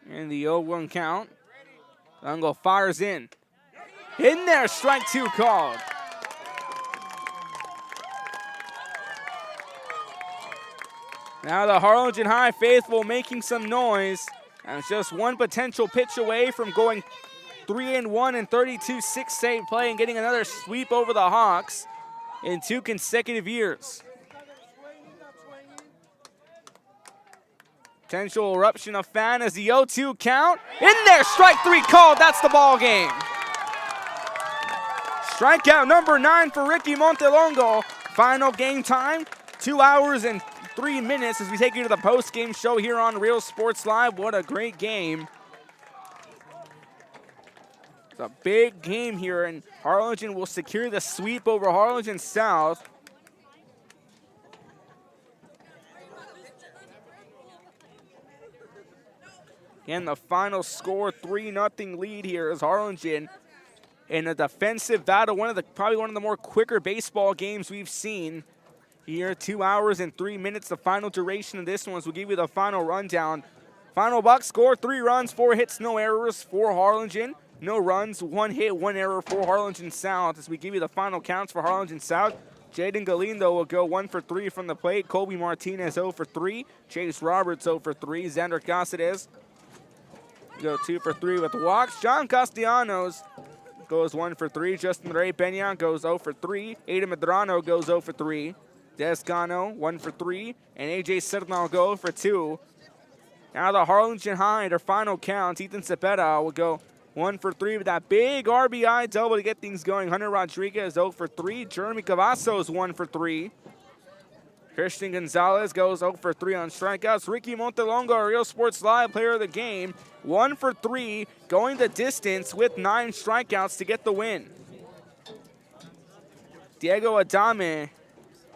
And the 0-1 count. Montelongo fires in. In there, strike 2 called. Now the Harlingen High faithful making some noise. And it's just one potential pitch away from going 3-1 and 32 6-save play and getting another sweep over the Hawks in 2 consecutive years. Potential eruption of fan as the 0-2 count. In there, strike 3 called. That's the ball game. Strikeout number 9 for Ricky Montelongo. Final game time, 2 hours and 3 minutes as we take you to the post-game show here on Real Sports Live. What a great game. It's a big game here, and Harlingen will secure the sweep over Harlingen South. And the final score, 3-0 lead here is Harlingen in a defensive battle, probably one of the more quicker baseball games we've seen here. 2 hours and 3 minutes, the final duration of this one. We'll give you the final rundown. Final box score, 3 runs, 4 hits, no errors for Harlingen. No runs, 1 hit, 1 error for Harlingen South. As we give you the final counts for Harlingen South, Jaden Galindo will go 1 for 3 from the plate. Colby Martinez 0 for 3. Chase Roberts 0 for 3. Xander Caceres go 2 for 3 with walks. John Castellanos goes 1 for 3. Justin Ray Peña goes 0 for 3. Ada Medrano goes 0 for 3. Descano 1 for 3. And AJ Cernal go 0 for 2. Now the Harlingen High, their final counts. Ethan Cepeda will go 1 for 3 with that big RBI double to get things going. Hunter Rodriguez 0 for 3. Jeremy Cavazos 1 for 3. Christian Gonzalez goes 0 for 3 on strikeouts. Ricky Montelongo, our Real Sports Live player of the game, 1 for 3, going the distance with 9 strikeouts to get the win. Diego Adame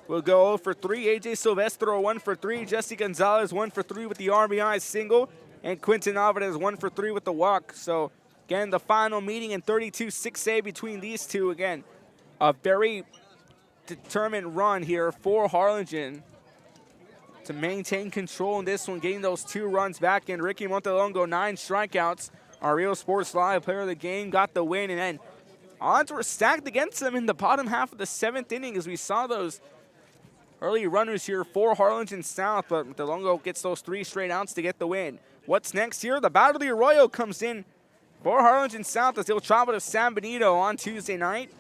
will go 0 for 3. AJ Silvestro 1 for 3. Jesse Gonzalez 1 for 3 with the RBI single. And Quinton Alvarez 1 for 3 with the walk. So again, the final meeting in 32-6A between these two. Again, a very determined run here for Harlingen to maintain control in this one, getting those 2 runs back in. Ricky Montelongo, 9 strikeouts. Our Real Sports Live player of the game got the win, and then odds were stacked against them in the bottom half of the 7th inning as we saw those early runners here for Harlingen South, but Montelongo gets those 3 straight outs to get the win. What's next here? The Battle of the Arroyo comes in for Harlingen South as they'll travel to San Benito on Tuesday night.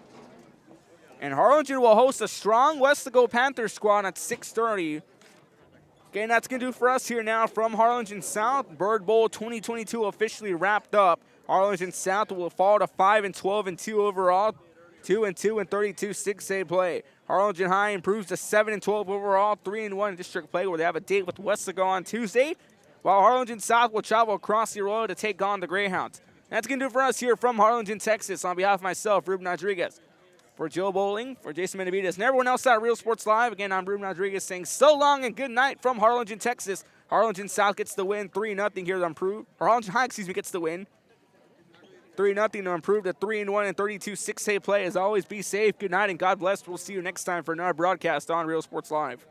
And Harlingen will host a strong Westaco Panthers squad at 6:30. Okay, that's going to do for us here now from Harlingen South. Bird Bowl 2022 officially wrapped up. Harlingen South will fall to 5-12-2 overall, 2-2 in 32-6A play. Harlingen High improves to 7-12 overall, 3-1 in district play, where they have a date with Westaco on Tuesday, while Harlingen South will travel across the Arroyo to take on the Greyhounds. That's going to do for us here from Harlingen, Texas. On behalf of myself, Ruben Rodriguez, for Joe Bowling, for Jason Benavides, and everyone else at Real Sports Live. Again, I'm Ruben Rodriguez saying so long and good night from Harlingen, Texas. Harlingen South gets the win, 3-0 here to improve. Or Harlingen High, gets the win. 3-0 to improve to 3-1 in 32-6A play. As always, be safe, good night, and God bless. We'll see you next time for another broadcast on Real Sports Live.